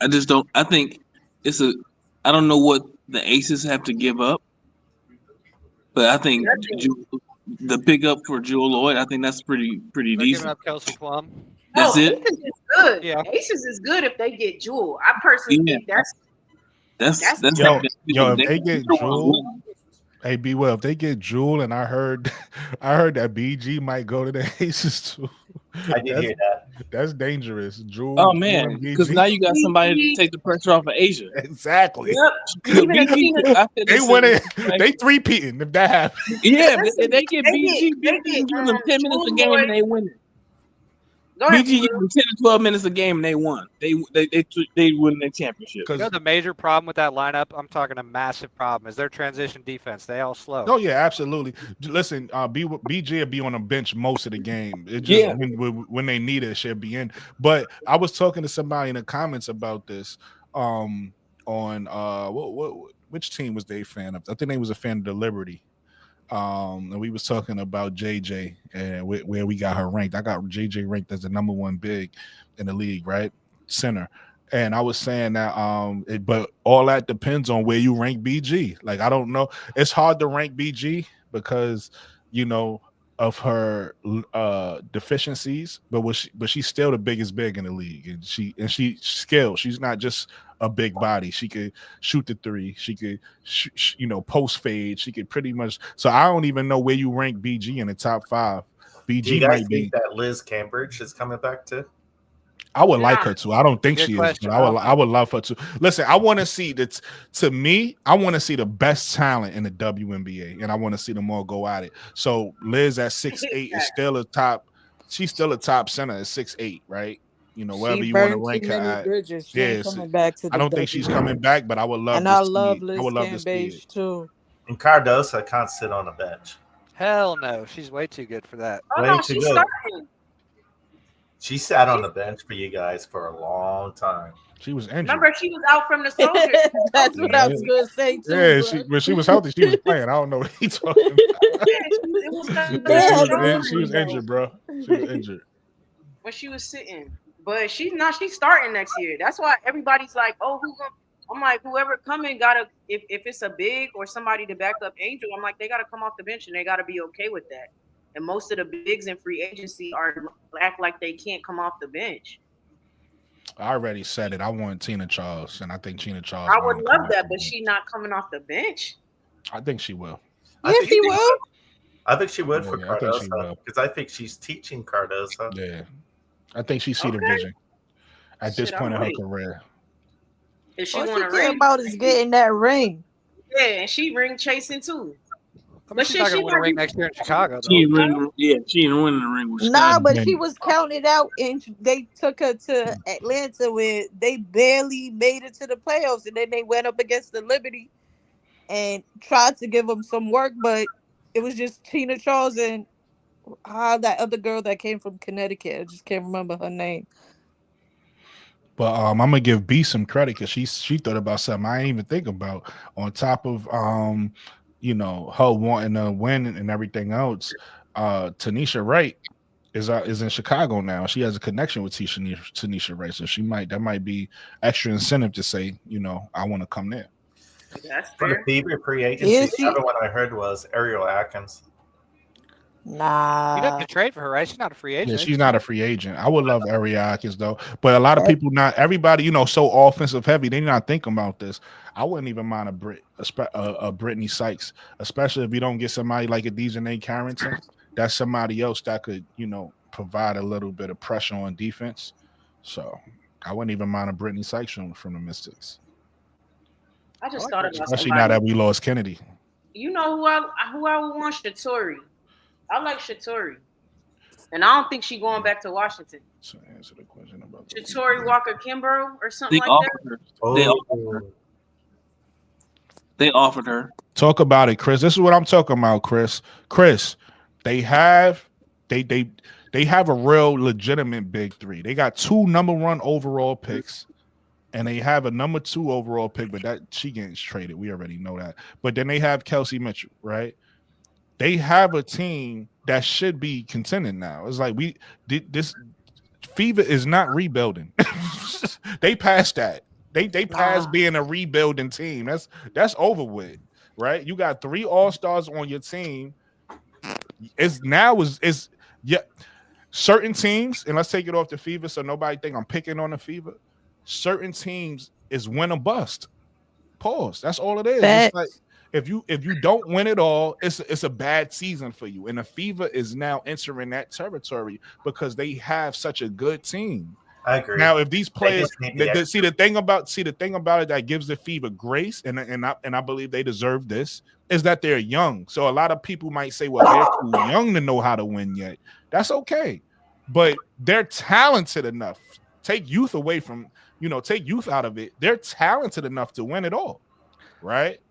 I just don't. I think I don't know what the Aces have to give up, but I think the pickup for Jewel Lloyd, I think that's pretty decent. Giving up Kelsey Plum. That's it. Aces is good. Yeah. Aces is good if they get Jewel. I personally think that's if they get Jewel. Hey, B. Well, if they get Jewel, and I heard that BG might go to the Aces too. I did hear that. That's dangerous, Jewel. Oh man, because now you got somebody to take the pressure off of Asia. Exactly. Yep. They win it. They 3-peating if that happens. Yeah, if they get BG, give them 10 minutes a game and they win it. BG gave them 10 to 12 minutes a game and they won. They win the championship. The major problem with that lineup, I'm talking a massive problem, is their transition defense. They all slow. Oh yeah, absolutely. Listen, BG will be on the bench most of the game. It just when they need it, she'll be in. But I was talking to somebody in the comments about this. On which team was they a fan of? I think they was a fan of the Liberty. And we was talking about JJ and where we got her ranked. I got JJ ranked as the number 1 big in the league, right? Center. And I was saying that but all that depends on where you rank BG. Like, I don't know. It's hard to rank BG because, of her deficiencies, but she's still the biggest big in the league, and she skilled. She's not just a big body. She could shoot the 3. She could post fade. She could pretty much. So I don't even know where you rank BG in the top 5. BG Do you guys might be think that Liz Cambridge is coming back too? I would like her to. I don't think she is, but I would love her to. Listen, I want to see that. To me, I want to see the best talent in the WNBA, and I want to see them all go at it. So Liz at 6'8" is still a top. She's still a top center at 6'8", right? wherever She you want to burned too rank her many at. bridges. She ain't Yes, coming back to I the don't think she's coming back, but I would love And to I see love it. I Liz would love to see it. Cambage too. And Cardosa can't sit on a bench. Hell no, she's way too good for that. Oh Way no, too she's good. starting. She sat on the bench for you guys for a long time. She was injured. Remember, she was out from the soldier. That's what I was gonna say too. Yeah, when she was healthy, she was playing. I don't know what he's talking about. She was injured, bro. She was injured. When she was sitting. But she's starting next year. That's why everybody's like, oh, who gonna I'm like, whoever coming gotta if it's a big or somebody to back up Angel, I'm like, they gotta come off the bench and they gotta be okay with that. And most of the bigs in free agency act like they can't come off the bench. I already said it. I want Tina Charles, and I think Tina Charles. I would love that, but she's not coming off the bench. I think she will. Yes, she will. I think she would for I think she Cardosa will. because I think she's teaching Cardosa. Yeah, I think she see the vision at this point in her career. If she All want she to care ring, about is getting that ring. yeah, and she ring chasing too. But she's not going to win a ring next year in Chicago. Though. She ain't winning the ring with Nah, Scott. but she was counted out, and they took her to Atlanta where they barely made it to the playoffs, and then they went up against the Liberty and tried to give them some work, but it was just Tina Charles and that other girl that came from Connecticut. I just can't remember her name. But I'm gonna give B some credit because she thought about something I didn't even think about. On top of her wanting to win and everything else, Tanisha Wright is in Chicago now. She has a connection with Tanisha Wright, so that might be extra incentive to say, I want to come there. That's For the fair. Fever free agency, the other one I heard was Ariel Atkins. Nah. You'd have to trade for her, right? She's not a free agent. Yeah, she's not a free agent. I would love Ariakis though, but a lot of people, not everybody, so offensive heavy. They're not thinking about this. I wouldn't even mind a Brittany Sykes, especially if you don't get somebody like a Dejanay Carrington. That's somebody else that could, provide a little bit of pressure on defense. So I wouldn't even mind a Brittany Sykes from the Mystics. I just thought about especially somebody. now that we lost Kennedy. You know who I would want? Shatori. I like Shatori. And I don't think she's going back to Washington. So answer the question about Shatori Walker Kimbrough or something like that. They offered her. Talk about it, Chris. This is what I'm talking about, Chris. They have a real legitimate big three. They got 2 number 1 overall picks, and they have a number 2 overall pick, but that she gets traded. We already know that. But then they have Kelsey Mitchell, right? They have a team that should be contending now. It's like this Fever is not rebuilding. They passed that. They passed being a rebuilding team. That's over with, right? You got 3 all-stars on your team. Certain teams, and let's take it off the Fever so nobody think I'm picking on the Fever. Certain teams is win or bust. Pause. That's all it is. It's like if you don't win it all, it's a bad season for you. And the Fever is now entering that territory because they have such a good team. I agree. Now, if these players see the thing about it that gives the Fever grace, and I believe they deserve this, is that they're young. So a lot of people might say, well, they're too young to know how to win yet. That's okay. But they're talented enough. Take youth away from, take youth out of it. They're talented enough to win it all. Right?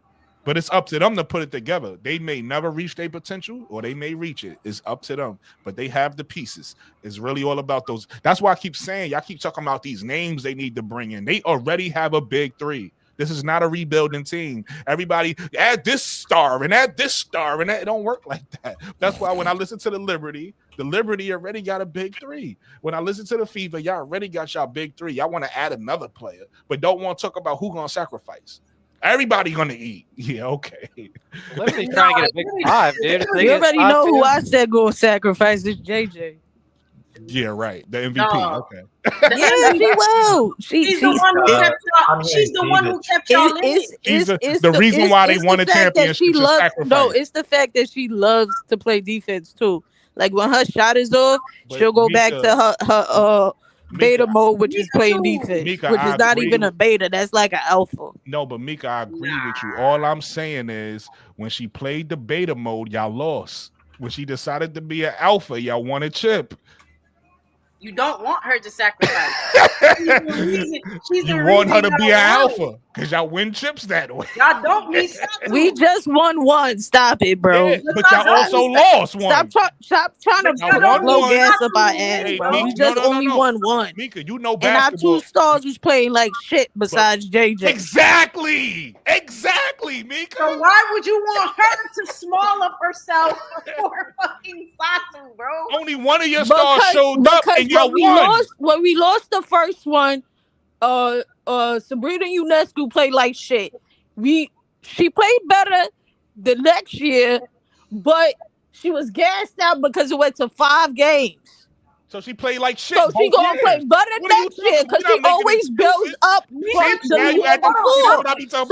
But it's up to them to put it together. They may never reach their potential, or they may reach it. It's up to them. But they have the pieces. It's really all about those. That's why I keep saying, y'all keep talking about these names they need to bring in. They already have a big 3. This is not a rebuilding team. Everybody add this star and add this star, and that it don't work like that. That's why when I listen to the Liberty already got a big 3. When I listen to the Fever, y'all already got y'all big 3. Y'all want to add another player, but don't want to talk about who gonna sacrifice. Everybody gonna eat. Yeah, okay. Liberty's trying to get a big 5, dude. You already know who I said go sacrifice is JJ. Yeah, right. The MVP. Okay. Yeah, she will. She's the one who kept y'all. She's the one who kept y'all in it. It's the reason why they won a championship. It's the fact that she loves to play defense too. Like when her shot is off, she'll go back to her beta mode, which is playing defense, Mika, which is not even a beta. That's like an alpha. No, but Mika, I agree with you. All I'm saying is when she played the beta mode, y'all lost. When she decided to be an alpha, y'all won a chip. You don't want her to sacrifice. She's you the want her to reason be an alpha because y'all win chips that way. Y'all don't need Satu. We just won one. Stop it, bro. Yeah, but y'all also lost one. Stop trying to blow gas up our ass, bro. We just only won one. Mika, you know and our basketball. 2 stars was playing like shit besides JJ. Exactly, Mika. So why would you want her to small up herself for fucking Satu, bro? Only one of your stars showed up, and y'all won. When we lost the first one, Sabrina Ionescu played like shit. She played better the next year, but she was gassed out because it went to 5 games. So she played like shit. So she gonna play better next year because she always builds up from the year before. So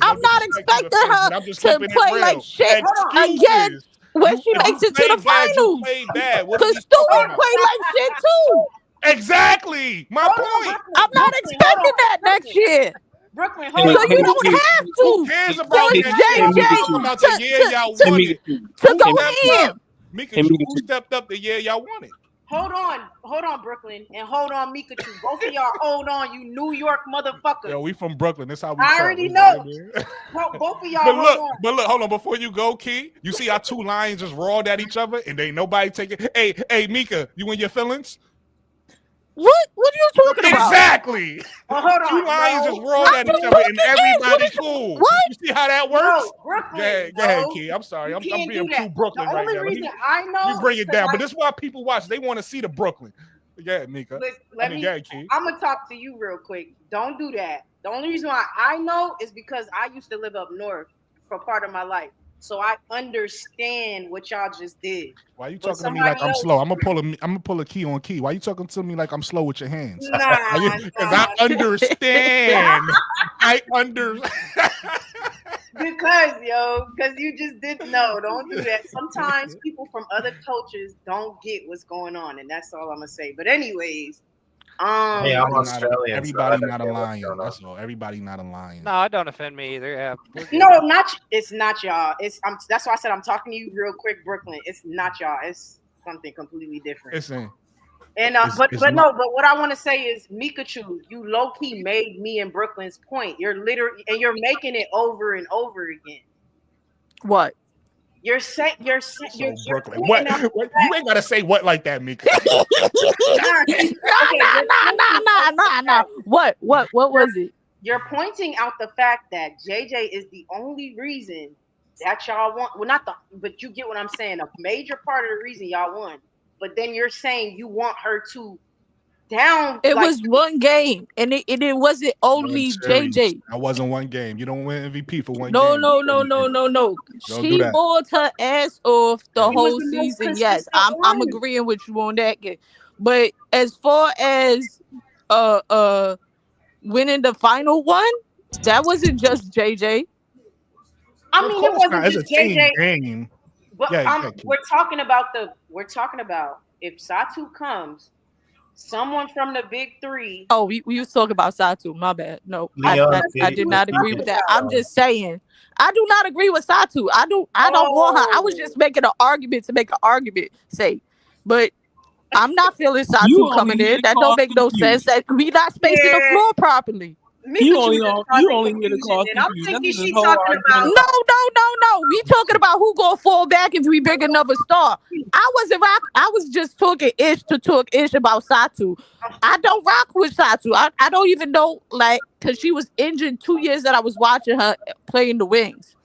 I'm not expecting her to play like shit again when she makes it to the finals. Because Stewie played like shit too. Exactly. My point. I'm not expecting that next year. Brooklyn, so you don't have to. Who cares about JJ the year y'all won it? To go in. Mika, who stepped up the year y'all won it? Hold on, Brooklyn, and hold on, Mikachu. Both of y'all, hold on, you New York motherfuckers. Yo, we from Brooklyn. That's how we. I already know. Both of y'all. But look, hold on. Before you go, Key, you see our 2 lions just roared at each other, and ain't nobody taking. Hey, Mika, you in your feelings? What are you talking about? Exactly. Well, hold on. 2 lions just roared at each other, and everybody's cool. What? You see how that works? No, Brooklyn. Go ahead, Key. I'm sorry. I'm being too Brooklyn right now. The only reason I know. You bring it down, but this is why people watch. They want to see the Brooklyn. Yeah, Mika. I'm gonna talk to you real quick. Don't do that. The only reason why I know is because I used to live up north for part of my life. So I understand what y'all just did. Why are you talking to me like I'm slow? I'm gonna pull a key on Key. Why are you talking to me like I'm slow with your hands? Because I understand. I understand. Because you just didn't know. Don't do that. Sometimes people from other cultures don't get what's going on, and that's all I'm gonna say. But anyways, hey, I'm Australian. Everybody not a lion. That's all. Everybody not a lion. No, it don't offend me either. Yeah. No, it's not y'all. That's why I said I'm talking to you real quick, Brooklyn. It's not y'all. It's something completely different. Listen. And but what I want to say is, Mikachu, you low key made me and Brooklyn's point. You're making it over and over again. What? You're Brooklyn. What? You ain't gotta say what like that, Mika. Nah. What was it? You're pointing out the fact that JJ is the only reason that y'all won. Well, but you get what I'm saying. A major part of the reason y'all won. But then you're saying you want her to down. It was one game, and it wasn't only JJ. That wasn't one game. You don't win MVP for one game. No. She balled her ass off the whole season. Yes, I'm agreeing with you on that game. But as far as winning the final one, that wasn't just JJ. I mean, it wasn't just JJ. Game. But we're talking about if Satu comes, someone from the big 3. Oh, we was talking about Satu. My bad. No, I did not agree with that. I'm just saying, I do not agree with Satu. I don't want her. I was just making an argument to make an argument sake, but I'm not feeling Satu coming in. That don't make no sense. That we not spacing the floor properly. You only hear the call. I'm thinking she's talking about. No. We talking about who gonna fall back if we bring another star. I was just talking ish about Satu. I don't rock with Satu. I don't even know, like, because she was injured 2 years that I was watching her playing the wings.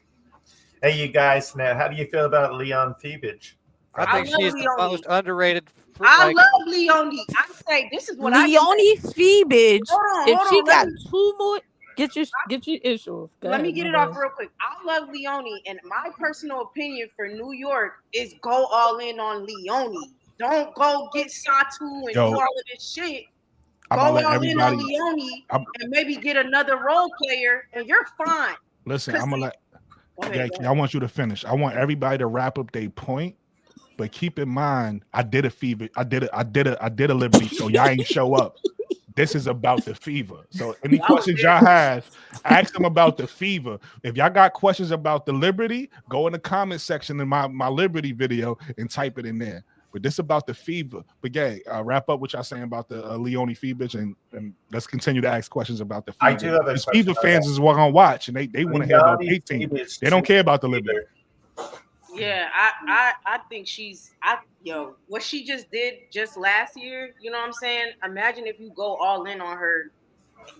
Hey, you guys, now how do you feel about Leon Febich? I think she's the most underrated. I love Leonie. I say this is what Leonie Febich. If she got 2 more, get your issue. Let me get it off real quick. I love Leonie, and my personal opinion for New York is go all in on Leonie. Don't go get Satu and do all of this shit. Go all in on Leonie and maybe get another role player, and you're fine. Listen, I'm gonna I want you to finish. I want everybody to wrap up their point. But keep in mind, I did a Liberty show. Y'all ain't show up. This is about the Fever. So any questions y'all have, ask them about the Fever. If y'all got questions about the Liberty, go in the comment section in my Liberty video and type it in there. But this about the Fever. But yeah, wrap up what y'all saying about the Leone Fever, and let's continue to ask questions about the Fever. I do have a question. Fever fans is what gonna watch, and they want to hear about 18. They don't care about the Liberty. Yeah, I think what she just did just last year, you know what I'm saying? Imagine if you go all in on her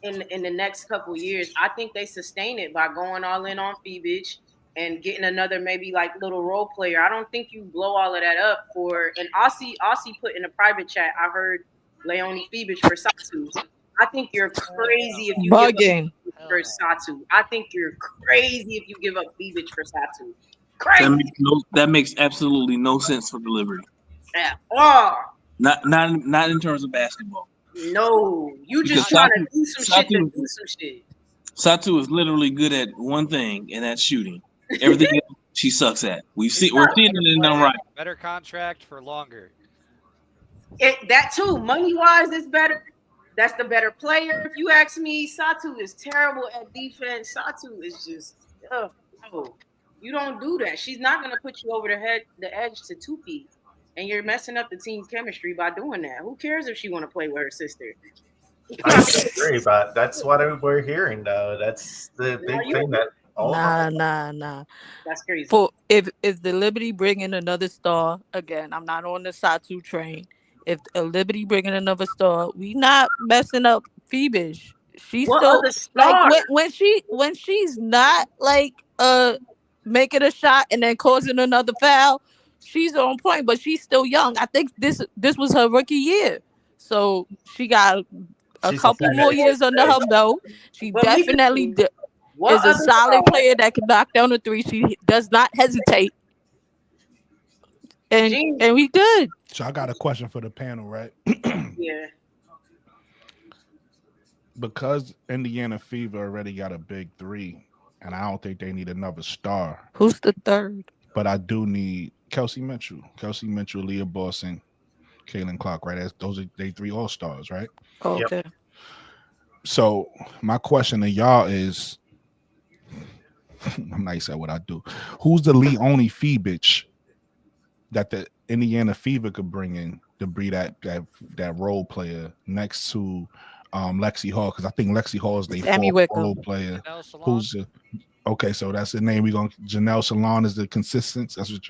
in the next couple years. I think they sustain it by going all in on Feebage and getting another maybe like little role player. I don't think you blow all of that up for and Aussie put in a private chat. I heard Leone Feebage for Satu. I think you're crazy if you Bugging. give up for Satu. I think you're crazy if you give up Feebage for Satu. Crazy. That makes absolutely no sense for the Liberty. Yeah. Oh. Not in terms of basketball. No, you just trying to do some shit to do some shit. Satu is literally good at one thing, and that's shooting. Everything else she sucks at. We're seeing it in them right. Better contract for longer. That too, money wise, is better. That's the better player. If you ask me, Satu is terrible at defense. Satu is just no. You don't do that. She's not gonna put you over the edge to 2P. And you're messing up the team chemistry by doing that. Who cares if she want to play with her sister? I agree, but that's what we're hearing, though. That's the big thing that. Nah. That's crazy. For if the Liberty bring in another star again, I'm not on the Satu train. If a Liberty bring in another star, we not messing up Feebish. She's still like when she's not like making a shot and then causing another foul. She's on point, but she's still young. I think this was her rookie year, so she got a couple more years under her belt. She definitely is a solid player that can knock down a three. She does not hesitate, and we good. So I got a question for the panel, right? Yeah. Because Indiana Fever already got a big three, and I don't think they need another star. Who's the third? But I do need Kelsey Mitchell, Leah Boston, Kaylin Clark, right? Those are they three all-stars, right? Okay. Yep. So my question to y'all is, I'm nice at what I do. Who's the Leone Feebage that the Indiana Fever could bring in to be that role player next to Lexi Hall? Because I think Lexi Hall is the role player. Who's okay? So that's the name. Janelle Salon is the consistent. That's what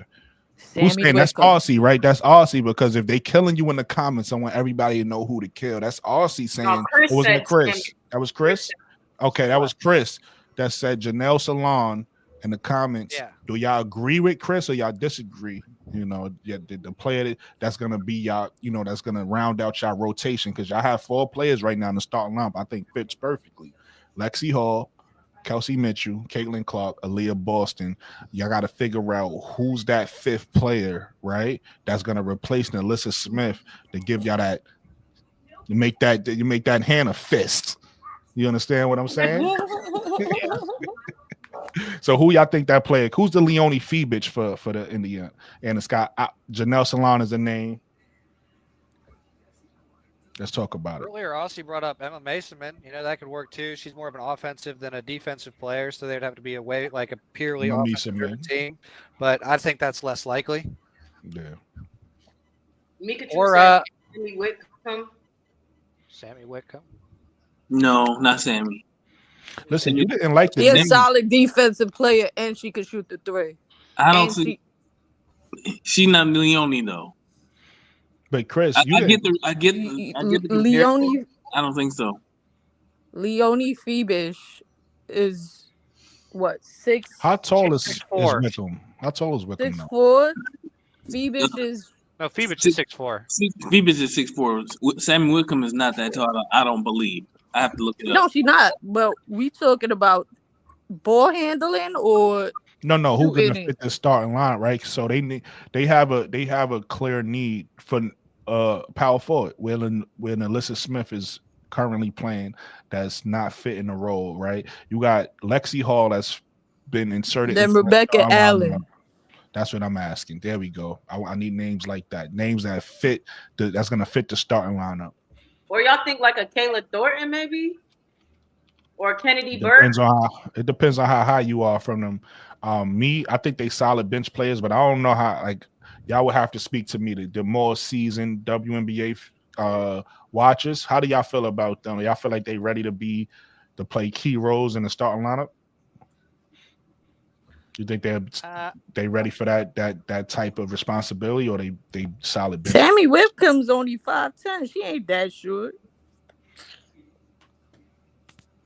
who's saying that's Aussie, right? That's Aussie, because if they killing you in the comments, I want everybody to know who to kill. That's Aussie saying it wasn't Chris. That was Chris. Okay, that was Chris that said Janelle Salon in the comments. Yeah. Do y'all agree with Chris or y'all disagree? You know, the player that's gonna be y'all, that's gonna round out y'all rotation, because y'all have 4 players right now in the starting lineup. I think fits perfectly. Lexi Hall, Kelsey Mitchell, Caitlin Clark, Aaliyah Boston. Y'all got to figure out who's that 5th player, right? That's gonna replace Nalyssa Smith to give y'all that. You make that hand a fist. You understand what I'm saying? So who y'all think that player? Who's the Leone Feebage for the Indiana? And it's got Janelle Salon is the name. Let's talk about it. Earlier, Aussie brought up Emma Masonman. That could work too. She's more of an offensive than a defensive player, so they'd have to be a purely offensive team. But I think that's less likely. Yeah. Mika or Sammy Whitcomb. Sammy Whitcomb. No, not Sammy. Listen, you didn't like the name. She's a solid defensive player, and she could shoot the three. I don't see. She's not Leone though. But Chris, I get the Leone. I don't think so. Leone Feebish is what 6? How tall is Wickham? How tall is Wickham? 6'4". Feebish is Feebish is 6'4". Feebish is 6'4". Sammy Wickham is not that tall. I don't believe. I have to look it up. No, she's not. But we talking about ball handling or. No, who's gonna fit the starting line, right? So they have a clear need for power forward where Nalyssa Smith is currently playing that's not fitting the role, right? You got Lexi Hall that's been inserted. Then Rebecca Allen. That's what I'm asking. There we go. I need names like that. Names that fit that's gonna fit the starting lineup. Or y'all think like a Kayla Thornton maybe? Or Kennedy Burke? It depends on how high you are from them. I think they solid bench players, but I don't know how y'all would have to speak to me, the more seasoned WNBA watchers. How do y'all feel about them? Y'all feel like they ready to play key roles in the starting lineup? You think they ready for that type of responsibility, or they solid bench? Sammy Whitcomb's only 5'10". She ain't that short.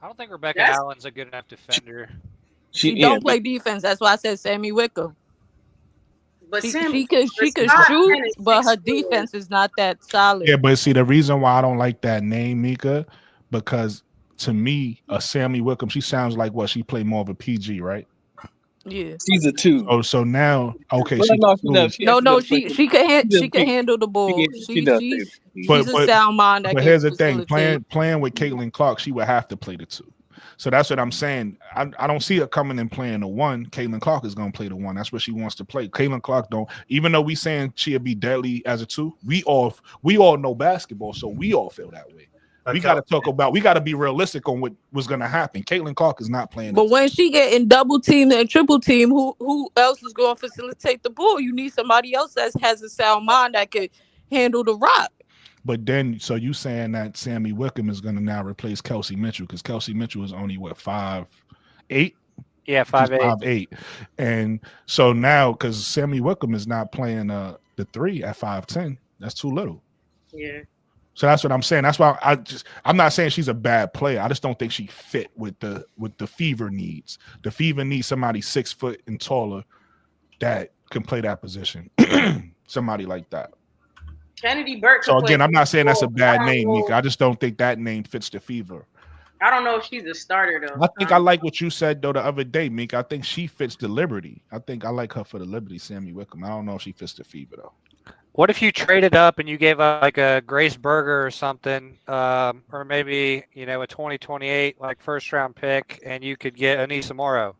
I don't think Rebecca Allen's a good enough defender. She don't play defense. That's why I said Sammy Wickham. But she could shoot, but her defense is not that solid. Yeah, but see, the reason why I don't like that name, Mika, because to me, a Sammy Wickham, she sounds like what she played more of a PG, right? Yeah, she's a 2. Oh, so now, okay, she can handle the ball. She's a sound mind. But here's the thing: playing with Caitlin Clark, she would have to play the 2. So that's what I'm saying. I don't see her coming and playing the 1. Caitlin Clark is going to play the 1. That's what she wants to play. Caitlin Clark don't. Even though we saying she'll be deadly as a 2, we all know basketball, so we all feel that way. We got to talk about. We got to be realistic on what was going to happen. Caitlin Clark is not playing. But when she get in double team and triple team, who else is going to facilitate the ball? You need somebody else that has a sound mind that could handle the rock. But then, so you saying that Sammy Wickham is going to now replace Kelsey Mitchell, because Kelsey Mitchell is only 5'8"? Yeah, 5'8". And so now, because Sammy Wickham is not playing the 3 at 5'10", that's too little. Yeah. So that's what I'm saying. That's why I'm not saying she's a bad player. I just don't think she fit with the Fever needs. The Fever needs somebody 6 foot and taller that can play that position. Somebody like that. Kennedy Burke. So again, I'm not saying that's a bad name, Mika. I just don't think that name fits the Fever. I don't know if she's a starter though. I think I like what you said though the other day, Mika. I think she fits the Liberty. I think I like her for the Liberty, Sammy Wickham. I don't know if she fits the Fever though. What if you traded up and you gave up like a Grace Berger or something, or maybe a 2028 like first round pick, and you could get Anissa Morrow?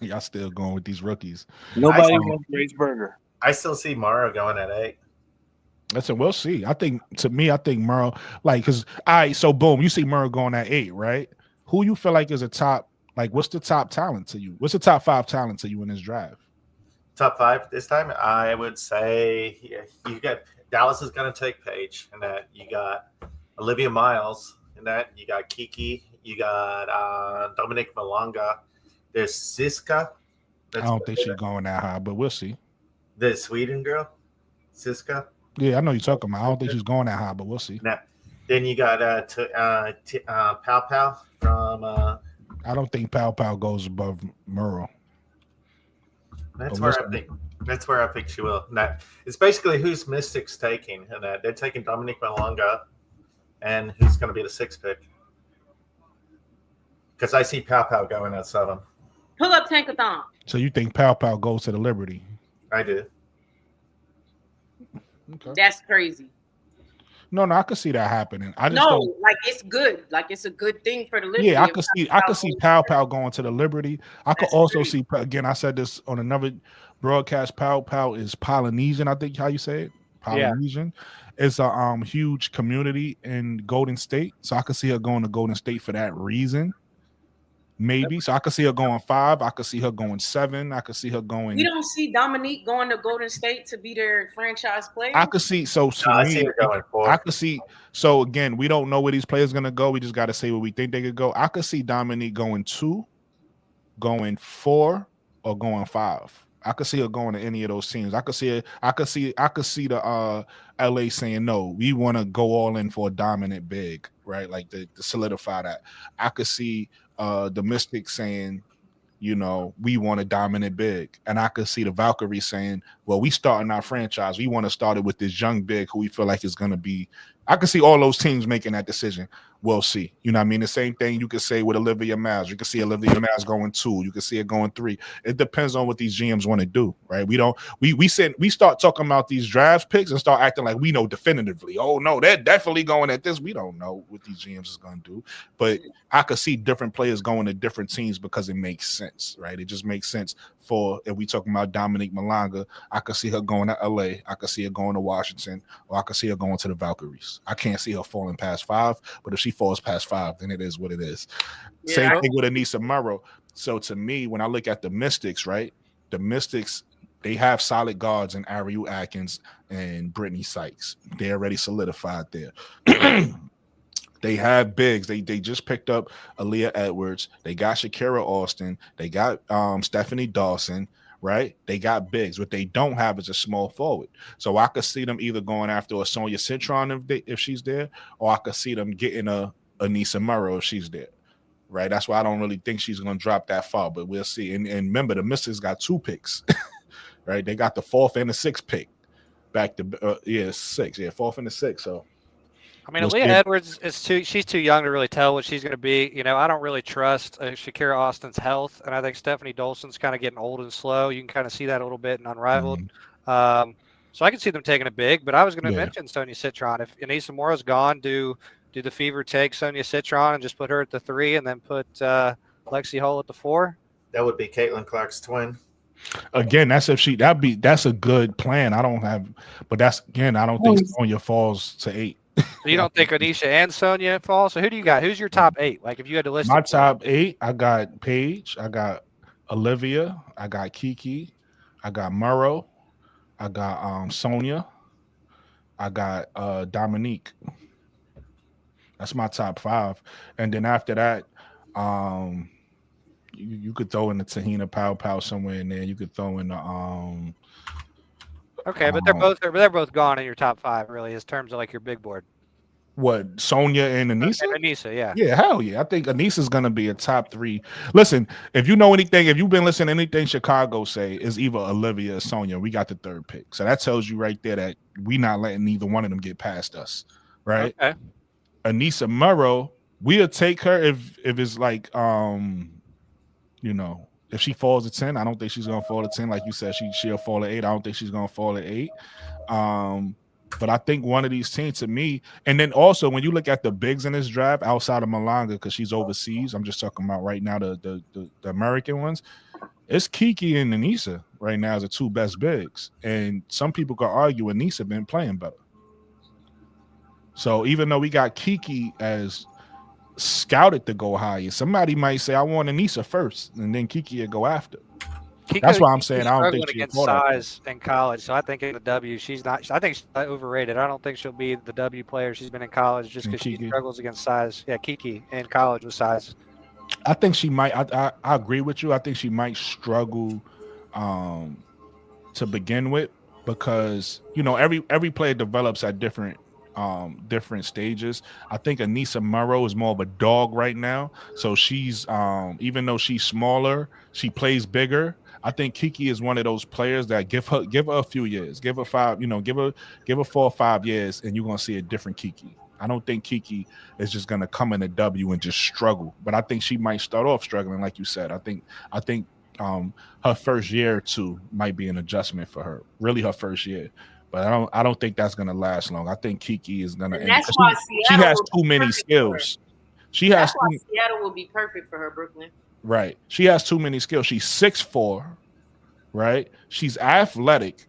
Y'all still going with these rookies? Nobody wants Grace Berger. I still see Morrow going at 8. Listen, we'll see. I think Morrow, because so boom, you see Morrow going at 8, right? Who you feel like is a top, what's the top talent to you? What's the top 5 talent to you in this draft? Top 5 this time, I would say you got Dallas is going to take Paige, and that you got Olivia Miles, and that you got Kiki, you got Dominic Malonga. There's Siska. I don't think she's going that high, but we'll see. The Sweden girl, Siska. Yeah, I know you're talking about. I don't think she's going that high, but we'll see. Now, then you got Pau Pau from. I don't think Pau Pau goes above Murrow. That's where I think she will. Now, it's basically who's Mystics taking, and that they're taking Dominique Malonga, and who's going to be the 6th pick. Because I see Pau Pau going at 7. Pull up Tankathon. So you think Pau Pau goes to the Liberty? I do. Okay. That's crazy. No, I could see that happening. It's good. It's a good thing for the Liberty. Yeah, I could see Pau Pau going to the Liberty. I could also see, again, I said this on another broadcast, Pau Pau is Polynesian, I think how you say it. Polynesian. Yeah. It's a huge community in Golden State. So I could see her going to Golden State for that reason. Maybe. So I could see her going 5. I could see her going 7. I could see her going. We don't see Dominique going to Golden State to be their franchise player. I could see. So I see her going 4. I could see. So again, we don't know where these players are going to go. We just got to say where we think they could go. I could see Dominique going 2, going 4, or going 5. I could see her going to any of those teams. I could see the LA saying no. We want to go all in for a dominant big, right? Like to solidify that. I could see the Mystics saying, we want a dominant big, and I could see the Valkyries saying, well, we starting our franchise. We want to start it with this young big who we feel like is going to be. I could see all those teams making that decision. We'll see. You know what I mean? The same thing you could say with Olivia Miles. You could see Olivia Miles going 2. You could see it going 3. It depends on what these GMs want to do, right? We start talking about these draft picks and start acting like we know definitively. Oh no, they're definitely going at this. We don't know what these GMs is going to do. But I could see different players going to different teams because it makes sense, right? It just makes sense for, if we talking about Dominique Malonga, I could see her going to LA. I could see her going to Washington, or I could see her going to the Valkyries. I can't see her falling past 5, but if she falls past 5, then it is what it is. Yeah. Same thing with Anissa Morrow. So to me, when I look at the Mystics, right, the Mystics They have solid guards in Ariel Atkins and Brittany Sykes. They already solidified there. They have bigs. They just picked up Aaliyah Edwards. They got Shakira Austin. They got Stephanie Dawson, right? They got bigs. What they don't have is a small forward. So I could see them either going after a Sonia Citron if she's there, or I could see them getting a Anissa Murrow if she's there, right? That's why I don't really think she's going to drop that far, but we'll see. And remember, the Mystics got 2 picks, right? They got the 4th and the 6th pick. Back to 6, 4th and the 6th. So I mean, Aaliyah Edwards she's too young to really tell what she's going to be. You know, I don't really trust Shakira Austin's health, and I think Stephanie Dolson's kind of getting old and slow. You can kind of see that a little bit in Unrivaled. So I can see them taking a big, but I was going to mention Sonia Citron. If Anissa Mora's gone, do the Fever take Sonia Citron and just put her at the 3 and then put Lexi Hull at the 4? That would be Caitlin Clark's twin. Again, that's a good plan. I don't think Sonia falls to 8. So you don't think Anisha and Sonia fall? So who do you got? Who's your top 8? Like if you had to list my top 8, I got Paige, I got Olivia, I got Kiki, I got Murrow, I got Sonia, I got Dominique. That's my top 5. And then after that, you could throw in the Tahina Pow somewhere in there. You could throw in the okay, but they're both gone in your top 5, really, in terms of like your big board. What, Sonia and Anissa? Anissa, yeah. Yeah, hell yeah. I think Anissa's gonna be a top 3. Listen, if you know anything, if you've been listening to anything Chicago say, is either Olivia or Sonia. We got the 3rd pick. So that tells you right there that we not letting either one of them get past us. Right? Okay. Anissa Murrow, we'll take her if it's like if she falls to 10, I don't think she's gonna fall to 10. Like you said, she'll fall at 8. I don't think she's gonna fall at 8. But I think one of these teams to me, and then also when you look at the bigs in this draft outside of Malanga, because she's overseas, I'm just talking about right now the American ones. It's Kiki and Anissa right now as the 2 best bigs, and some people could argue Anissa been playing better. So even though we got Kiki as scouted to go higher, somebody might say I want Anissa first, and then Kiki will go after. That's why I'm saying I don't think she's against size in college. So I think in the W, she's not. I think she's overrated. I don't think she'll be the W player she's been in college just because she struggles against size. Yeah, Kiki in college with size. I think she might. I agree with you. I think she might struggle to begin with because every player develops at different stages. I think Anissa Murrow is more of a dog right now. So she's even though she's smaller, she plays bigger. I think Kiki is one of those players that give her a few years, give her 5, give her 4 or 5 years, and you're gonna see a different Kiki. I don't think Kiki is just gonna come in a W and just struggle, but I think she might start off struggling, like you said. I think her first year or 2 might be an adjustment for her. Really, her first year. But I don't think that's gonna last long. I think Kiki is gonna. That's why she has too many skills. That's why Seattle will be perfect for her, Brooklyn. Right. She has too many skills. She's 6'4", right? She's athletic,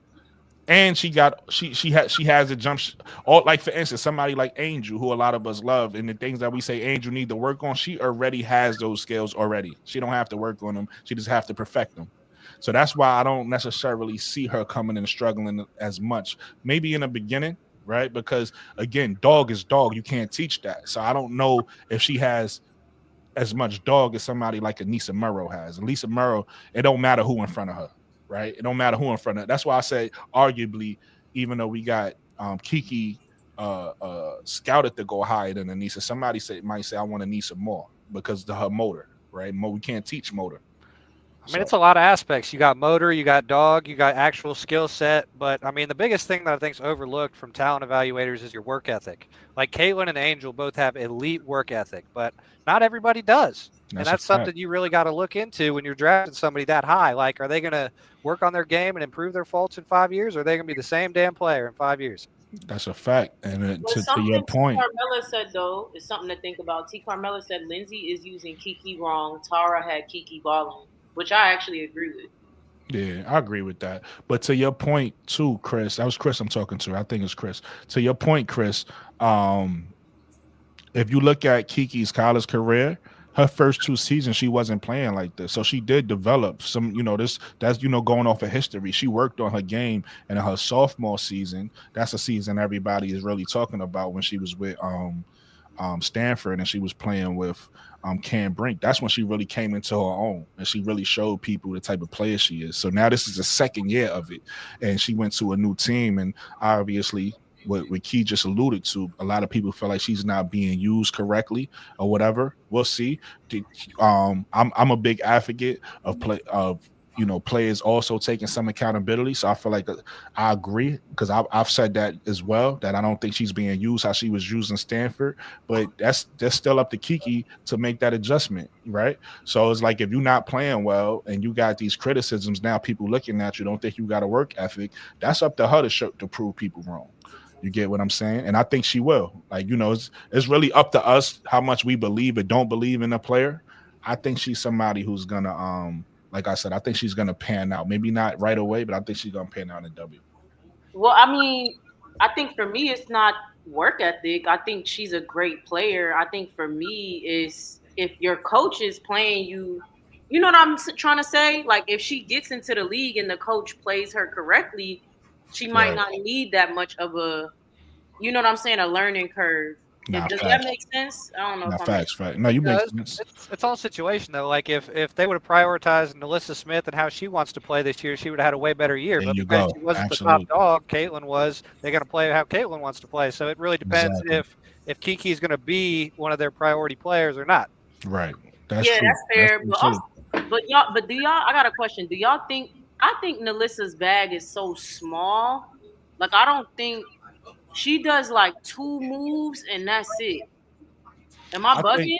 and she has a jump. Like for instance, somebody like Angel, who a lot of us love, and the things that we say Angel need to work on, she already has those skills already. She don't have to work on them. She just have to perfect them. So that's why I don't necessarily see her coming and struggling as much. Maybe in the beginning, right? Because again, dog is dog. You can't teach that. So I don't know if she has as much dog as somebody like Anissa Murrow has. Anissa Murrow, it don't matter who in front of her, right? It don't matter who in front of her. That's why I say arguably, even though we got Kiki scouted to go higher than Anissa, somebody might say I want Anissa more because of her motor, right? We can't teach motor. I mean, it's a lot of aspects. You got motor, you got dog, you got actual skill set. But, I mean, the biggest thing that I think is overlooked from talent evaluators is your work ethic. Like Caitlin and Angel both have elite work ethic, but not everybody does. And that's something you really got to look into when you're drafting somebody that high. Like, are they going to work on their game and improve their faults in 5 years, or are they going to be the same damn player in 5 years? That's a fact. And to your point. Carmella said, though, is something to think about. Carmella said Lindsay is using Kiki wrong. Tara had Kiki balling, which I actually agree with. Yeah, I agree with that. But to your point too, Chris, that was Chris I'm talking to. I think it's Chris. To your point, Chris, if you look at Kiki's college career, her first 2 seasons she wasn't playing like this, so she did develop some, that's going off of history. She worked on her game, and in her sophomore season, that's a season everybody is really talking about, when she was with Stanford and she was playing with Cam Brink. That's when she really came into her own, and she really showed people the type of player she is. So now this is the second year of it, and she went to a new team, and obviously what Key just alluded to, a lot of people feel like she's not being used correctly or whatever. We'll see. I'm a big advocate of players also taking some accountability. So I feel like I agree, because I've said that as well, that I don't think she's being used how she was used in Stanford. But that's still up to Kiki to make that adjustment, right? So it's like, if you're not playing well and you got these criticisms, now people looking at you don't think you got a work ethic. That's up to her to prove people wrong. You get what I'm saying? And I think she will. Like, it's really up to us how much we believe or don't believe in a player. I think she's somebody who's gonna like I said, I think she's gonna pan out. Maybe not right away, but I think she's gonna pan out in W. Well, I mean, I think for me, it's not work ethic. I think she's a great player. I think for me, is if your coach is playing you, you know what I'm trying to say? Like, if she gets into the league and the coach plays her correctly, she might not need that much of a, you know what I'm saying, a learning curve. Does that make sense? I don't know if I'm facts. No, you make sense. It's all situation though. Like if they would have prioritized Nalyssa Smith and how she wants to play this year, she would have had a way better year. There But you because go. she wasn't Absolutely. the top dog, Caitlin was. They're going to play how Caitlin wants to play. So it really depends if Kiki's going to be one of their priority players or not. Right. That's yeah, true. that's fair. That's true But do y'all? I got a question. Do y'all think? I think Nalyssa's bag is so small. Like, I don't think she does like 2 moves and that's it. Am I bugging?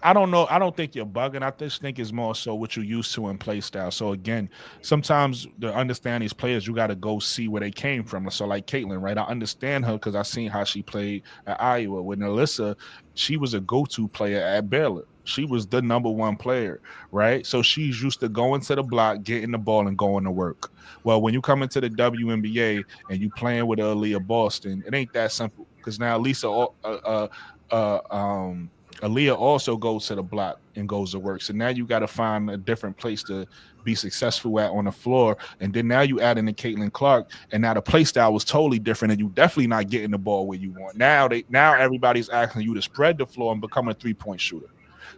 I don't know. I don't think you're bugging. I just think it's more so what you're used to in play style. So again, sometimes to understand these players, you got to go see where they came from. So like Caitlin, right? I understand her because I seen how she played at Iowa. With Nalyssa, she was a go-to player at Baylor. She was the #1 player, right? So she's used to going to the block, getting the ball, and going to work. Well, when you come into the WNBA and you playing with Aaliyah Boston, it ain't that simple, because now Aaliyah also goes to the block and goes to work. So now you got to find a different place to be successful at on the floor. And then now you add in the Caitlin Clark, and now the play style was totally different, and you definitely not getting the ball where you want. Now everybody's asking you to spread the floor and become a 3-point shooter.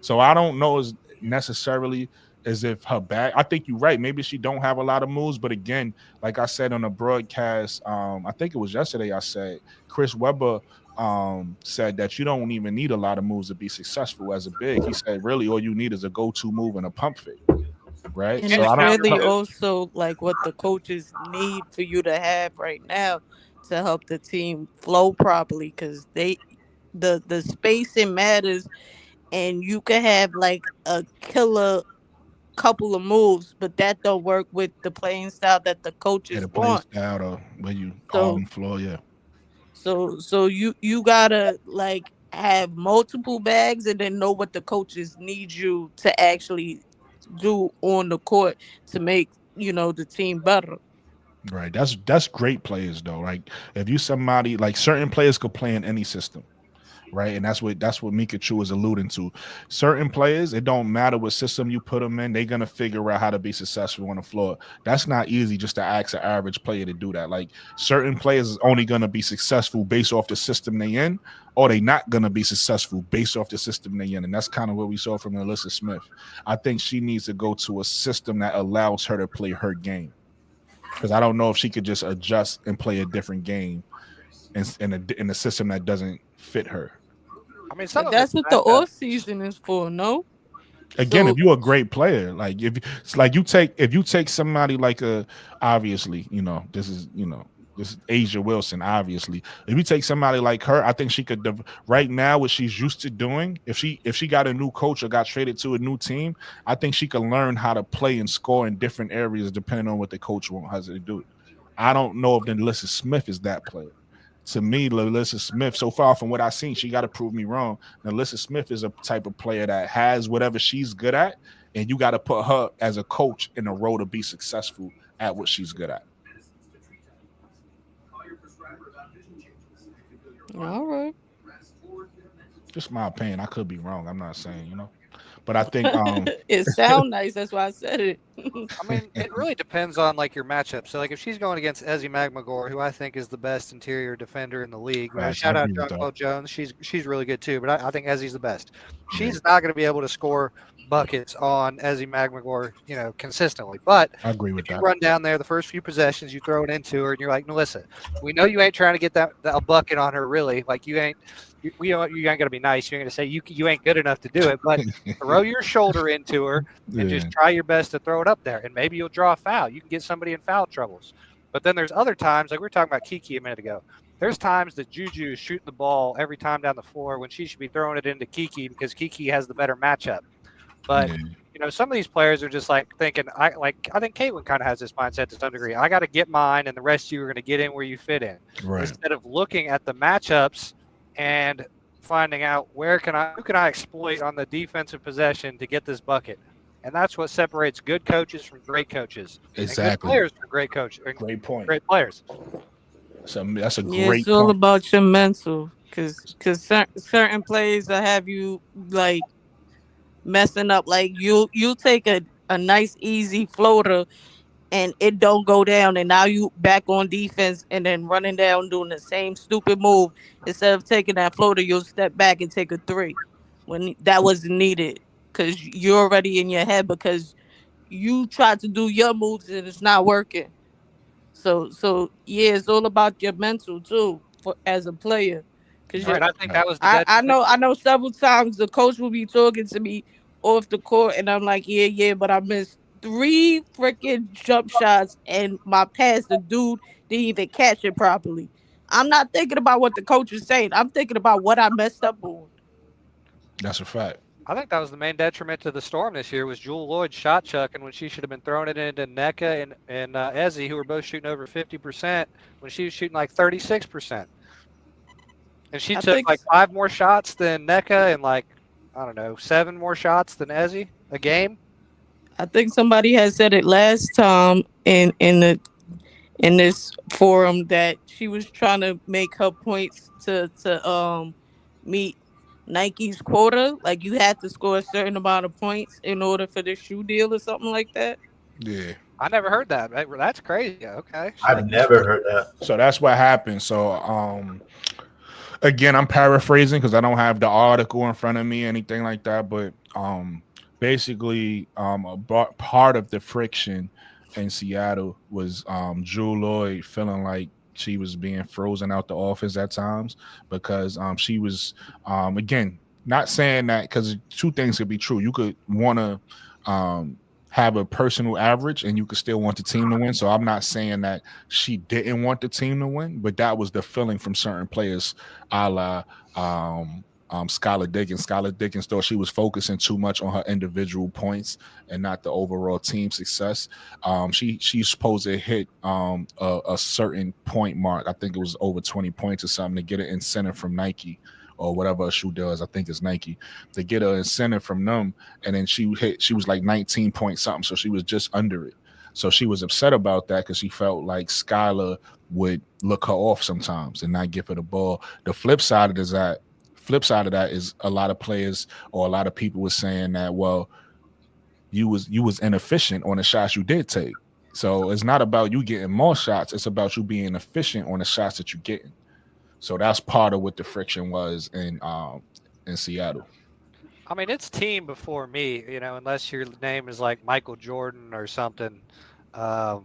So I don't know as necessarily as if her bag. I think you're right. Maybe she don't have a lot of moves, but again, like I said on the broadcast, I think it was yesterday, I said Chris Webber said that you don't even need a lot of moves to be successful as a big. He said really all you need is a go-to move and a pump fake, right? And So it's I don't really also like what the coaches need for you to have right now to help the team flow properly, because the spacing matters, and you can have like a killer couple of moves, but that don't work with the playing style that the coaches the play want. style or where you So on the floor, yeah. so you gotta like have multiple bags and then know what the coaches need you to actually do on the court to make the team better. Right. That's great players though. Like if you somebody like certain players could play in any system. Right, and that's what Mika Chu is alluding to. Certain players, it don't matter what system you put them in, they're gonna figure out how to be successful on the floor. That's not easy just to ask an average player to do that. Like certain players is only gonna be successful based off the system they in, or they not gonna be successful based off the system they in. And that's kind of what we saw from Nalyssa Smith. I think she needs to go to a system that allows her to play her game, because I don't know if she could just adjust and play a different game in a system that doesn't fit her. I mean, That's what the off season is for, no? Again, if you're a great player, like if you take somebody like obviously, this is Asia Wilson, obviously. If you take somebody like her, I think she could right now what she's used to doing. If she got a new coach or got traded to a new team, I think she can learn how to play and score in different areas depending on what the coach wants her to do. I don't know if Nalyssa Smith is that player. To me, Nalyssa Smith, so far from what I've seen, she got to prove me wrong. Nalyssa Smith is a type of player that has whatever she's good at, and you got to put her as a coach in a role to be successful at what she's good at. All right. Just my opinion. I could be wrong. I'm not saying, but I think it sounds nice. That's why I said it. I mean, it really depends on like your matchup. So, like, if she's going against Ezzy Magmagor, who I think is the best interior defender in the league, shout out Jonquel Jones. She's really good too, but I think Ezzy's the best. She's not going to be able to score buckets on Ezzy Magmagor, consistently. But I agree with if you that. run down there the first few possessions, you throw it into her, and you're like, Nalyssa, we know you ain't trying to get that a bucket on her, really. Like you ain't going to be nice. You ain't going to say you ain't good enough to do it, but throw your shoulder into her and just try your best to throw it up there, and maybe you'll draw a foul. You can get somebody in foul troubles. But then there's other times, like we were talking about Kiki a minute ago. There's times that Juju is shooting the ball every time down the floor when she should be throwing it into Kiki because Kiki has the better matchup. But some of these players are just like thinking. I think Caitlin kind of has this mindset to some degree. I got to get mine, and the rest of you are going to get in where you fit in. Right. Instead of looking at the matchups and finding out who can I exploit on the defensive possession to get this bucket. And that's what separates good coaches from great coaches. Exactly. And good players from great coaches. Great point. Great players. So that's a great it's all point. about your mental. Because certain plays that have you, like, messing up. Like, you take a nice, easy floater, and it don't go down, and now you back on defense and then running down doing the same stupid move. Instead of taking that floater, you'll step back and take a three when that wasn't needed because you're already in your head because you tried to do your moves and it's not working. So yeah, it's all about your mental too as a player. Because I think that was I know several times the coach will be talking to me off the court and I'm like, yeah, but I missed 3 freaking jump shots and my pass, the dude didn't even catch it properly. I'm not thinking about what the coach is saying. I'm thinking about what I messed up on. That's a fact. I think that was the main detriment to the Storm this year was Jewel Lloyd shot chucking when she should have been throwing it into NECA and Ezzy, who were both shooting over 50% when she was shooting like 36%. And she took like 5 more shots than NECA and like, I don't know, 7 more shots than Ezzy a game. I think somebody had said it last time in this forum that she was trying to make her points to meet Nike's quota. Like you had to score a certain amount of points in order for the shoe deal or something like that. Yeah. I never heard that. That's crazy. Okay. I've never heard that. So that's what happened. So again, I'm paraphrasing because I don't have the article in front of me, anything like that. But basically, part of the friction in Seattle was Jewel Lloyd feeling like she was being frozen out the office at times because she was, again, not saying that because 2 things could be true. You could want to have a personal average and you could still want the team to win. So I'm not saying that she didn't want the team to win, but that was the feeling from certain players, a la Skylar Diggins. Skylar Diggins thought she was focusing too much on her individual points and not the overall team success. She's supposed to hit a certain point mark. I think it was over 20 points or something to get an incentive from Nike or whatever a shoe does. I think it's Nike to get an incentive from them. And then she was like 19 point something. So she was just under it. So she was upset about that because she felt like Skylar would look her off sometimes and not give her the ball. The flip side of that is a lot of players or a lot of people were saying that, well, you was inefficient on the shots you did take. So it's not about you getting more shots. It's about you being efficient on the shots that you're getting. So that's part of what the friction was in Seattle. I mean, it's team before me, unless your name is like Michael Jordan or something. I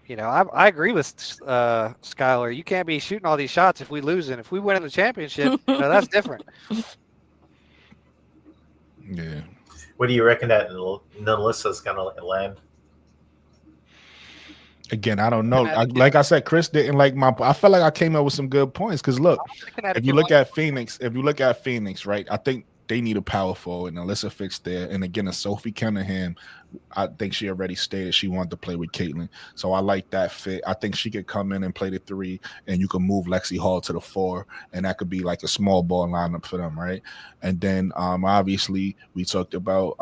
agree with Skylar. You can't be shooting all these shots if we lose it. If we win in the championship, that's different. Yeah. What do you reckon that Nalyssa's going to land? Again, I don't know. Like I said, Chris didn't like I felt like I came up with some good points because look, if you look at Phoenix, right, I think they need a power forward. Nalyssa fixed there. And again, a Sophie Cunningham, I think she already stated she wanted to play with Caitlin. So I like that fit. I think she could come in and play the 3, and you can move Lexi Hall to the 4, and that could be like a small ball lineup for them, right? And then obviously we talked about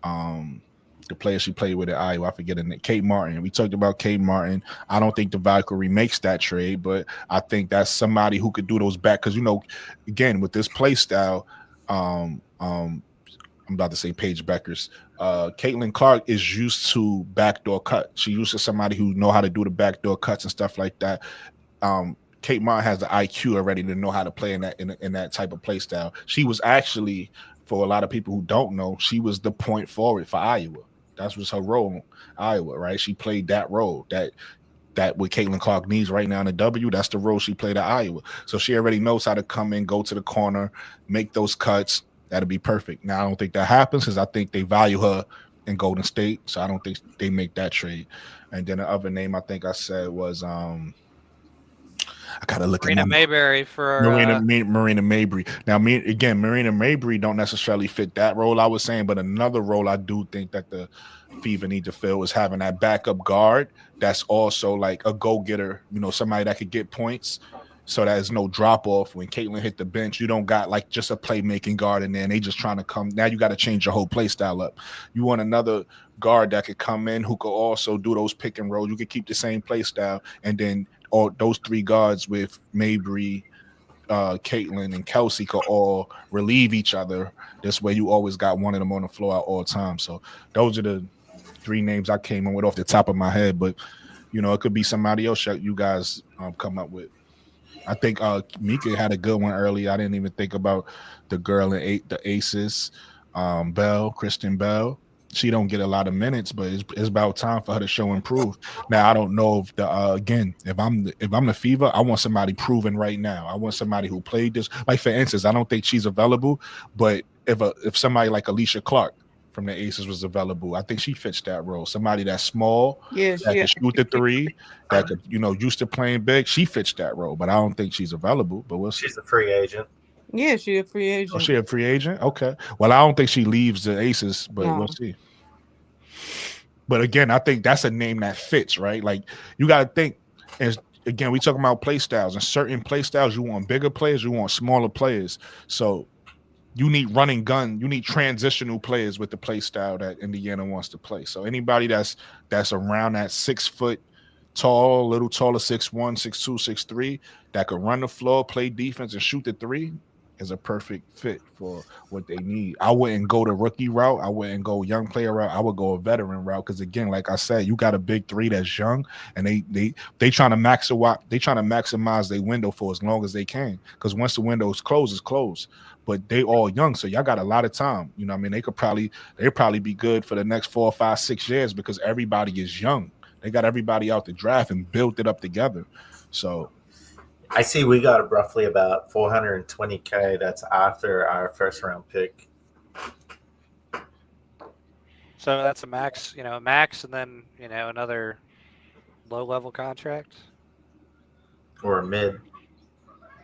the the player she played with at Iowa. I forget her name. Kate Martin. We talked about Kate Martin. I don't think the Valkyrie makes that trade, but I think that's somebody who could do those back. Because, you know, again, with this play style, I'm about to say Paige Beckers. Caitlin Clark is used to backdoor cut. She used to somebody who know how to do the backdoor cuts and stuff like that. Kate Martin has the IQ already to know how to play in that type of play style. She was actually, for a lot of people who don't know, she was the point forward for Iowa. That was her role in Iowa, right? She played that role that what Caitlin Clark needs right now in the W. That's the role she played at Iowa. So she already knows how to come in, go to the corner, make those cuts. That'd be perfect. Now, I don't think that happens because I think they value her in Golden State. So I don't think they make that trade. And then the other name I think I said was I gotta look Marina at Mayberry for Marina Mayberry. Now, Marina Mayberry don't necessarily fit that role I was saying, but another role I do think that the Fever need to fill is having that backup guard that's also like a go-getter, you know, somebody that could get points. So there's no drop off when Caitlin hit the bench. You don't got like just a playmaking guard in there, and they just trying to come. Now you got to change your whole play style up. You want another guard that could come in who could also do those pick and rolls. You could keep the same play style, and then all those three guards with Mabry, Caitlin, and Kelsey could all relieve each other. This way, you always got one of them on the floor at all times. So those are the three names I came in with off the top of my head. But you know, it could be somebody else you guys come up with. I think Mika had a good one earlier. I didn't even think about the girl in the Aces, Kristen Bell. She don't get a lot of minutes, but it's about time for her to show improve. Now I don't know if if I'm the Fever, I want somebody proven right now. I want somebody who played this. Like for instance, I don't think she's available, but if somebody like Alicia Clark from the Aces was available, I think she fits that role. Somebody that's small, that can shoot the three, that could, you know, used to playing big. She fits that role, but I don't think she's available. But we'll see. She's a free agent. Yeah, she a free agent. Oh, she a free agent? Okay. Well, I don't think she leaves the Aces, but we'll see. But again, I think that's a name that fits, right? Like you got to think, as again, we talking about play styles, and certain play styles, you want bigger players, you want smaller players. So you need running gun, you need transitional players with the play style that Indiana wants to play. So anybody that's around that 6 foot tall, a little taller, 6'1", 6'2", 6'3", that could run the floor, play defense, and shoot the three is a perfect fit for what they need. I wouldn't go the rookie route. I wouldn't go young player route. I would go a veteran route because again, like I said, you got a big three that's young, and they trying to maximize their window for as long as they can. Because once the window is closed, it's closed. But they all young, so y'all got a lot of time. You know what I mean? They'll probably be good for the next 4, 5, 6 years because everybody is young. They got everybody out the draft and built it up together. So I see we got roughly about $420K. That's after our first round pick. So that's a max, and then, another low level contract. Or a mid.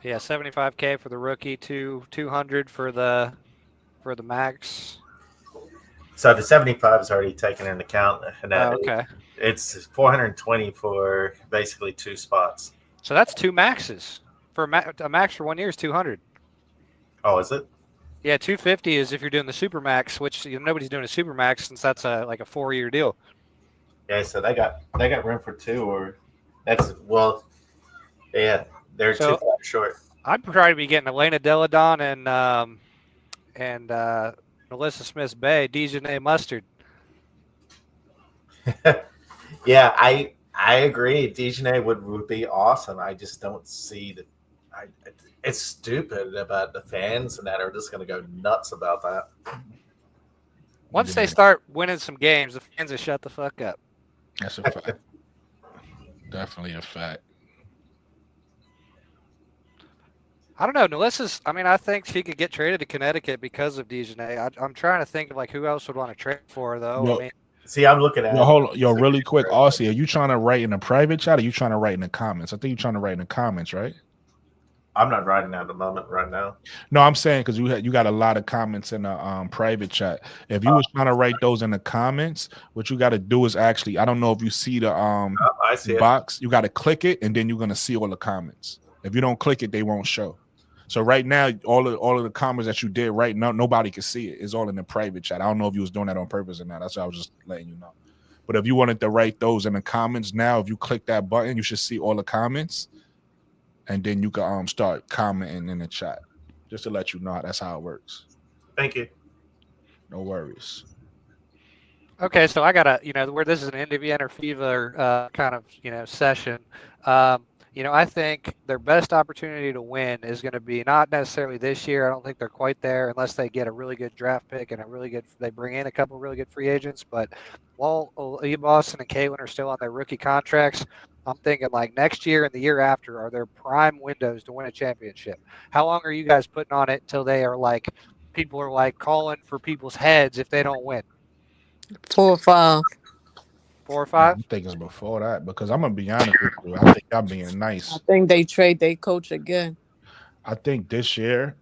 Yeah, $75K for the rookie, $200 for the max. So the 75 is already taken into account, and okay. It's 420 for basically 2 spots. So that's 2 maxes. For a max for 1 year is 200. Oh, is it? Yeah, 250 is if you're doing the super max, which nobody's doing a super max since that's like a 4-year deal. Yeah, so they got room for 2, or that's yeah, they're too far short. I'd probably be getting Elena Deladon and Nalyssa Smith's Bay, Dijonay Mustard. Yeah, I agree. Dijonay would be awesome. I just don't see it's stupid about the fans and that are just going to go nuts about that. Once they start winning some games, the fans will shut the fuck up. That's a fact. Definitely a fact. I don't know. I think she could get traded to Connecticut because of Dijonay. I'm trying to think of like who else would want to trade for her, though. See, I'm looking at really quick, Aussie. Are you trying to write in a private chat or are you trying to write in the comments? I think you're trying to write in the comments, right? I'm not writing at the moment right now. No, I'm saying because you got a lot of comments in the private chat. If you was trying to write those in the comments, what you got to do is actually, I don't know if you see the I see box. You got to click it, and then you're gonna see all the comments. If you don't click it, they won't show. So right now, all of the comments that you did right now, nobody can see it. It's all in the private chat. I don't know if you was doing that on purpose or not. That's why I was just letting you know. But if you wanted to write those in the comments now, if you click that button, you should see all the comments, and then you can start commenting in the chat. Just to let you know, that's how it works. Thank you. No worries. Okay, so I got where this is an Indiana Fever kind of, session. I think their best opportunity to win is going to be not necessarily this year. I don't think they're quite there unless they get a really good draft pick and they bring in a couple really good free agents. But while Boston and Caitlin are still on their rookie contracts, I'm thinking like next year and the year after are their prime windows to win a championship. How long are you guys putting on it until they are like, people are like calling for people's heads if they don't win? 4 or 5. 4 or 5? I think it's before that because I'm gonna be honest with you. I think I'm being nice. I think they trade their coach again. I think this year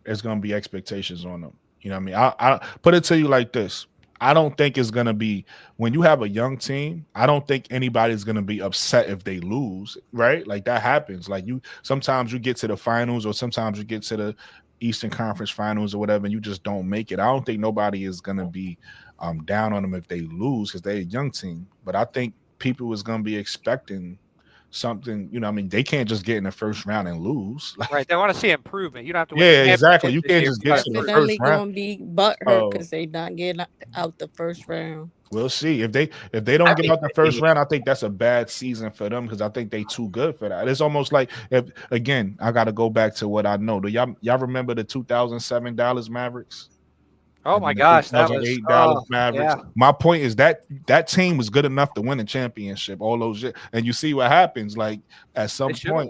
there's gonna be expectations on them. You know what I mean? I put it to you like this. I don't think it's gonna be when you have a young team. I don't think anybody's gonna be upset if they lose, right? Like that happens. Like sometimes you get to the finals, or sometimes you get to the Eastern Conference Finals or whatever, and you just don't make it. I don't think nobody is gonna be down on them if they lose because they're a young team. But I think people is gonna be expecting something. You know, I mean, they can't just get in the first round and lose. Right? They want to see improvement. You don't have to. Yeah, exactly. You can't just get to the first round. Gonna be butthurt because they not getting out the first round. We'll see if they don't get out the first round. I think that's a bad season for them because I think they too good for that. It's almost like if again, I got to go back to what I know. Do y'all remember the 2007 Dallas Mavericks? Oh my gosh, that was Dallas Mavericks. Yeah. My point is that team was good enough to win a championship. All those years, and you see what happens. Like at some point,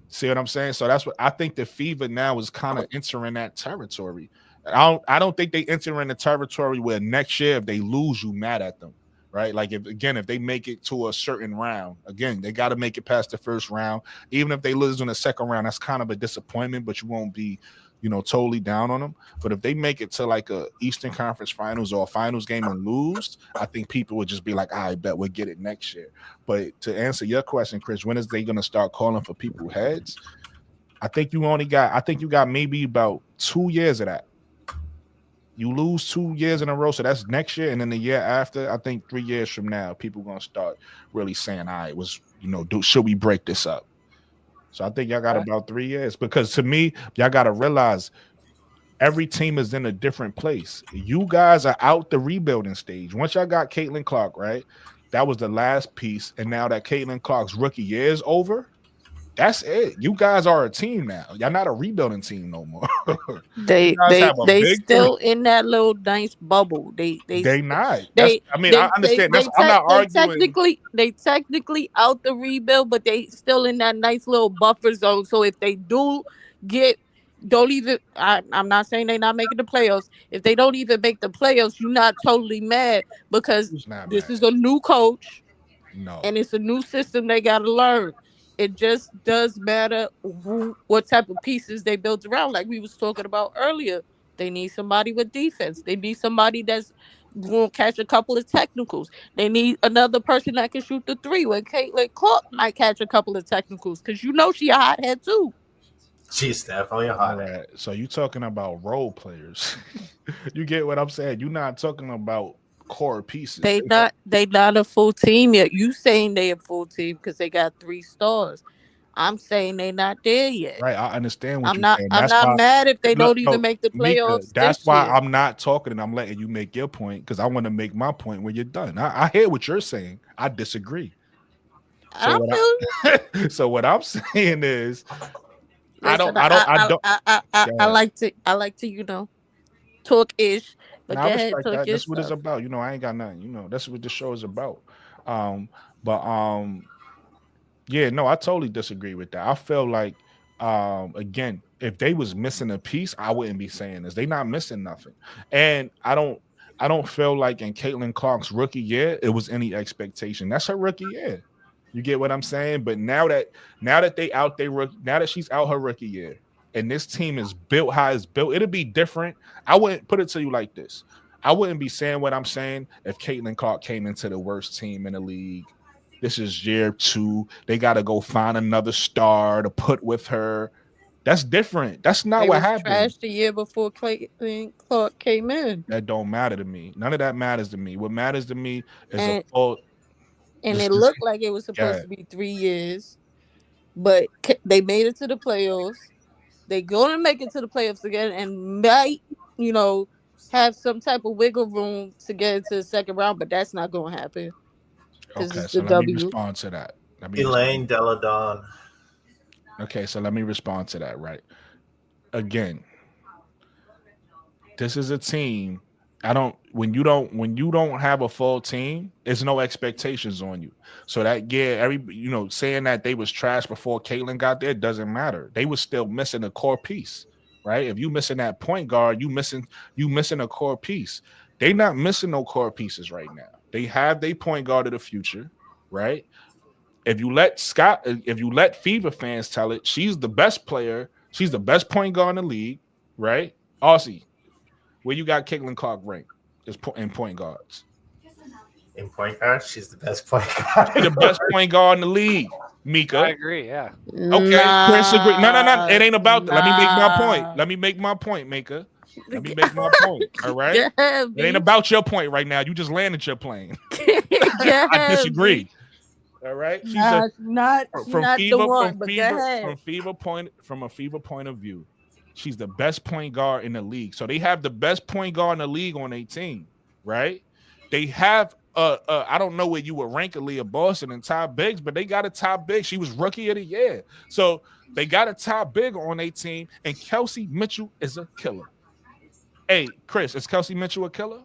see what I'm saying? So that's what I think. The Fever now is kind of entering that territory. I don't think they enter in the territory where next year if they lose, you mad at them, right? Like if they make it to a certain round, again they got to make it past the first round. Even if they lose in the second round, that's kind of a disappointment, but you won't be, totally down on them. But if they make it to like a Eastern Conference Finals or a finals game and lose, I think people would just be like, I bet we'll get it next year. But to answer your question, Chris, when is they going to start calling for people's heads? I think you got maybe about 2 years of that. You lose 2 years in a row, so that's next year, and then the year after, I think 3 years from now, people gonna start really saying, "All right, should we break this up?" So I think y'all got about 3 years because to me, y'all got to realize every team is in a different place. You guys are out the rebuilding stage. Once y'all got Caitlin Clark, right? That was the last piece, and now that Caitlin Clark's rookie year is over. That's it. You guys are a team now. Y'all not a rebuilding team no more. they still in that little nice bubble. They not. I understand. I'm not arguing. They technically out the rebuild, but they still in that nice little buffer zone. So if they I'm not saying they're not making the playoffs. If they don't even make the playoffs, you're not totally mad because this is a new coach. No. And it's a new system they got to learn. It just does matter what type of pieces they built around. Like we was talking about earlier, they need somebody with defense. They need somebody that's going to catch a couple of technicals. They need another person that can shoot the three. When Caitlin Clark might catch a couple of technicals because she a hothead too. She's definitely a hothead. So you talking about role players? You get what I'm saying? You're not talking about core pieces. They not a full team yet. You saying they a full team because they got 3 stars. I'm saying they not there yet. Right, I understand what you're saying. I'm not mad if they don't even make the playoffs. Mika, that's why I'm not talking and I'm letting you make your point because I want to make my point when you're done. I hear what you're saying. I disagree. So what I'm saying is, listen, I like to talk ish. But I respect that. That's what it's about. I ain't got nothing. That's what the show is about. Yeah, no, I totally disagree with that. I feel like, again, if they was missing a piece, I wouldn't be saying this. They not missing nothing, and I don't feel like in Caitlin Clark's rookie year it was any expectation. That's her rookie year. You get what I'm saying? But now that they out there, now that she's out her rookie year. And this team is built how it's built. It'll be different. I wouldn't put it to you like this. I wouldn't be saying what I'm saying if Caitlin Clark came into the worst team in the league. This is year 2. They got to go find another star to put with her. That's different. That's not They what was happened. trash the year before Clayton Clark came in. That don't matter to me. None of that matters to me. What matters to me is And, a full. and it looked like it was supposed to be 3 years, but they made it to the playoffs. They're going to make it to the playoffs again and might, have some type of wiggle room to get into the second round, but that's not going to happen. Okay, so let me respond to that. Elaine Deladon. Okay, so let me respond to that, right? Again, this is a team. When you don't have a full team, there's no expectations on you. So that saying that they was trash before Caitlin got there doesn't matter. They was still missing a core piece, right? If you missing that point guard, you missing a core piece. They not missing no core pieces right now. They have their point guard of the future, right? If you let Fever fans tell it, she's the best player. She's the best point guard in the league, right? Aussie, where you got Caitlin Clark ranked in point guards? In point guard, she's the best point guard. The best point guard in the league, Mika. I agree, yeah. Okay, Chris agree. No. It ain't about that. Let me make my point, Mika. Let me make my point. All right. It ain't about your point right now. You just landed your plane. I disagree. All right. She's not from a Fever point of view. She's the best point guard in the league. So they have the best point guard in the league on their team, right? They have I don't know where you would rank Aaliyah Boston and Ty Biggs, but they got a top big. She was rookie of the year. So they got a top big on their team, and Kelsey Mitchell is a killer. Hey, Chris, is Kelsey Mitchell a killer?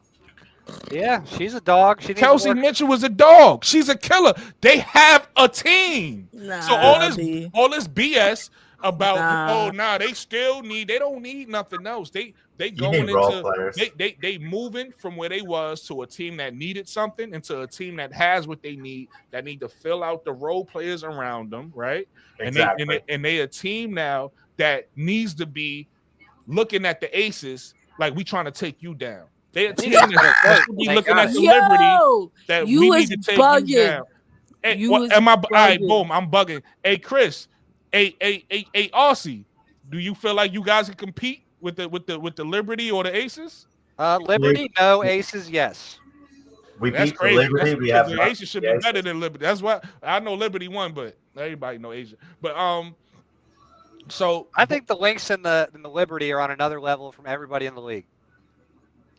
Yeah, she's a dog. Kelsey Mitchell was a dog. She's a killer. They have a team. So all this BS about they don't need nothing else. They going into they moving from where they was to a team that needed something into a team that has what they need, that need to fill out the role players around them, right? Exactly. And they a team now that needs to be looking at the aces like we trying to take you down. They a team that should be looking at the Liberty that we need to take you down. Hey, all right, boom, I'm bugging. Hey, Chris. Hey, Aussie, do you feel like you guys can compete with the Liberty or the Aces? Liberty, no. Aces, yes. That's crazy. Liberty. The Aces should be better than Liberty. That's why I know Liberty won, but everybody know Asia. But so I think the Lynx and the Liberty are on another level from everybody in the league.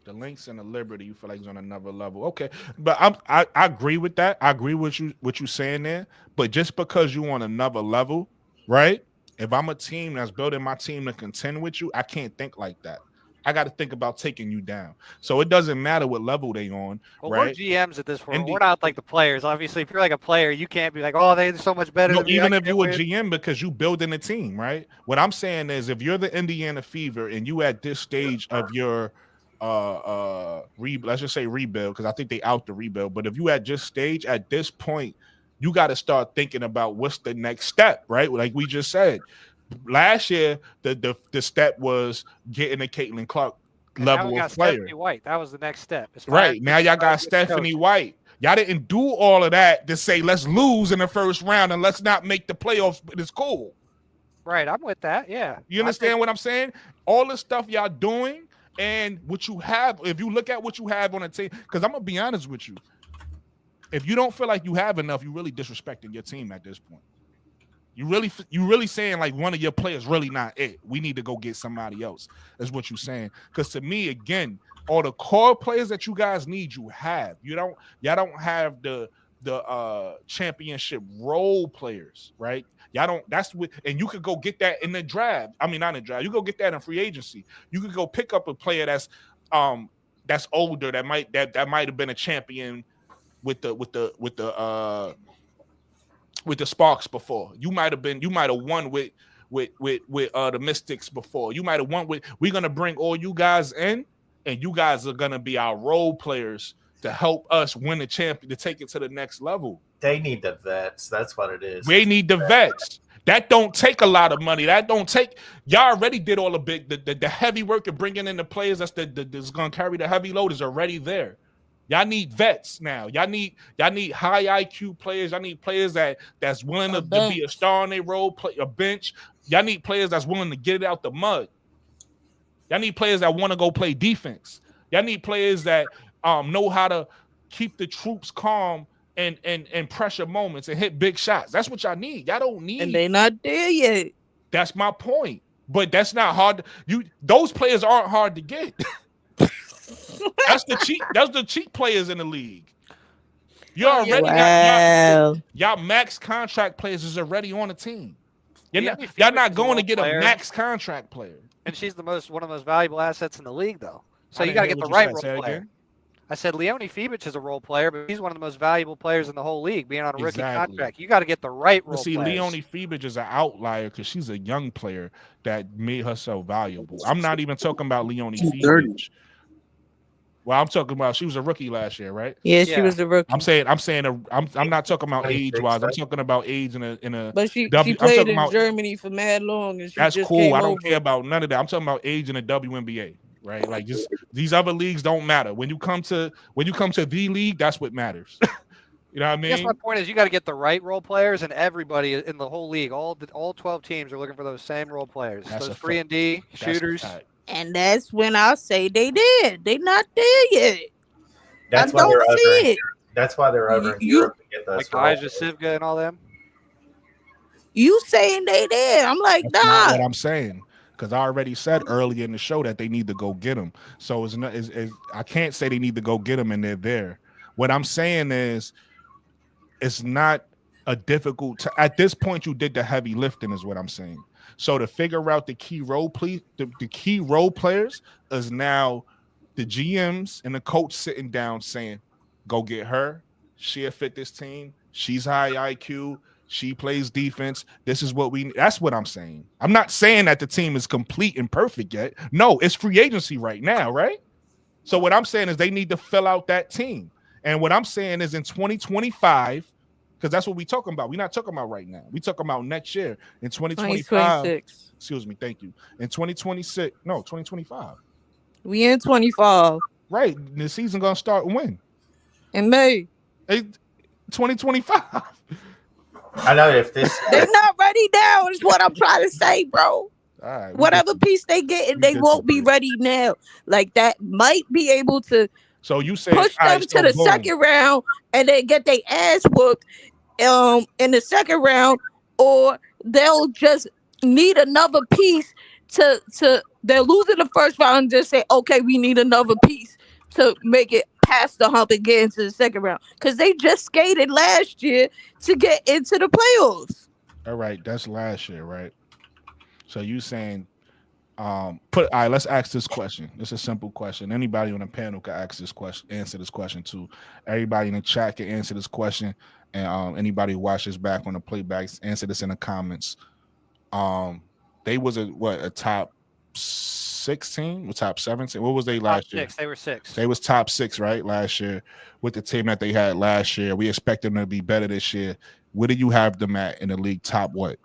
The Lynx and the Liberty, you feel like it's on another level. Okay, but I agree with that. I agree with what you saying there. But just because you on another level, right? If I'm a team that's building my team to contend with you, I can't think like that. I got to think about taking you down. So it doesn't matter what level they on, right? We're GMs at this point. We're not like the players. Obviously, if you're like a player, you can't be like, oh, they're so much better than me. Even if you're a GM, because you building a team, right? What I'm saying is, if you're the Indiana Fever and you at this stage of your let's just say rebuild, because I think they out the rebuild, but if you at just stage at this point, you got to start thinking about what's the next step, right? Like we just said, last year the step was getting a Caitlin Clark level of player. Stephanie White, that was the next step. Right now, y'all got Stephanie White. Y'all didn't do all of that to say let's lose in the first round and let's not make the playoffs. But it's cool. Right, I'm with that. Yeah, you understand what I'm saying? All the stuff y'all doing and what you have. If you look at what you have on a team, because I'm gonna be honest with you. If you don't feel like you have enough, you're really disrespecting your team at this point. You really saying like one of your players really not it. We need to go get somebody else. That's what you're saying. Because to me, again, all the core players that you guys need, you have. Y'all don't have the championship role players, right? Y'all don't. That's what, and you could go get that in the draft. I mean, not in the draft. You go get that in free agency. You could go pick up a player that's older that might have been a champion with the Sparks before. You might have won with the Mystics before. You might have won with. We're gonna bring all you guys in, and you guys are gonna be our role players to help us win the champion, to take it to the next level. They need the vets. That's what it is. They need the vets. That don't take a lot of money. That don't take. Y'all already did all the heavy work of bringing in the players that's gonna carry the heavy load is already there. Y'all need vets now. Y'all need high IQ players. Y'all need players that's willing to be a star on their role, play a bench. Y'all need players that's willing to get it out the mud. Y'all need players that want to go play defense. Y'all need players that know how to keep the troops calm and pressure moments and hit big shots. That's what y'all need. Y'all don't need. And they not there yet. That's my point. But that's not hard. Those players aren't hard to get. That's the cheap players in the league. You already got y'all max contract players is already on the team. Y'all not going to get a max contract player. And she's one of the most valuable assets in the league, though. So you got to get the right role player. I said Leonie Fibich is a role player, but he's one of the most valuable players in the whole league, being on a rookie contract. You got to get the right role player. Leonie Fibich is an outlier because she's a young player that made herself valuable. I'm not even talking about Leonie Fibich. Well, I'm talking about she was a rookie last year, right? Yeah, she was a rookie. I'm not talking about age wise. I'm talking about age in a. But she played in Germany for mad long, and that's cool. I don't care about none of that. I'm talking about age in the WNBA. Right, like just these other leagues don't matter. When you come to the league, that's what matters. You know what I mean? I guess my point is you got to get the right role players, and everybody in the whole league, all 12 teams are looking for those same role players, those 3-and-D shooters. And that's when I say they did. They not there yet. That's why they're over. That's why they're over in Europe to get those. Like Ija Sivka and all them. You saying they there? I'm like, that's nah. Not what I'm saying. Because I already said earlier in the show that they need to go get them. So I can't say they need to go get them and they're there. What I'm saying is it's not a difficult at this point you did the heavy lifting is what I'm saying. So to figure out the key role players is now the GMs and the coach sitting down saying, go get her. She'll fit this team. She's high IQ. She plays defense. This is what that's what I'm saying. I'm not saying that the team is complete and perfect yet. No, it's free agency right now, right? So what I'm saying is they need to fill out that team. And what I'm saying is in 2025, because that's what we're talking about. We're not talking about right now. We're talking about next year in 2025. 2026. Excuse me. Thank you. In 2026. No, 2025. We in 25. Right. The season going to start when? In May. 2025. I know if this they're not ready now is what I'm trying to say, bro. All right, whatever piece they get and they won't be ready now. Like that might be able to push them to the second round and then get their ass whooped in the second round, or they'll just need another piece to they're losing the first round and just say, okay, we need another piece to make it past the hump and get into the second round, because they just skated last year to get into the playoffs. All right, that's last year, right? So you saying, all right, let's ask this question. It's a simple question. Anybody on the panel can answer this question too. Everybody in the chat can answer this question, and anybody who watches back on the playbacks, answer this in the comments. They was a top 16 or top 17? What was they last year? They were 6. They was top 6, right? Last year with the team that they had last year. We expect them to be better this year. Where do you have them at in the league? Top what?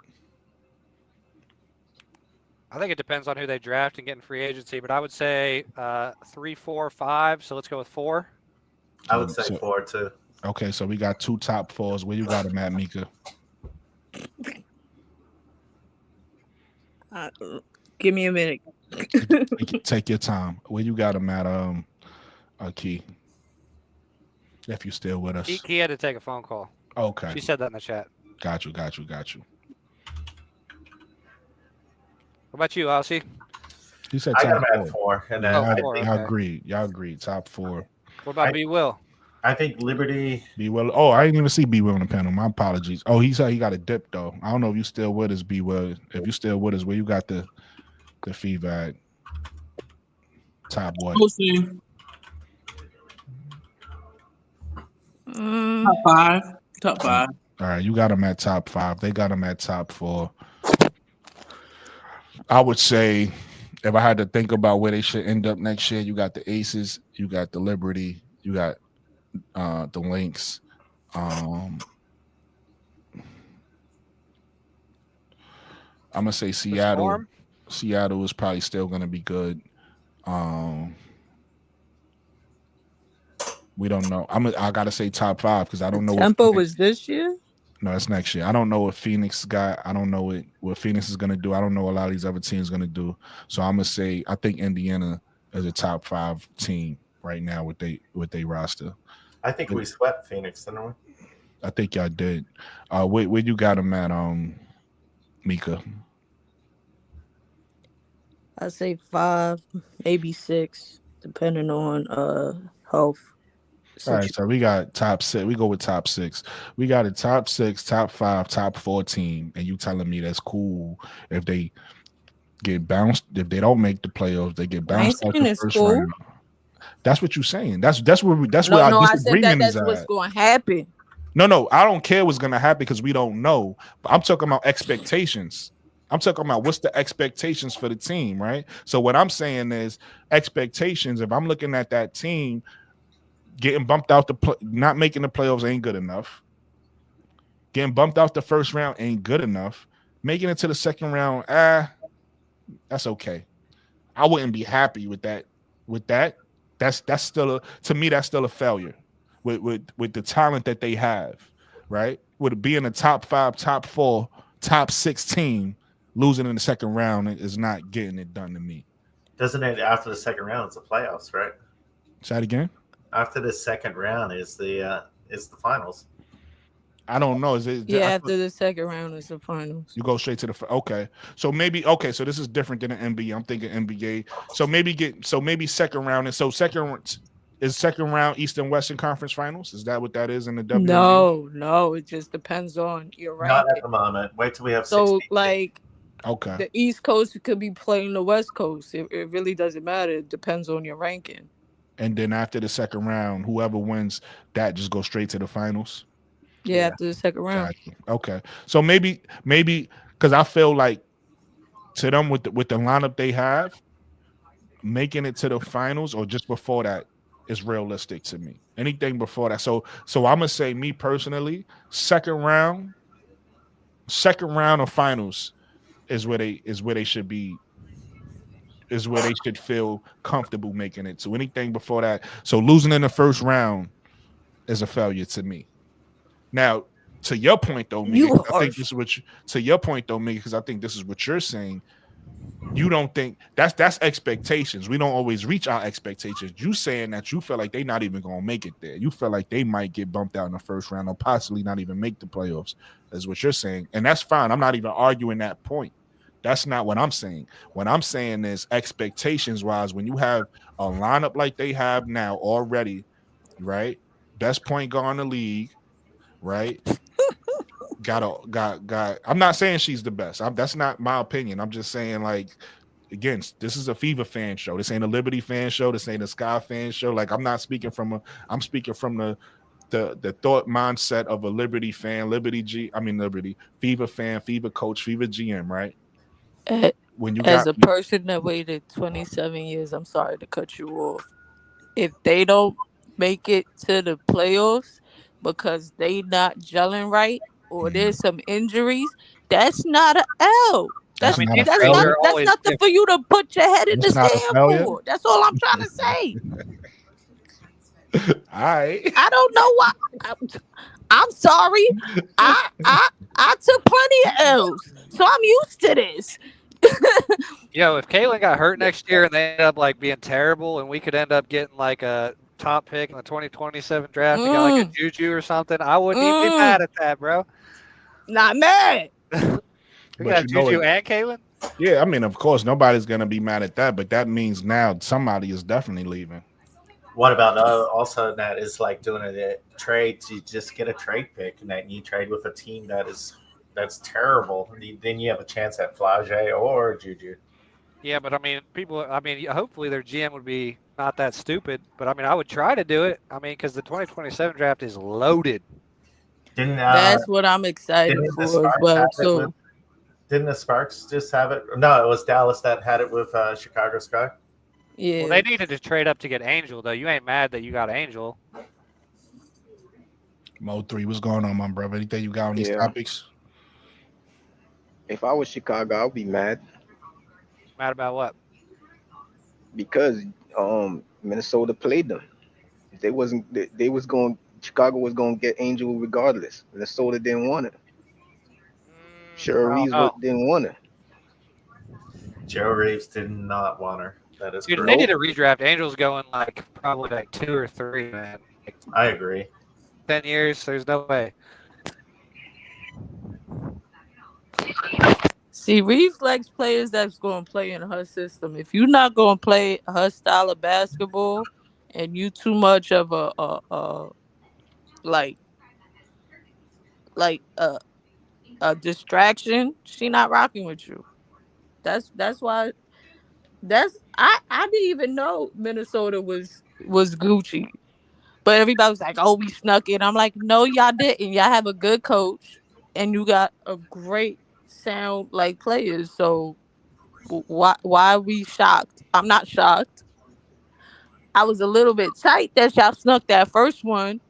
I think it depends on who they draft and get in free agency, but I would say 3, 4, 5. So let's go with 4. I would say 4 too. Okay, so we got 2 top 4s. Where you got them at, Mika? Give me a minute. Take your time. Where you got him at, Key? If you still with us. He had to take a phone call. Okay. She said that in the chat. Got you. What about you, Aussie? He said I top got him at 4. And then Y'all agreed. Top 4. What about B. Will? I think Liberty. B. Will. Oh, I didn't even see B. Will on the panel. My apologies. Oh, he said he got a dip though. I don't know if you still with us, B. Will. If you still with us, where you got the fever at? Top what? We'll see. Top 5. All right, you got them at top 5. They got them at top 4. I would say if I had to think about where they should end up next year, you got the Aces, you got the Liberty, you got the Lynx. I'm gonna say Seattle. Seattle is probably still gonna be good. We don't know. I gotta say top 5 because I don't know. Tempo was this year. No, it's next year. I don't know what Phoenix got. I don't know what Phoenix is gonna do. I don't know what a lot of these other teams gonna do. So I'm gonna say I think Indiana is a top 5 team right now with they roster. I think we swept Phoenix, didn't we? I think y'all did. Where you got them at, Mika? I say 5, maybe 6, depending on health. All right, so we got top 6. We go with top 6. We got a top 6, top 5, top 4 team, and you telling me that's cool if they get bounced, if they don't make the playoffs, they get bounced out the first round. That's what you're saying. That's where our disagreement is at. That's what's going to happen. No, I don't care what's going to happen because we don't know. But I'm talking about expectations. I'm talking about what's the expectations for the team, right? So what I'm saying is expectations. If I'm looking at that team, getting bumped out not making the playoffs ain't good enough. Getting bumped out the first round ain't good enough. Making it to the second round, that's okay. I wouldn't be happy with that. That's still to me that's still a failure. With the talent that they have, right? With it being a top 5, top 4, top 6 team, losing in the second round is not getting it done to me. Doesn't it after the second round? It's the playoffs, right? Say that again. After the second round is the finals. I don't know. Is it? Yeah, after the second round is the finals. You go straight to the okay. So maybe So this is different than an NBA. I'm thinking NBA. So maybe second round. And so second round Eastern and Western Conference Finals. Is that what that is in the WNBA? No. It just depends on your ranking. Not at the moment. Wait till we have 16. 16. Like. Okay. The East Coast could be playing the West Coast. It really doesn't matter. It depends on your ranking. And then after the second round, whoever wins that just goes straight to the finals. Yeah, after the second round. Gotcha. Okay. So maybe because I feel like to them with the lineup they have, making it to the finals or just before that is realistic to me. Anything before that. So I'm gonna say me personally, second round of finals is where they should be. Is where they should feel comfortable making it. So anything before that. So losing in the first round is a failure to me. Now, to your point though, Mika, I think this is what because I think this is what you're saying. You don't think that's expectations. We don't always reach our expectations. You saying that you feel like they're not even gonna make it there. You feel like they might get bumped out in the first round or possibly not even make the playoffs, is what you're saying. And that's fine. I'm not even arguing that point. That's not what I'm saying. What I'm saying is expectations wise, when you have a lineup like they have now already, right? Best point guard in the league, right? got. I'm not saying she's the best. That's not my opinion. I'm just saying, like, again, this is a Fever fan show. This ain't a Liberty fan show. This ain't a Sky fan show. Like, I'm not speaking from I'm speaking from the thought mindset of a Liberty fan, Liberty, Fever fan, Fever coach, Fever GM, right? When you as a person that waited 27 years, I'm sorry to cut you off. If they don't make it to the playoffs because they not gelling right or there's some injuries, that's not an L. That's nothing for you to put your head in the sand for. That's all I'm trying to say. All right. I don't know why. I'm sorry. I took plenty of L's, so I'm used to this. Yo, if Caitlin got hurt next year and they end up like being terrible, and we could end up getting like a top pick in the 2027 draft, and got like a Juju or something, I wouldn't even be mad at that, bro. Not mad. We got Juju and Caitlin. Yeah, I mean, of course, nobody's gonna be mad at that, but that means now somebody is definitely leaving. What about also that is like doing a trade to just get a trade pick, and then you trade with a team that's terrible. Then you have a chance at Flage or Juju. Yeah, but I mean, hopefully their GM would be not that stupid. But I mean, I would try to do it. I mean, because the 2027 draft is loaded. That's what I'm excited for as well. So, didn't the Sparks just have it? No, it was Dallas that had it with Chicago Sky. Yeah. Well, they needed to trade up to get Angel, though. You ain't mad that you got Angel. Mo3, what's going on, my brother? Anything you got on these topics? If I was Chicago, I would be mad. Mad about what? Because Minnesota played them. They was going. Chicago was going to get Angel regardless. Minnesota didn't want it. Cheryl I don't Reeves know. didn't want it. Joe Reeves did not want her. That is Dude, if correct. they did a redraft, Angels going like probably like 2 or 3, man. Like I agree. 10 years, there's no way. See, Reeves likes players that's going to play in her system. If you're not going to play her style of basketball, and you too much of a like like a distraction, she not rocking with you. That's why I didn't even know Minnesota was Gucci. But everybody was like, "Oh, we snuck it." I'm like, "No, y'all didn't. Y'all have a good coach, and you got a great sound like players. So why are we shocked? I'm not shocked. I was a little bit tight that y'all snuck that first one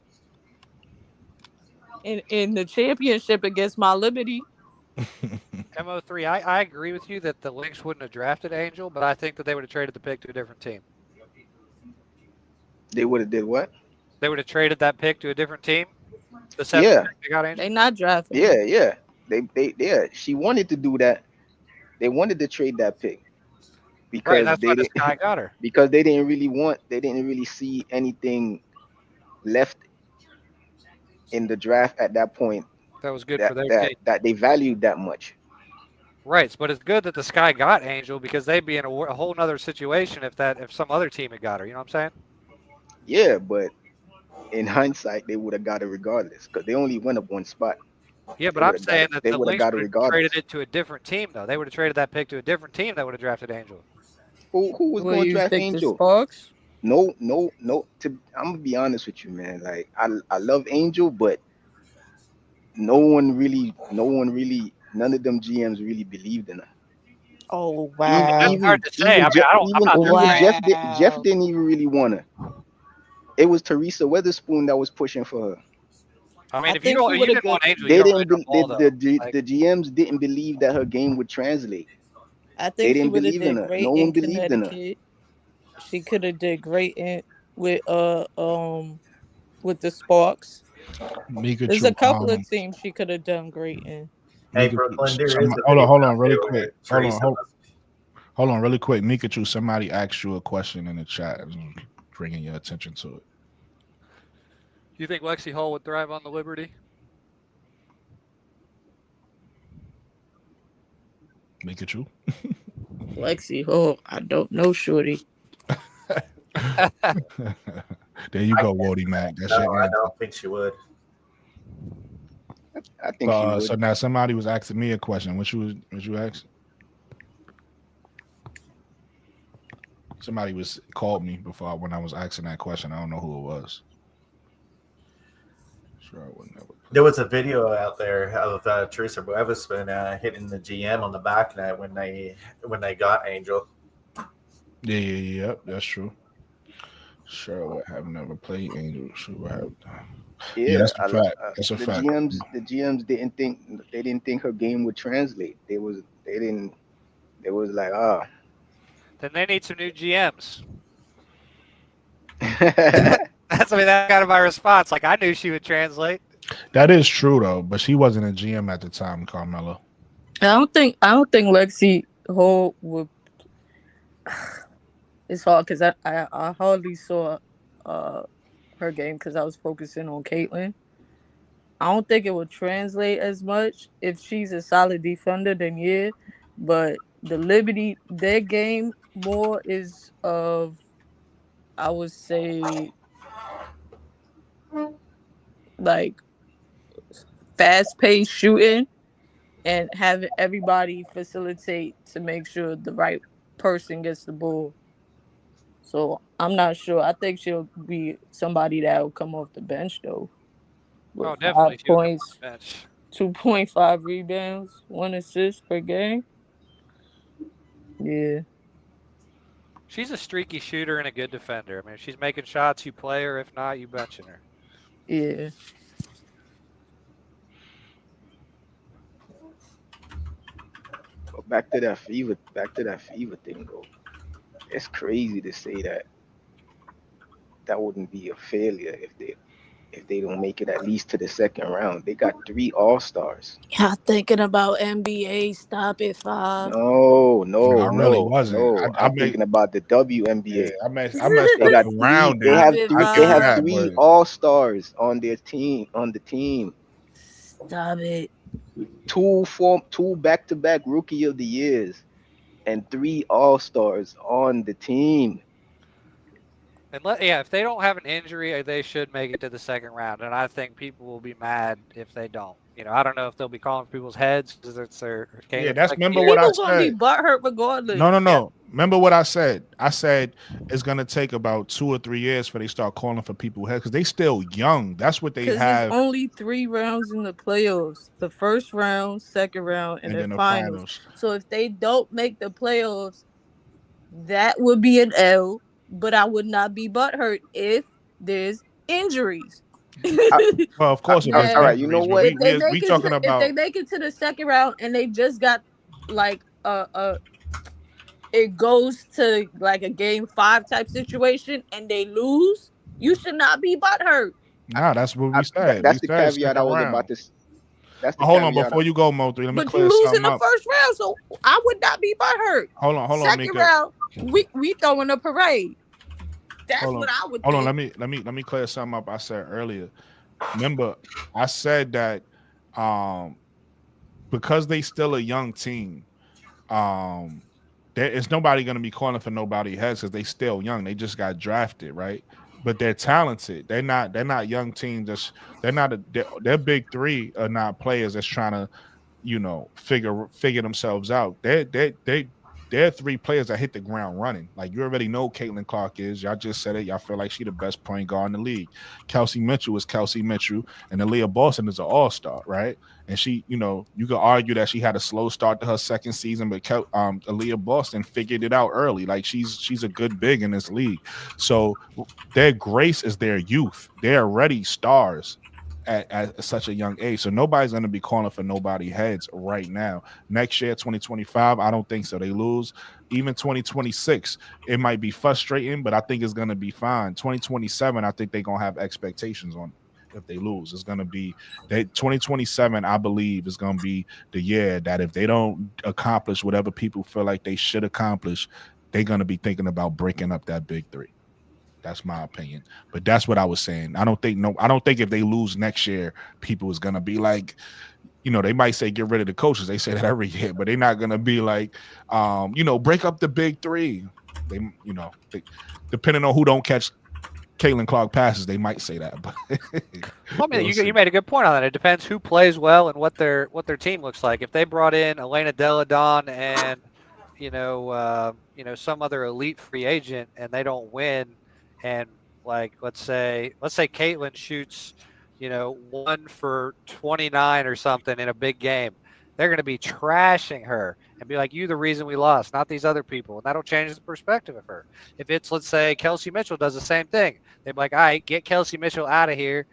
in the championship against my Liberty. MO3, I agree with you that the Lynx wouldn't have drafted Angel, but I think that they would have traded the pick to a different team. They would have did what? They would have traded that pick to a different team. The 7th Yeah, pick they got Angel. They not drafting. yeah. Yeah. She wanted to do that. They wanted to trade that pick Right, because that's why this guy got her. because they didn't really see anything left in the draft at that point That was good for their team. that they valued that much. Right, but it's good that the Sky got Angel because they'd be in a whole nother situation if some other team had got her. You know what I'm saying? Yeah, but in hindsight, they would have got it regardless because they only went up one spot. Yeah, but I'm saying that They the would have Lynx got it would have regardless. traded it to a different team, though. They would have traded that pick to a different team that would have drafted Angel. Who was Will going to you draft think the Angel? Sparks? No. I'm gonna be honest with you, man. Like I love Angel, but none of them GMs really believed in her. Oh Even wow! That's hard even to say. I mean, I'm not there. even Jeff Wow! didn't even really want her. It was Teresa Weatherspoon that was pushing for her. I I mean, if think she you would have didn't good. want Angel, you They don't really didn't. know ball though. Like, The GMs didn't believe that her game would translate. I They think she didn't would have believe in did her. No great one in believed in her. Connecticut. She could have did great with the Sparks. There's a Mikachu, couple of teams she could have done great in. Hey, Mikachu, Brooklyn, there is a hold video on, out really there quick. where Teresa was- Hold on, really quick. Mikachu, somebody asked you a question in the chat, bringing your attention to it. you think Lexi Hall would thrive on the Liberty? Mikachu. Lexi, oh, I don't know, shorty. There you go, Wody Mac. That shit. I don't think she would. I think she would. So now somebody was asking me a question. What you asked? Somebody called me before when I was asking that question. I don't know who it was. Sure, I would never. There was a video out there of Teresa Weatherspoon hitting the GM on the back net when they got Angel. Yeah, that's true. Sure, would have never played Angel. Sure, would have. Yeah, that's a fact. That's a fact. The GMs didn't think her game would translate. They was like, ah. Then they need some new GMs. That's kind of my response. Like I knew she would translate. That is true though, but she wasn't a GM at the time, Carmelo. I don't think Lexi Hall would. It's hard because I hardly saw her game because I was focusing on Caitlin. I don't think it would translate as much if she's a solid defender. Then yeah, but the Liberty, their game more is of, I would say, like fast-paced shooting and having everybody facilitate to make sure the right person gets the ball. So I'm not sure. I think she'll be somebody that will come off the bench though. With Oh, definitely. 5 points, 2.5 rebounds, 1 assist per game. Yeah. She's a streaky shooter and a good defender. I mean, if she's making shots, you play her. If not, you benching her. Yeah. Back to that fever thing though. It's crazy to say that wouldn't be a failure if they don't make it at least to the second round. They got 3 All-Stars. Y'all thinking about NBA? Stop it, Five. No, No, no, I really no, wasn't. no. I I'm made thinking about the yeah, WNBA. I messed They up got the 3. round. They Stop have it, 3. I They get have Five. that, 3 but All-Stars on their team. On the team, Stop it. 2 back-to-back Rookie of the Years, and 3 All-Stars on the team. And if they don't have an injury, they should make it to the second round. And I think people will be mad if they don't. I don't know if they'll be calling for people's heads because it's their yeah, Caitlin's that's second remember year. what I People gonna be said. butthurt regardless. No. Remember what I said? I said it's gonna take about 2 or 3 years for they start calling for people head because they still young. That's what they Because there's have, only 3 rounds in the playoffs: the first round, second round, and and the then the finals. finals. So if they don't make the playoffs, that would be an L. But I would not be butthurt if there's injuries. I, Well, of course, if there's all And right, you know injuries, but what? if they we make it talking to if they about. make it to the second round and they just got like it goes to like a game 5 type situation and they lose, you should not be butthurt. Nah, that's what we said. We That's the said caveat I second was round. about to. That's the But hold on, caveat. before you go, Mo3, let me But you clear lose in something the up. first round, so I would not be butthurt. Hold on, Second Mika. round, we throwing a parade. That's Hold what on, I would hold on. think. Let me clear something up. I said earlier. Remember, I said that because they still a young team, there is nobody going to be calling for nobody heads because they still young. They just got drafted, right? But they're talented. They're not young teams. Their big 3 are not players that's trying to figure themselves out. They're 3 players that hit the ground running. Like you already know Caitlin Clark is. Y'all just said it. Y'all feel like she the best point guard in the league. Kelsey Mitchell is Kelsey Mitchell, and Aaliyah Boston is an all-star, right? And she, you could argue that she had a slow start to her second season, but Aaliyah Boston figured it out early. Like she's a good big in this league. So their grace is their youth. They're already stars at such a young age. So nobody's going to be calling for nobody heads right now. Next year, 2025, I don't think so. They lose. Even 2026, it might be frustrating, but I think it's going to be fine. 2027, I think they're going to have expectations on if they lose. It's going to be 2027, I believe, is going to be the year that if they don't accomplish whatever people feel like they should accomplish, they're going to be thinking about breaking up that big 3. That's my opinion, but that's what I was saying. I don't think if they lose next year, people is gonna be like, they might say get rid of the coaches. They say that every year, but they're not gonna be like, break up the big 3. They, depending on who don't catch Caitlin Clark passes, they might say that. But Well, I mean, you made a good point on that. It depends who plays well and what their team looks like. If they brought in Elena Deladon and some other elite free agent and they don't win, and like let's say Caitlin shoots 1 for 29 or something in a big game, they're going to be trashing her and be like, you the reason we lost, not these other people. And that'll change the perspective of her. If it's, let's say, Kelsey Mitchell does the same thing, they'd be like, all right, get Kelsey Mitchell out of here.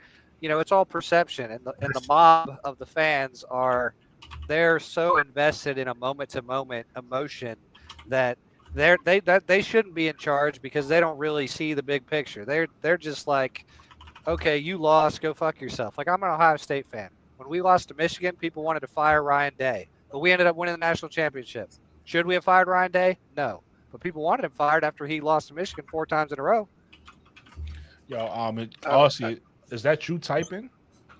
It's all perception, and the mob of the fans they're so invested in a moment to moment emotion that they shouldn't be in charge because they don't really see the big picture. They're just like, okay, you lost, go fuck yourself. Like, I'm an Ohio State fan. When we lost to Michigan, people wanted to fire Ryan Day, but we ended up winning the national championship. Should we have fired Ryan Day? No, but people wanted him fired after he lost to Michigan 4 times in a row. Yo, honestly, is that you typing?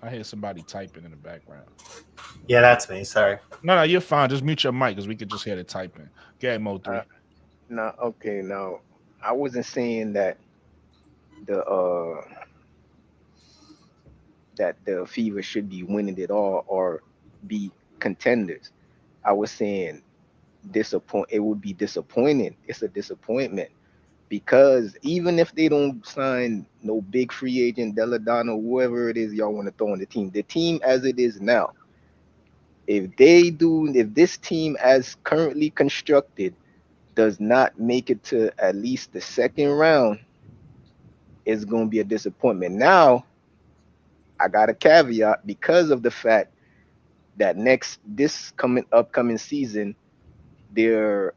I hear somebody typing in the background. Yeah, that's me. Sorry. No, you're fine. Just mute your mic because we could just hear the typing. Go ahead, Mo3. No, okay, now I wasn't saying that the Fever should be winning it all or be contenders. I was saying it would be disappointing. It's a disappointment because even if they don't sign no big free agent, Deladano, whoever it is y'all want to throw on the team as it is now, if this team as currently constructed does not make it to at least the second round, it's going to be a disappointment. Now, I got a caveat because of the fact that this upcoming season, their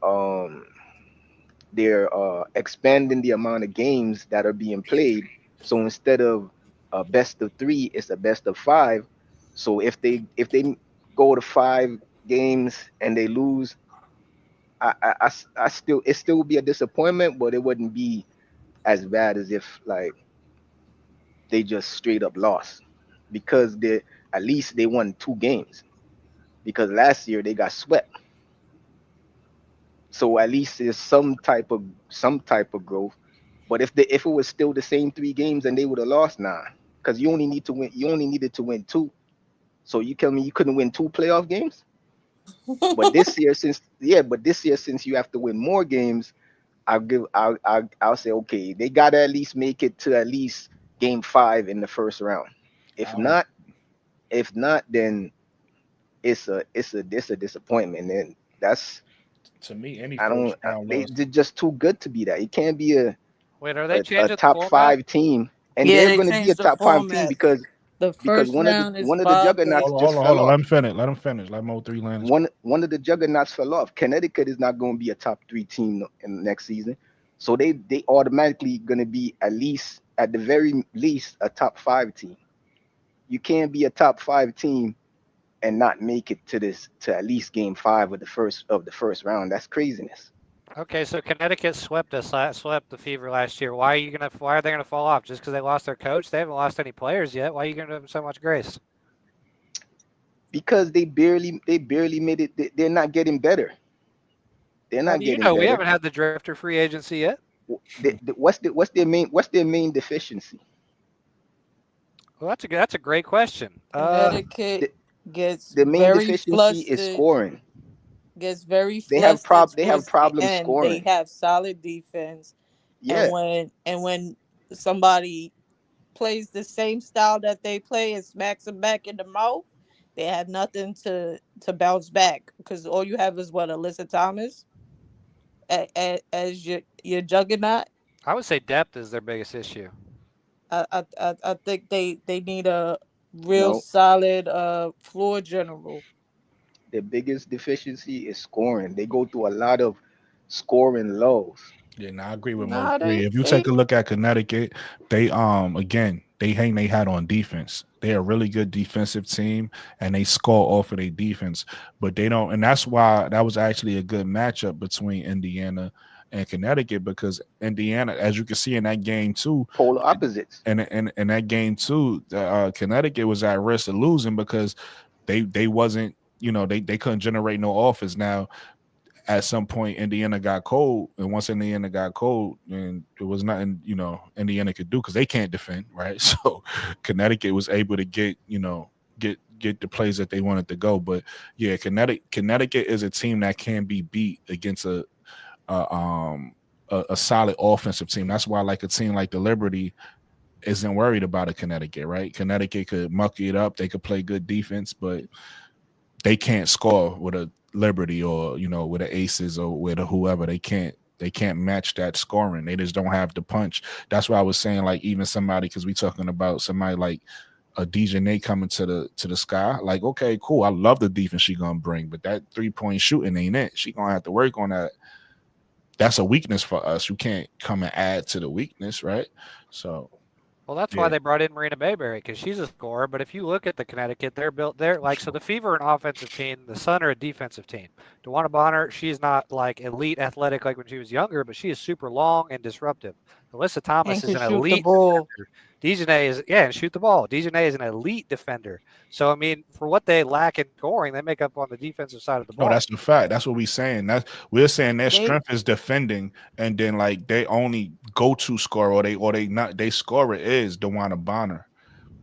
they're expanding the amount of games that are being played. So instead of a best of 3, it's a best of 5. So if they go to 5 games and they lose, I still, it still would be a disappointment, but it wouldn't be as bad as if like they just straight up lost, because they, at least they won 2 games, because last year they got swept. So at least there's some type of growth. But if it was still the same 3 games and they would have lost, nah, because you only needed to win 2. So you tell me you couldn't win 2 playoff games? But this year, since you have to win more games, I'll say, okay, they gotta at least make it to at least game 5 in the first round. If not, then it's a disappointment, and that's, To me, any I first don't, round they, loss. they're just too good to be that. It can't be Wait, are they a changing the top format? 5 team, and Yeah, they're they going to be a changed the top 5 team format. because The first one of the round is 5 juggernauts games. just Hold fell on. off. Let him finish. Let Mo 3 land. One of the juggernauts fell off. Connecticut is not going to be a top 3 team in the next season, so they automatically going to be at the very least a top 5 team. You can't be a top 5 team and not make it to at least game 5 of the first round. That's craziness. Okay, so Connecticut swept the Fever last year. Why are they gonna fall off? Just because they lost their coach? They haven't lost any players yet. Why are you gonna give them so much grace? Because they barely made it. They're not getting better. They're How not do you getting know? We better. haven't had the drafter free agency yet. What's their main deficiency? Well, that's a great question. Connecticut gets The main very deficiency is flustered. scoring. Gets very They have flustered they have towards the problems end. They scoring. have solid defense, Yeah, and when somebody plays the same style that they play and smacks them back in the mouth, they have nothing to bounce back, because all you have is what, Alyssa Thomas as your juggernaut. I would say depth is their biggest issue. I think they need a real no. solid floor general. The biggest deficiency is scoring. They go through a lot of scoring lows. Yeah, I agree with Mo Nah, 3. If you take a look at Connecticut, they again they hang they hat on defense. They're a really good defensive team, and they score off of their defense. But they don't, and that's why that was actually a good matchup between Indiana and Connecticut, because Indiana, as you can see in that game too, Polar opposites. and in that game too, Connecticut was at risk of losing because they wasn't, they couldn't generate no offense. Now, at some point, Indiana got cold, and once Indiana got cold, and it was nothing, Indiana could do because they can't defend, right? So Connecticut was able to get the plays that they wanted to go. But yeah, Connecticut is a team that can be beat against a solid offensive team. That's why, like, a team like the Liberty isn't worried about a Connecticut, right? Connecticut could muck it up, they could play good defense, but they can't score with a Liberty or with the Aces or with whoever. They can't match that scoring. They just don't have the punch. That's why I was saying, like, even somebody, because we talking about somebody like a Dejanay coming to the sky. Like, okay, cool. I love the defense she gonna bring, but that 3-point shooting ain't it. She gonna have to work on that. That's a weakness for us. You can't come and add to the weakness, right? So. Well, that's why they brought in Marina Bayberry, because she's a scorer. But if you look at the Connecticut, they're like, so the Fever are an offensive team, the Sun are a defensive team. DeWanna Bonner, she's not like elite athletic like when she was younger, but she is super long and disruptive. Nalyssa Thomas is an elite defender. Dejanay is, and shoot the ball. Dejanay is an elite defender. So, I mean, for what they lack in scoring, they make up on the defensive side of the ball. No, that's the fact. That's what we're saying. We're saying their strength is defending, and then, like, they only go-to scorer or they scorer is DeWanna Bonner.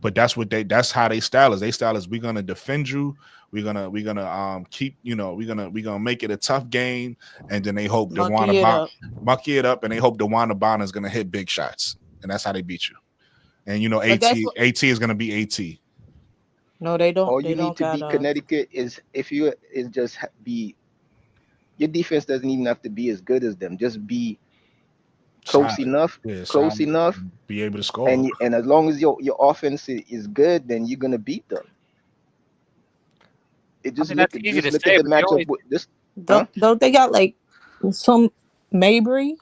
But that's how they style is. They style is, we're gonna defend you. We're gonna keep, we're gonna make it a tough game, and then they hope DeWanna Bonner mucky it up, and they hope DeWanna Bonner is gonna hit big shots, and that's how they beat you. And AT is gonna be AT. No, they don't. All you need to beat Connecticut is just be. Your defense doesn't even have to be as good as them. Just be close enough, be able to score. And as long as your offense is good, then you're gonna beat them. It just look at the matchup with this. Don't they got like some Mabry.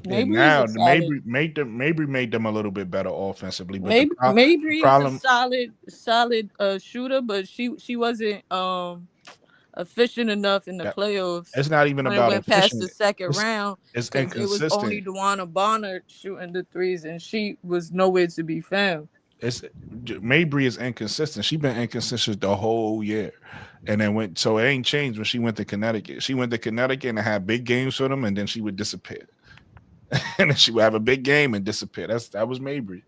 Yeah, Mabry is now a the solid. Mabry made them a little bit better offensively, but the Mabry is a problem solid shooter, but she wasn't efficient enough in the that playoffs it's not even when it about went past the efficient. second It's round it's because it was only inconsistent. Dewana Bonner shooting the threes, and she was nowhere to be found. It's Mabry is inconsistent. She been inconsistent the whole year, and then went so it ain't changed when she went to Connecticut. She went to Connecticut and had big games for them, and then she would disappear, and then she would have a big game and disappear. That was Mabry.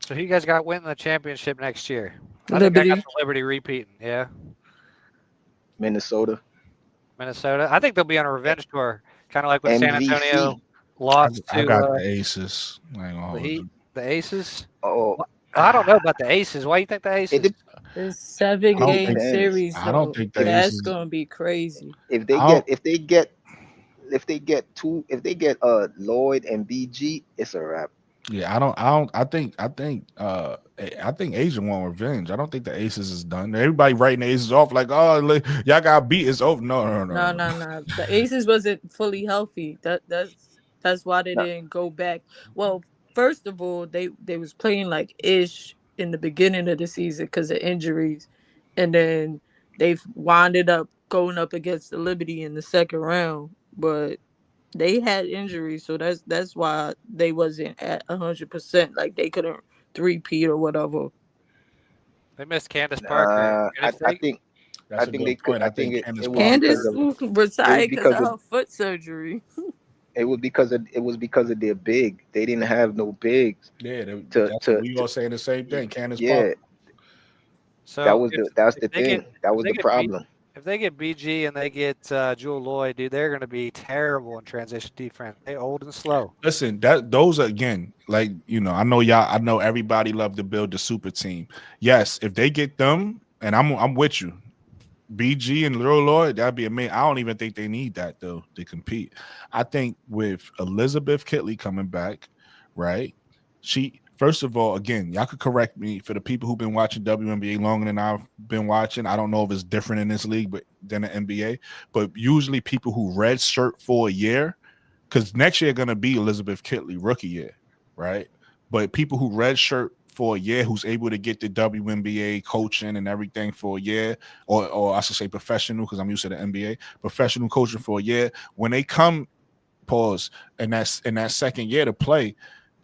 So who you guys got winning the championship next year? I think I got Liberty. the Liberty repeating. Yeah, Minnesota. I think they'll be on a revenge tour, kind of like when San Antonio MVC. lost I to got the Aces. I ain't gonna the hold Heat. you. The Aces. Oh, I don't know about the Aces. Why do you think the Aces? it, It's I don't 7-game think depends. series, I don't so think the that's Aces. gonna be crazy. If they I get don't. Lloyd and BG, it's a wrap. Yeah, I don't. I think Asia want revenge. I don't think the Aces is done. Everybody writing the Aces off like, oh, y'all got beat. It's over. No. No. The Aces wasn't fully healthy. That's why they Nah, didn't go back. Well, first of all, they was playing like ish in the beginning of the season because of injuries, and then they've winded up going up against the Liberty in the second round, but they had injuries, so that's why they wasn't at 100%. Like they couldn't three-peat or whatever. They missed Candace Parker, and if I they think That's a they good could. point. I I think think it, Candace it was Parker. because Candace of it was retired because of because of her foot surgery. their big. They didn't have no bigs Yeah, to that's to, we to all saying the same thing. Candace yeah. Parker. so That's if the they get thing. That was the problem. if they get BG and they get Jewel Lloyd, dude, they're going to be terrible in transition defense. They old and slow. Listen, those are again, like I know y'all. I know everybody love to build the super team. Yes, if they get them, and I'm with you. BG and Lil Lloyd, that'd be amazing. I don't even think they need that though to compete. I think with Elizabeth Kitley coming back, right? She first of all, again, y'all could correct me for the people who've been watching WNBA longer than I've been watching. I don't know if it's different in this league, but than the NBA. But usually, people who red shirt for a year, because next year gonna be Elizabeth Kitley rookie year, right? But people who red shirt for a year, who's able to get the WNBA coaching and everything for a year, or I should say professional, because I'm used to the NBA, professional coaching for a year. When they come, pause, and that's in that second year to play,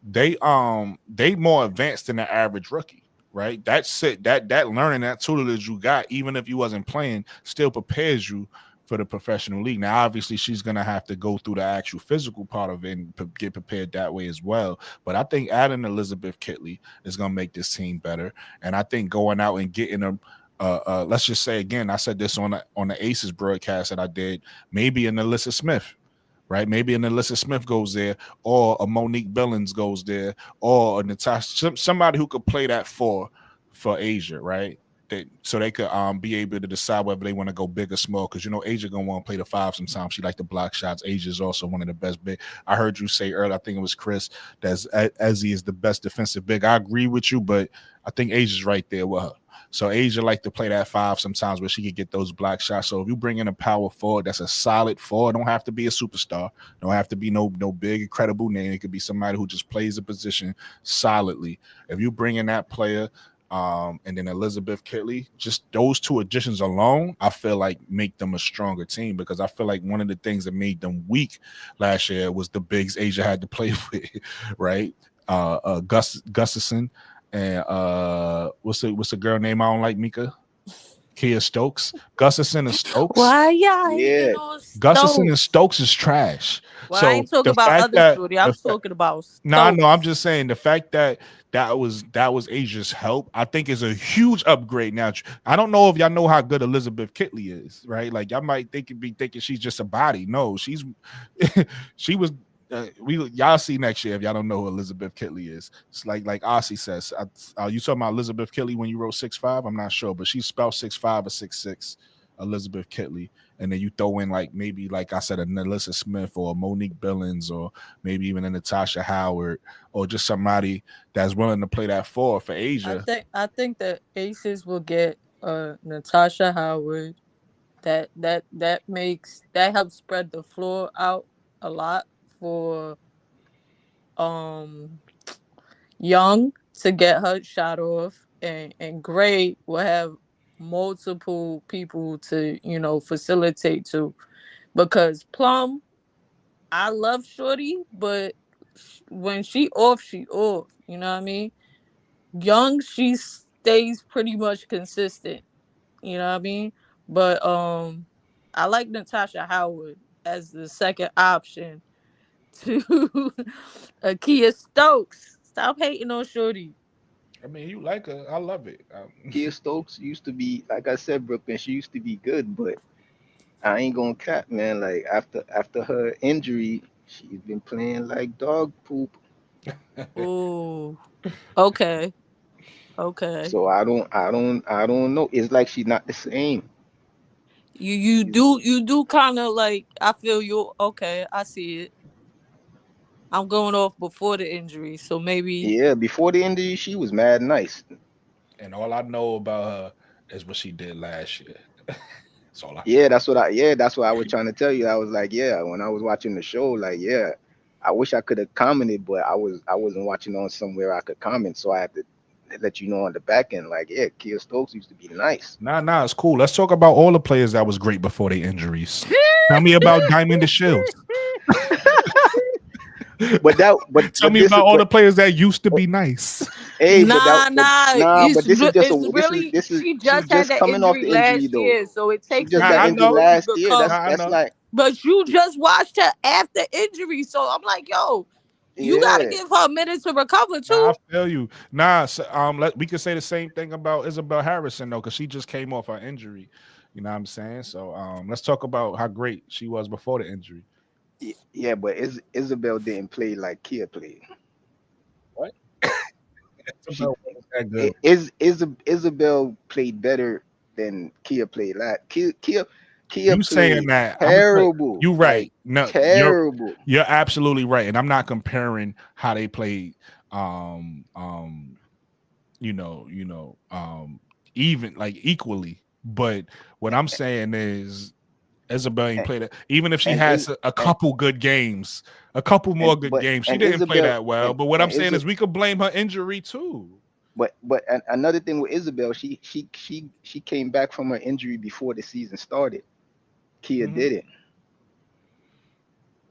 they more advanced than the average rookie, right? That's it. That learning, that tutelage you got, even if you wasn't playing, still prepares you for the professional league. Now, obviously, she's gonna have to go through the actual physical part of it and get prepared that way as well. But I think adding Elizabeth Kitley is gonna make this team better, and I think going out and getting them. Let's just say again, I said this on the Aces broadcast that I did. Maybe a Nalyssa Smith, right? Maybe a Nalyssa Smith goes there, or a Monique Billings goes there, or a Natasha, somebody who could play that for Asia, right? So they could be able to decide whether they want to go big or small, because Asia gonna want to play the five sometimes. She like to block shots. Asia is also one of the best big. I heard you say earlier, I think it was Chris, that Ezzy is the best defensive big. I agree with you, but I think Asia's right there with her. So Asia like to play that five sometimes where she could get those block shots. So if you bring in a power forward that's a solid forward, don't have to be a superstar, don't have to be no big incredible name. It could be somebody who just plays the position solidly. If you bring in that player, and then Elizabeth Kitley, just those two additions alone, I feel like make them a stronger team, because I feel like one of the things that made them weak last year was the bigs Asia had to play with, right? Gustafson and what's the girl name I don't like, Mika? Kia Stokes. Gustafson and Stokes. Why y'all hating Yeah. on Stokes? Gustafson and Stokes is trash. Well, So I ain't talking the about fact other that shorty. I'm talking about Stokes. no, I'm just saying the fact that was Asia's help, I think is a huge upgrade. Now, I don't know if y'all know how good Elizabeth Kitley is, right? Like y'all might be thinking she's just a body. No, she's she was. Y'all see next year if y'all don't know who Elizabeth Kitley is. It's like Ossie says. You talking about Elizabeth Kitley when you wrote 6'5"? I'm not sure, but she's spelled 6'5" or 6'6". Elizabeth Kitley, and then you throw in like maybe like I said a Nalyssa Smith or a Monique Billings or maybe even a Natasha Howard or just somebody that's willing to play that four for Asia. I think the Aces will get Natasha Howard. That helps spread the floor out a lot for Young to get her shot off, and Gray will have multiple people to facilitate to, because Plum, I love Shorty, but when she off, she off. You know what I mean? Young, she stays pretty much consistent. You know what I mean? But I like Natasha Howard as the second option to Kia Stokes. Stop hating on Shorty. I mean, you like her. I love it. Kia Stokes used to be, like I said, Brooklyn. She used to be good, but I ain't gonna cap, man. Like after her injury, she's been playing like dog poop. Ooh. Okay. Okay. So I don't know. It's like she's not the same. You do kind of like, I feel you. Okay, I see it. I'm going off before the injury, so maybe. Yeah, before the injury, she was mad nice. And all I know about her is what she did last year. That's all I Yeah, know. that's what I was trying to tell you. I was like, yeah, when I was watching the show, like, yeah, I wish I could have commented, but I wasn't watching on somewhere I could comment, so I had to let you know on the back end, like, yeah, Kia Stokes used to be nice. Nah, it's cool. Let's talk about all the players that was great before their injuries. Tell me about Diamond the Shields. Tell me about all the players that used to be nice. Hey, Nah. but this is just She just had that coming off injury the injury last though. year, so it She takes just a got minute injured to last year. recover. That's like, But you just watched her after injury, so I'm like, yo, you gotta yeah. give her a minute to recover too. Nah, I feel you. We could say the same thing about Isabel Harrison though, because she just came off her injury. You know what I'm saying? So let's talk about how great she was before the injury. Yeah, but Isabel didn't play like Kia played. What? She Isabel wasn't that good. Isabel played better than Kia played. Like Kia You saying played that? terrible. You right. Like No, terrible. you're absolutely right, and I'm not comparing how they played. Um, even like equally. But what I'm saying is Isabel ain't And, played it. Even if she and has is a and couple good games, a couple more good but games, she and didn't play Isabel that well. and But what I'm and saying Isa is we could blame her injury too. another thing with Isabel, she came back from her injury before the season started. Kia Mhm. did it.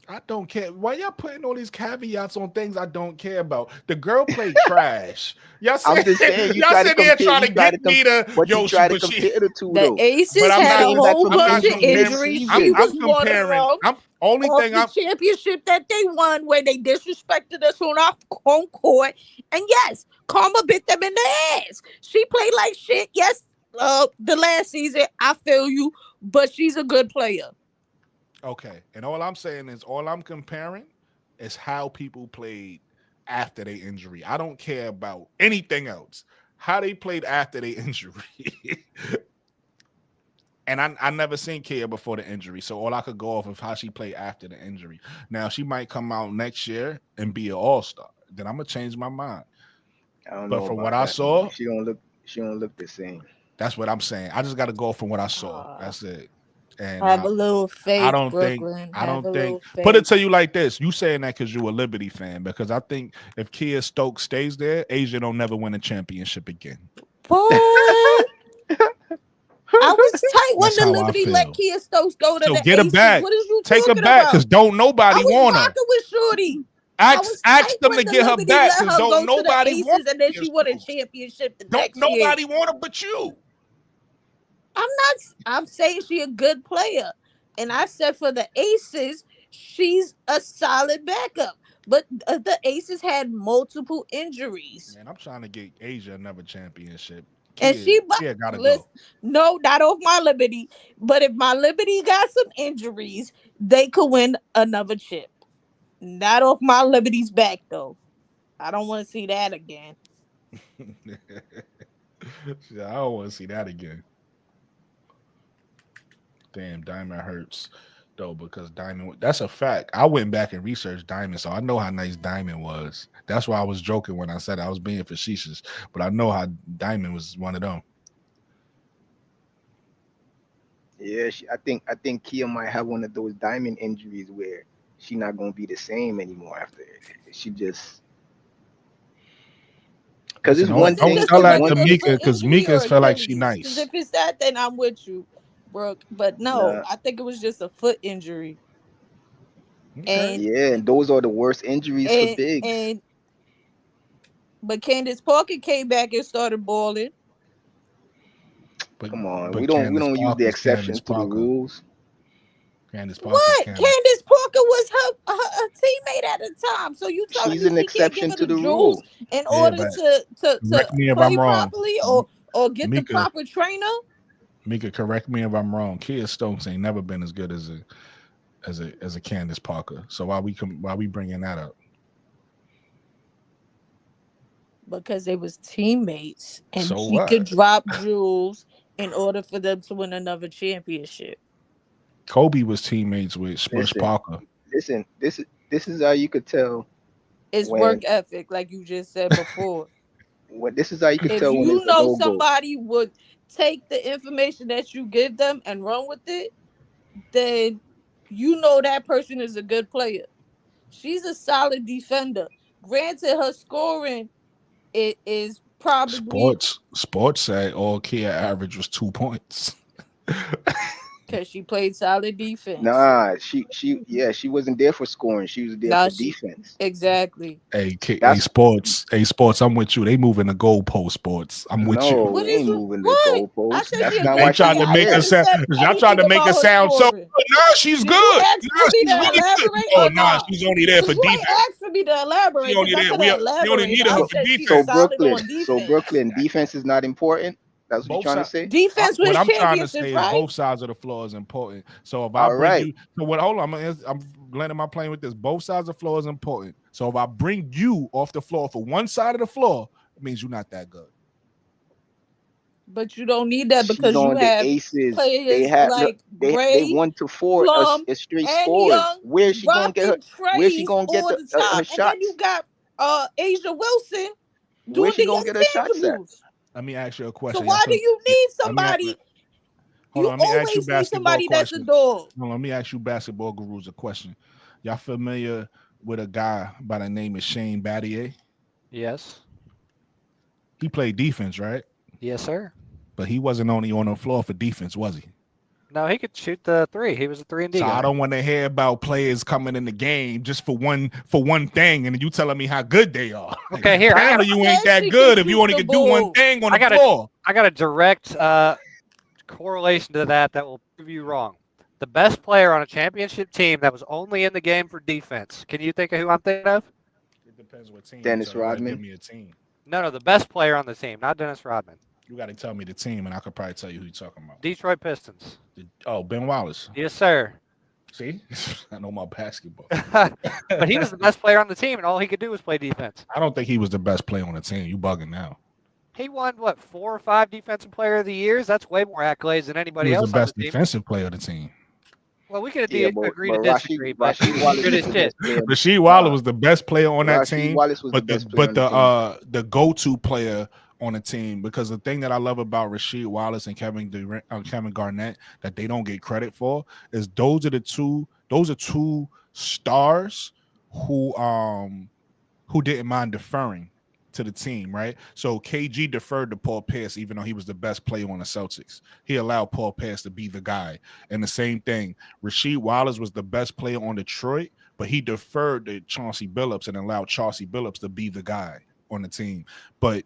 I don't care. Why y'all putting all these caveats on things I don't care about? The girl played trash. Y'all I'm said just saying y'all sitting there trying to get me to but you try to but she compare the two The though. but Aces I'm She had not a came back whole from I'm bunch not of injury comparing. injuries. She mid-season. was I'm one of comparing. them. I'm only Off thing the I'm championship that they won, where they disrespected us on our home court. And yes, Karma bit them in the ass. She played like shit. Yes, the last season, I feel you, but she's a good player. okay. And all I'm saying is all I'm comparing is how people played after their injury. I don't care about anything else. How they played after their injury. And I never seen Kia before the injury, so all I could go off of how she played after the injury. Now she might come out next year and be an all-star. Then I'm gonna change my mind. I don't But know from what about I that, man. saw, She don't look the same. that's what I'm saying. I just got to go from what I saw. Uh, That's it. And have a little I faith, don't think. Brooklyn. I Have don't a think. little Put it faith. to you like this: you saying that because you're a Liberty fan? Because I think if Kia Stokes stays there, Asia don't never win a championship again. What? I was tight when That's the how I Liberty let feel. Kia Stokes go to So the get her Aces. back. What is you Take her talking back because about? don't I nobody was want her. rocking with Shorty. I was Ask tight them when to the get her Liberty back let because her don't go to the nobody want Aces, and then Kia she won a Stokes. championship the Don't next year. nobody want her but you. I'm not. I'm saying she a good player, and I said for the Aces, she's a solid backup. But the Aces had multiple injuries, Man, I'm trying to get Asia another championship. and Kia, she. Kia gotta Listen, go. no, not off my Liberty. But if my Liberty got some injuries, they could win another chip. Not off my Liberty's back though. I don't want to see that again. Yeah, I don't want to see that again. Damn, Diamond hurts though because Diamond. That's a fact. I went back and researched Diamond, so I know how nice Diamond was. That's why I was joking when I said I was being facetious, but I know how Diamond was one of them. Yeah, I think Kia might have one of those diamond injuries where she not gonna be the same anymore after it. She just because Listen, it's one Is it don't thing. just tell a It's that one to regular thing. Mika foot because injury Mika or feel like she Achilles? Because nice. if it's that, then I'm with you, Brooke. But no, Nah, I think it was just a foot injury. Okay, And yeah, and those are the worst injuries for and bigs. and but Candace Parker came back and started balling. but Come on, we but don't use the Candace exceptions to the Parker, rules. Candace Parker's What? Candace. Candace Parker was her teammate at the time. So you telling She's me an she can't give exception her to the the jewels rule. in Yeah, order but to correct me if I'm play wrong. properly or get the Mika, proper trainer? Mika, correct me if I'm wrong. Kia Stokes ain't never been as good as a Candace Parker. So why we bringing that up? Because they was teammates and So she could what? drop jewels in order for them to win another championship. Kobe was teammates with Smush Listen, Parker. listen. This is how you could tell It's work when ethic, like you just said before. this is how you could If tell when you it's a know no go. somebody would take the information that you give them and run with it, then you know that person is a good player. She's a solid defender. Granted, her scoring is probably Sports said all Kia average was 2 points. because she played solid defense. Nah, she wasn't there for scoring. She was there Now for she defense. exactly. That's Sports. I'm with you. They moving the goalpost. Sports. I'm with you. no, What we is ain't moving the what? I goalpost. said she That's a not They good why she player. tried to was I make never her there. sound. said Y'all tried anything to make her about her sound so scoring. good. Nah, she's Did you good. ask for Nah, me she's to really good. elaborate Oh, or nah, not? she's only there Because for you ain't defense. asked for me to She elaborate only because I there. could We have only elaborated. need I her So for said she's so defense. solid Brooklyn, on so defense. Brooklyn defense is not important. That's what you're Both trying to sides. say. Defense What wins I'm trying to championships, say is right? both sides of the floor is important. So if I All bring right. you, so what? Hold on, I'm landing my plane with this. Both sides of the floor is important. So if I bring you off the floor for one side of the floor, it means you're not that good. But you don't need that She's because you on the have Aces. They players have look, like they Gray, 1 to 4 Plum, as straight and scorers. Young Where's she gonna get her? dropping Where's she trays gonna get all the her time. And then you shots? got Asia Wilson Where's doing she the gonna get her shots at? intangibles. Let me ask you a So question. Y'all why do feel, you yeah, need let me somebody? hold You on. Let me ask you always need basketball somebody that's a question. dog. Hold on, let me ask you basketball gurus a question. Y'all familiar with a guy by the name of Shane Battier? Yes. He played defense, right? Yes, sir. But he wasn't only on the floor for defense, was he? No, he could shoot the three. He was a 3-and-D So guy. I don't want to hear about players coming in the game just for one thing, and you telling me how good they are. Okay, here Apparently you ain't that She good could if you shoot only the could do one ball. thing on I the got floor. a direct correlation to that will prove you wrong. The best player on a championship team that was only in the game for defense. Can you think of who I'm thinking of? It depends what team Dennis you gotta give Rodman. me a team. No, the best player on the team, not Dennis Rodman. You got to tell me the team, and I could probably tell you who you're talking about. Detroit Pistons. Oh, Ben Wallace. Yes, sir. See, I know my basketball. But he was the best player on the team, and all he could do was play defense. I don't think he was the best player on the team. You bugging now. He won, 4 or 5 Defensive Player of the Years? That's way more accolades than He anybody was the else on the best team. defensive player of the team. Well, we could Yeah, agree but to disagree, but Rasheed Wallace good was as the shit. best player. Rasheed Wallace was the best player on that Rasheed team, Wallace was the but best player on the team. the go-to player on the team, because the thing that I love about Rasheed Wallace and Kevin Garnett that they don't get credit for is those are two stars who didn't mind deferring to the team, right? So KG deferred to Paul Pierce, even though he was the best player on the Celtics. He allowed Paul Pierce to be the guy. And the same thing, Rasheed Wallace was the best player on Detroit, but he deferred to Chauncey Billups and allowed Chauncey Billups to be the guy on the team. But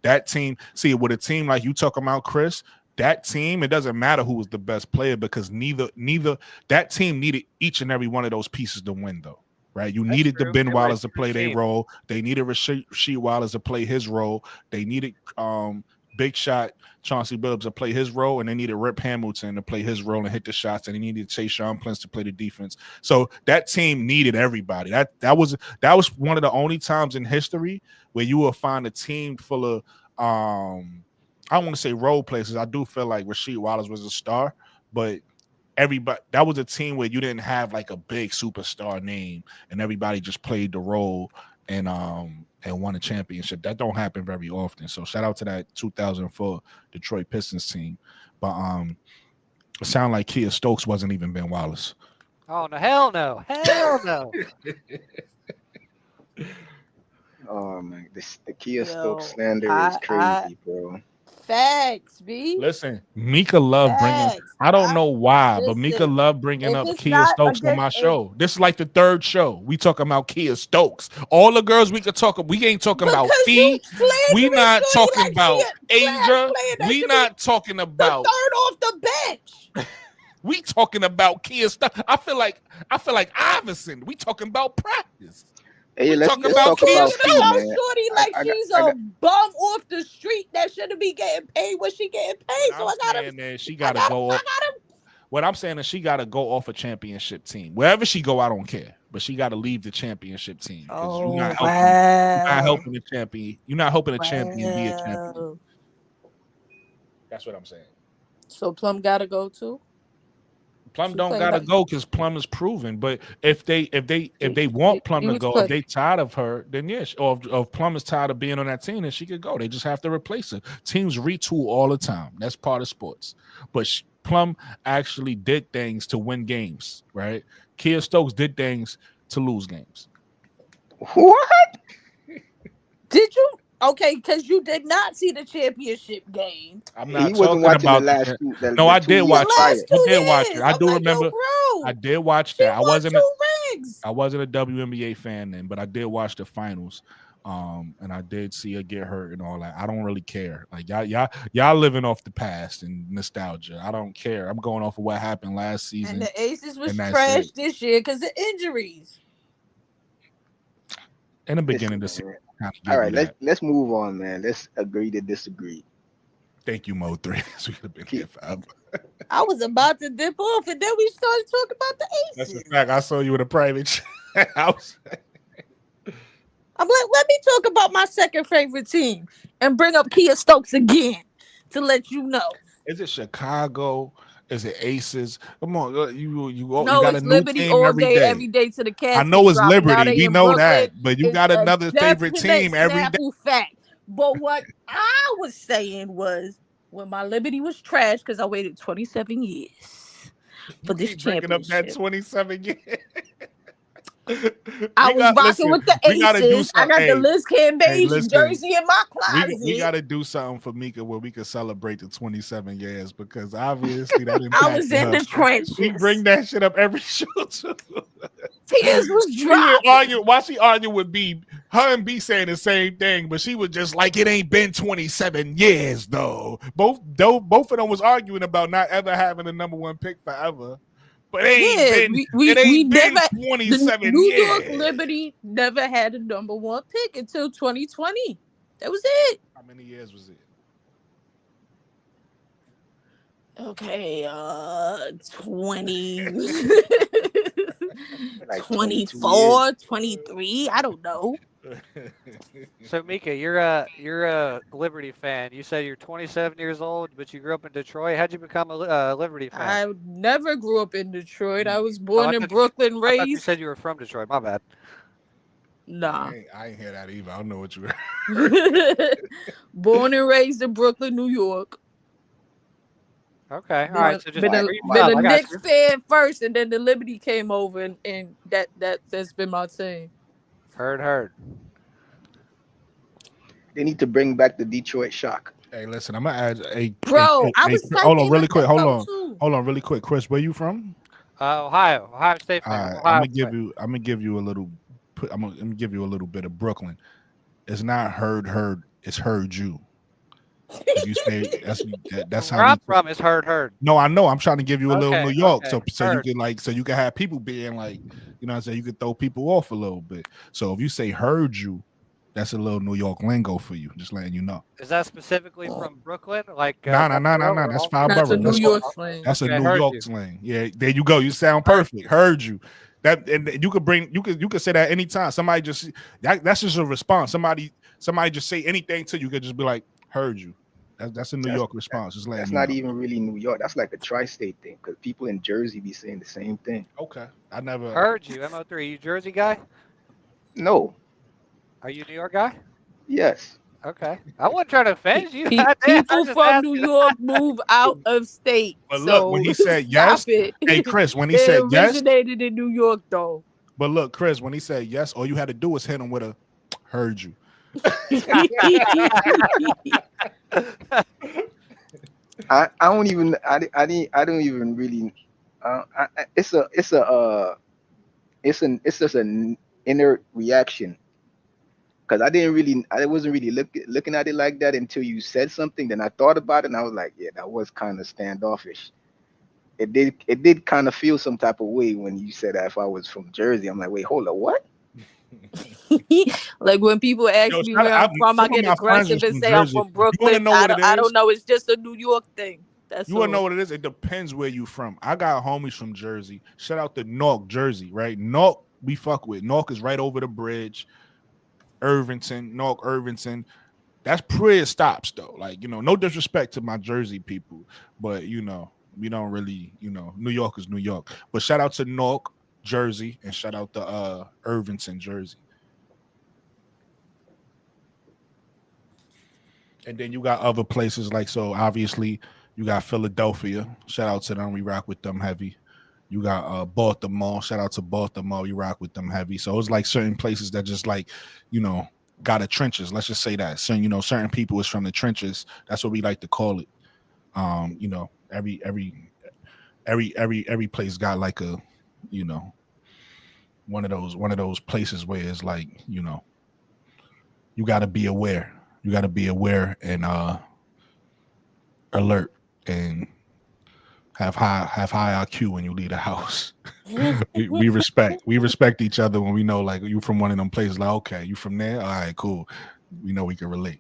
that team, see, with a team like you talking about, Chris, that team, it doesn't matter who was the best player because neither that team needed each and every one of those pieces to win, though. Right, you That's needed true. the Ben They were a Wallace to play huge their team. role. They needed Rasheed Wallace to play his role. They needed Big Shot Chauncey Billups to play his role, and they needed Rip Hamilton to play his role and hit the shots. And they needed Tayshaun Prince to play the defense. So that team needed everybody. That was one of the only times in history where you will find a team full of I don't want to say role players. I do feel like Rasheed Wallace was a star, but everybody, that was a team where you didn't have like a big superstar name, and everybody just played the role and won a championship. That don't happen very often. So shout out to that 2004 Detroit Pistons team. But it sounded like Kia Stokes wasn't even Ben Wallace. Oh no, hell no. Oh man, the Kia Stokes slander is crazy, bro. Facts, B. Listen, Mika love bringing. I don't know why, but Mika love bringing up Kia Stokes on my show. This is like the third show we talking about Kia Stokes. All the girls we could talk. We ain't talking about Fee. We not talking about Asia. We not talking about third off the bench. We talking about Kia stuff. I feel like Iverson. We talking about practice. Hey, let's talk about Fee, man. Shorty like she's a bum off the street that shouldn't be getting paid what she getting paid. So I gotta. She gotta go off. What I'm saying is she gotta go off a championship team. Wherever she go, I don't care. But she gotta leave the championship team. Oh, you're not helping the champion. You're not helping a champion be a champion. That's what I'm saying. So Plum gotta go too. Plum don't gotta go because Plum is proven. But if they want Plum to go, if they tired of her, then yes. Or if Plum is tired of being on that team, then she could go. They just have to replace her. Teams retool all the time. That's part of sports. But Plum actually did things to win games, right? Kia Stokes did things to lose games. What? Did you? Okay, because you did not see the championship game. I'm not talking about the last two. No, I did watch it. I did watch it. I do remember. I did watch that. I wasn't a WNBA fan then, but I did watch the finals. And I did see her get hurt and all that. I don't really care. Like y'all living off the past and nostalgia. I don't care. I'm going off of what happened last season. And the Aces was trash this year because of injuries. In the beginning of the season. All right, let's move on, man. Let's agree to disagree. Thank you, Mo 3. We could have been here forever. I was about to dip off, and then we started talking about the Aces. That's a fact. I saw you in a private house. I'm like, let me talk about my second favorite team and bring up Kia Stokes again to let you know. Is it Chicago? Is it Aces? Come on, you no, got it's a new Liberty team all every day, day. every day to the Cavs. I know it's Liberty. We know Brooklyn. that, but you got another favorite team every day. Fact. But what I was saying was when my Liberty was trash because I waited 27 years for this championship. Up that 27 years. I was rocking with the Aces. I got the Liz Cambage jersey in my closet. We got to do something for Mika where we can celebrate the 27 years because obviously that I was in the trenches. We bring that shit up every show too. Tears was dropping. Why she argue with B? Her and B saying the same thing, but she was just like, it ain't been 27 years though. Both of them was arguing about not ever having a number one pick forever. But it ain't been 27 New years. York Liberty never had a number one pick until 2020. That was it. How many years was it? Okay, 20, like 24, 23. I don't know. So Mika, you're a Liberty fan. You said you're 27 years old, but you grew up in Detroit. How'd you become a Liberty fan? I never grew up in Detroit. I was born in Brooklyn, raised. I thought you said you were from Detroit. My bad. Nah, I ain't hear that either. I don't know what you were. Born and raised in Brooklyn, New York. Okay, all right. So just been a Knicks fan first, and then the Liberty came over, and that's been my team. Heard. They need to bring back the Detroit Shock. Hey, listen, I'm gonna add a bro. Hold on, really quick. Hold on, really quick. Chris, where you from? Ohio State. I'm gonna give you a little. I'm gonna give you a little bit of Brooklyn. It's not heard. It's heard you. If you say that's how. Where I'm from is heard. No, I know. I'm trying to give you a little New York, okay. so you can have people being like, you know what I'm saying, you can throw people off a little bit. So if you say heard you, that's a little New York lingo for you. Just letting you know. Is that specifically from Brooklyn? Like no. That's five boroughs. That's a New York slang. That's a New York slang. Yeah, there you go. You sound perfect. Heard you. That and you could say that anytime. Somebody just that's just a response. Somebody just say anything to you. You could just be like, heard you. That's a New York response. Just letting That's you not know. even really New York. That's like a tri-state thing because people in Jersey be saying the same thing. Okay, I never Heard you. MO3, you Jersey guy? No. Are you a New York guy? Yes. Okay. I wasn't trying to offend you. Damn, I People just from asked New you that. York move out of state. But look, when So he said stop yes, it. hey Chris, when he It said yes, originated in New York, though. but look, Chris, when he said yes, all you had to do was hit him with a heard you. I don't even I don't even really it's it's just an inner reaction because I wasn't really looking at it like that until you said something. Then I thought about it and I was like, yeah, that was kind of standoffish. It did kind of feel some type of way when you said that if I was from Jersey. I'm like, wait, hold on, what? Like when people ask Yo, me where I'm from, I some of get my friends aggressive is and from say I'm Jersey. from You want to Brooklyn. know what it I is? don't know. It's just a New York thing. That's You want to know all. what it is? It depends where you from. I got homies from Jersey. Shout out to Newark, Jersey, right? Newark, we fuck with. Newark is right over the bridge. Irvington, Newark, Irvington. That's prayer stops though. Like, no disrespect to my Jersey people, but we don't really, New York is New York. But shout out to Newark, Jersey, and shout out to Irvington, Jersey. And then you got other places so obviously you got Philadelphia. Shout out to them. We rock with them heavy. You got Baltimore. Shout out to Baltimore. We rock with them heavy. So it's like certain places that just got the trenches. Let's just say that. So, certain people is from the trenches. That's what we like to call it. Every place got like a, one of those places where it's like, you got to be aware. You got to be aware and alert and have high IQ when you leave the house. we respect each other when we know like you from one of them places. Like, okay, you from there? All right, cool. We know we can relate.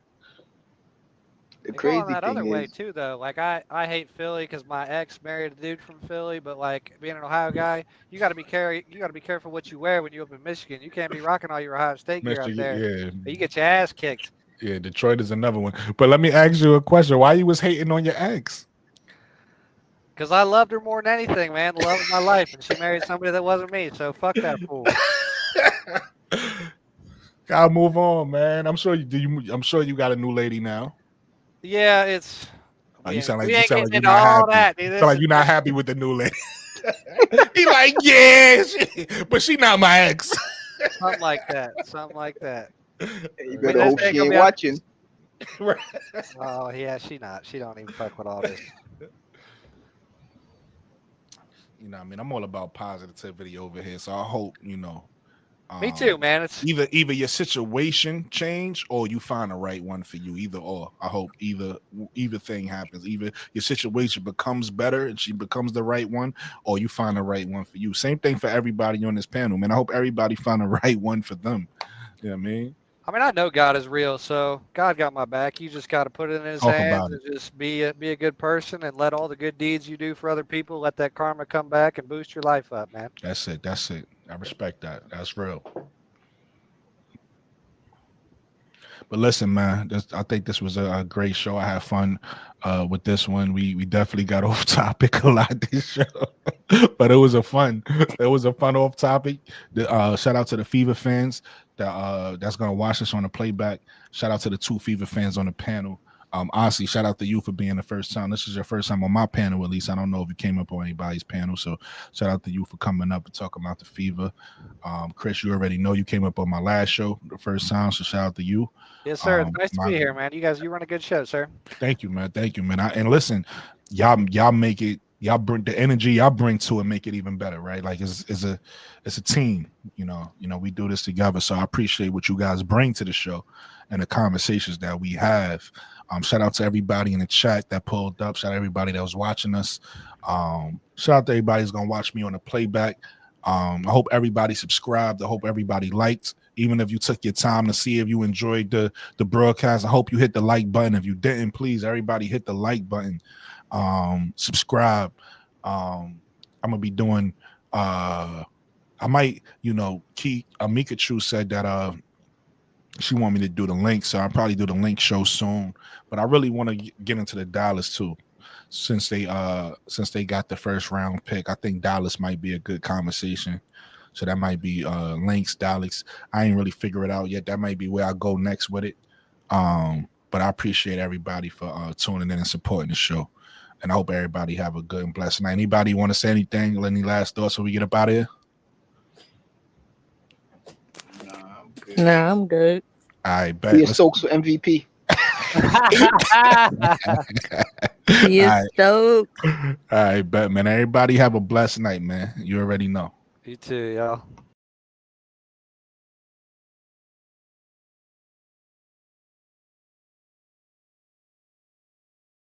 The They go on crazy that other thing way is, too, though. Like I hate Philly because my ex married a dude from Philly. But like being an Ohio guy, you got to be careful what you wear when you up in Michigan. You can't be rocking all your Ohio State gear out there. Yeah. Or you get your ass kicked. Yeah, Detroit is another one. But let me ask you a question. Why you was hating on your ex? Because I loved her more than anything, man. The love of my life, and she married somebody that wasn't me. So fuck that fool. Gotta move on, man. I'm sure you got a new lady now. Yeah, it's. You sound like we ain't getting you're into not all happy. that, dude. You sound like you're not happy with the new lady. He like, yeah, but she not my ex. Something like that. Something like that. you better hope she ain't watching. Oh yeah, she not. She don't even fuck with all this. I mean, I'm all about positivity over here, so I hope Me too, man. It's either your situation change or you find the right one for you. Either or. I hope either thing happens. Either your situation becomes better and she becomes the right one, or you find the right one for you. Same thing for everybody on this panel, man. I hope everybody find the right one for them. You know what I mean? I know God is real, so God got my back. You just got to put it in His hands and just be a good person and let all the good deeds you do for other people, let that karma come back and boost your life up, man. That's it. I respect that. That's real. But listen, man, I think this was a great show. I had fun with this one. We definitely got off topic a lot this show, but it was a fun off topic. Shout out to the Fever fans that's gonna watch us on the playback. Shout out to the 2 Fever fans on the panel. Honestly, shout out to you for being the first time. This is your first time on my panel, at least. I don't know if you came up on anybody's panel, so shout out to you for coming up and talking about the Fever. Chris, you already know you came up on my last show the first time, so shout out to you. Yes, sir. It's nice to be here, man. You run a good show, sir. Thank you, man. And listen, y'all make it. Y'all bring the energy y'all bring to it, make it even better, right? Like it's a team. We do this together. So I appreciate what you guys bring to the show and the conversations that we have. Shout out to everybody in the chat that pulled up. Shout out to everybody that was watching us. Shout out to everybody who's gonna watch me on the playback. I hope everybody subscribed. I hope everybody liked. Even if you took your time to see if you enjoyed the broadcast, I hope you hit the like button. If you didn't, please, everybody hit the like button. Subscribe. I'm gonna be doing I might, Amika True said that she want me to do the link, so I'll probably do the link show soon. But I really want to get into the Dallas too, since they got the first round pick. I think Dallas might be a good conversation. So that might be links, Dallas. I ain't really figure it out yet. That might be where I go next with it. But I appreciate everybody for tuning in and supporting the show. And I hope everybody have a good and blessed night. Anybody want to say anything? Any last thoughts before we get up out of here? Nah, I'm good. I bet. He is Stokes for MVP. He is stoked. All right, bet, man. Everybody have a blessed night, man. You already know. You too, y'all.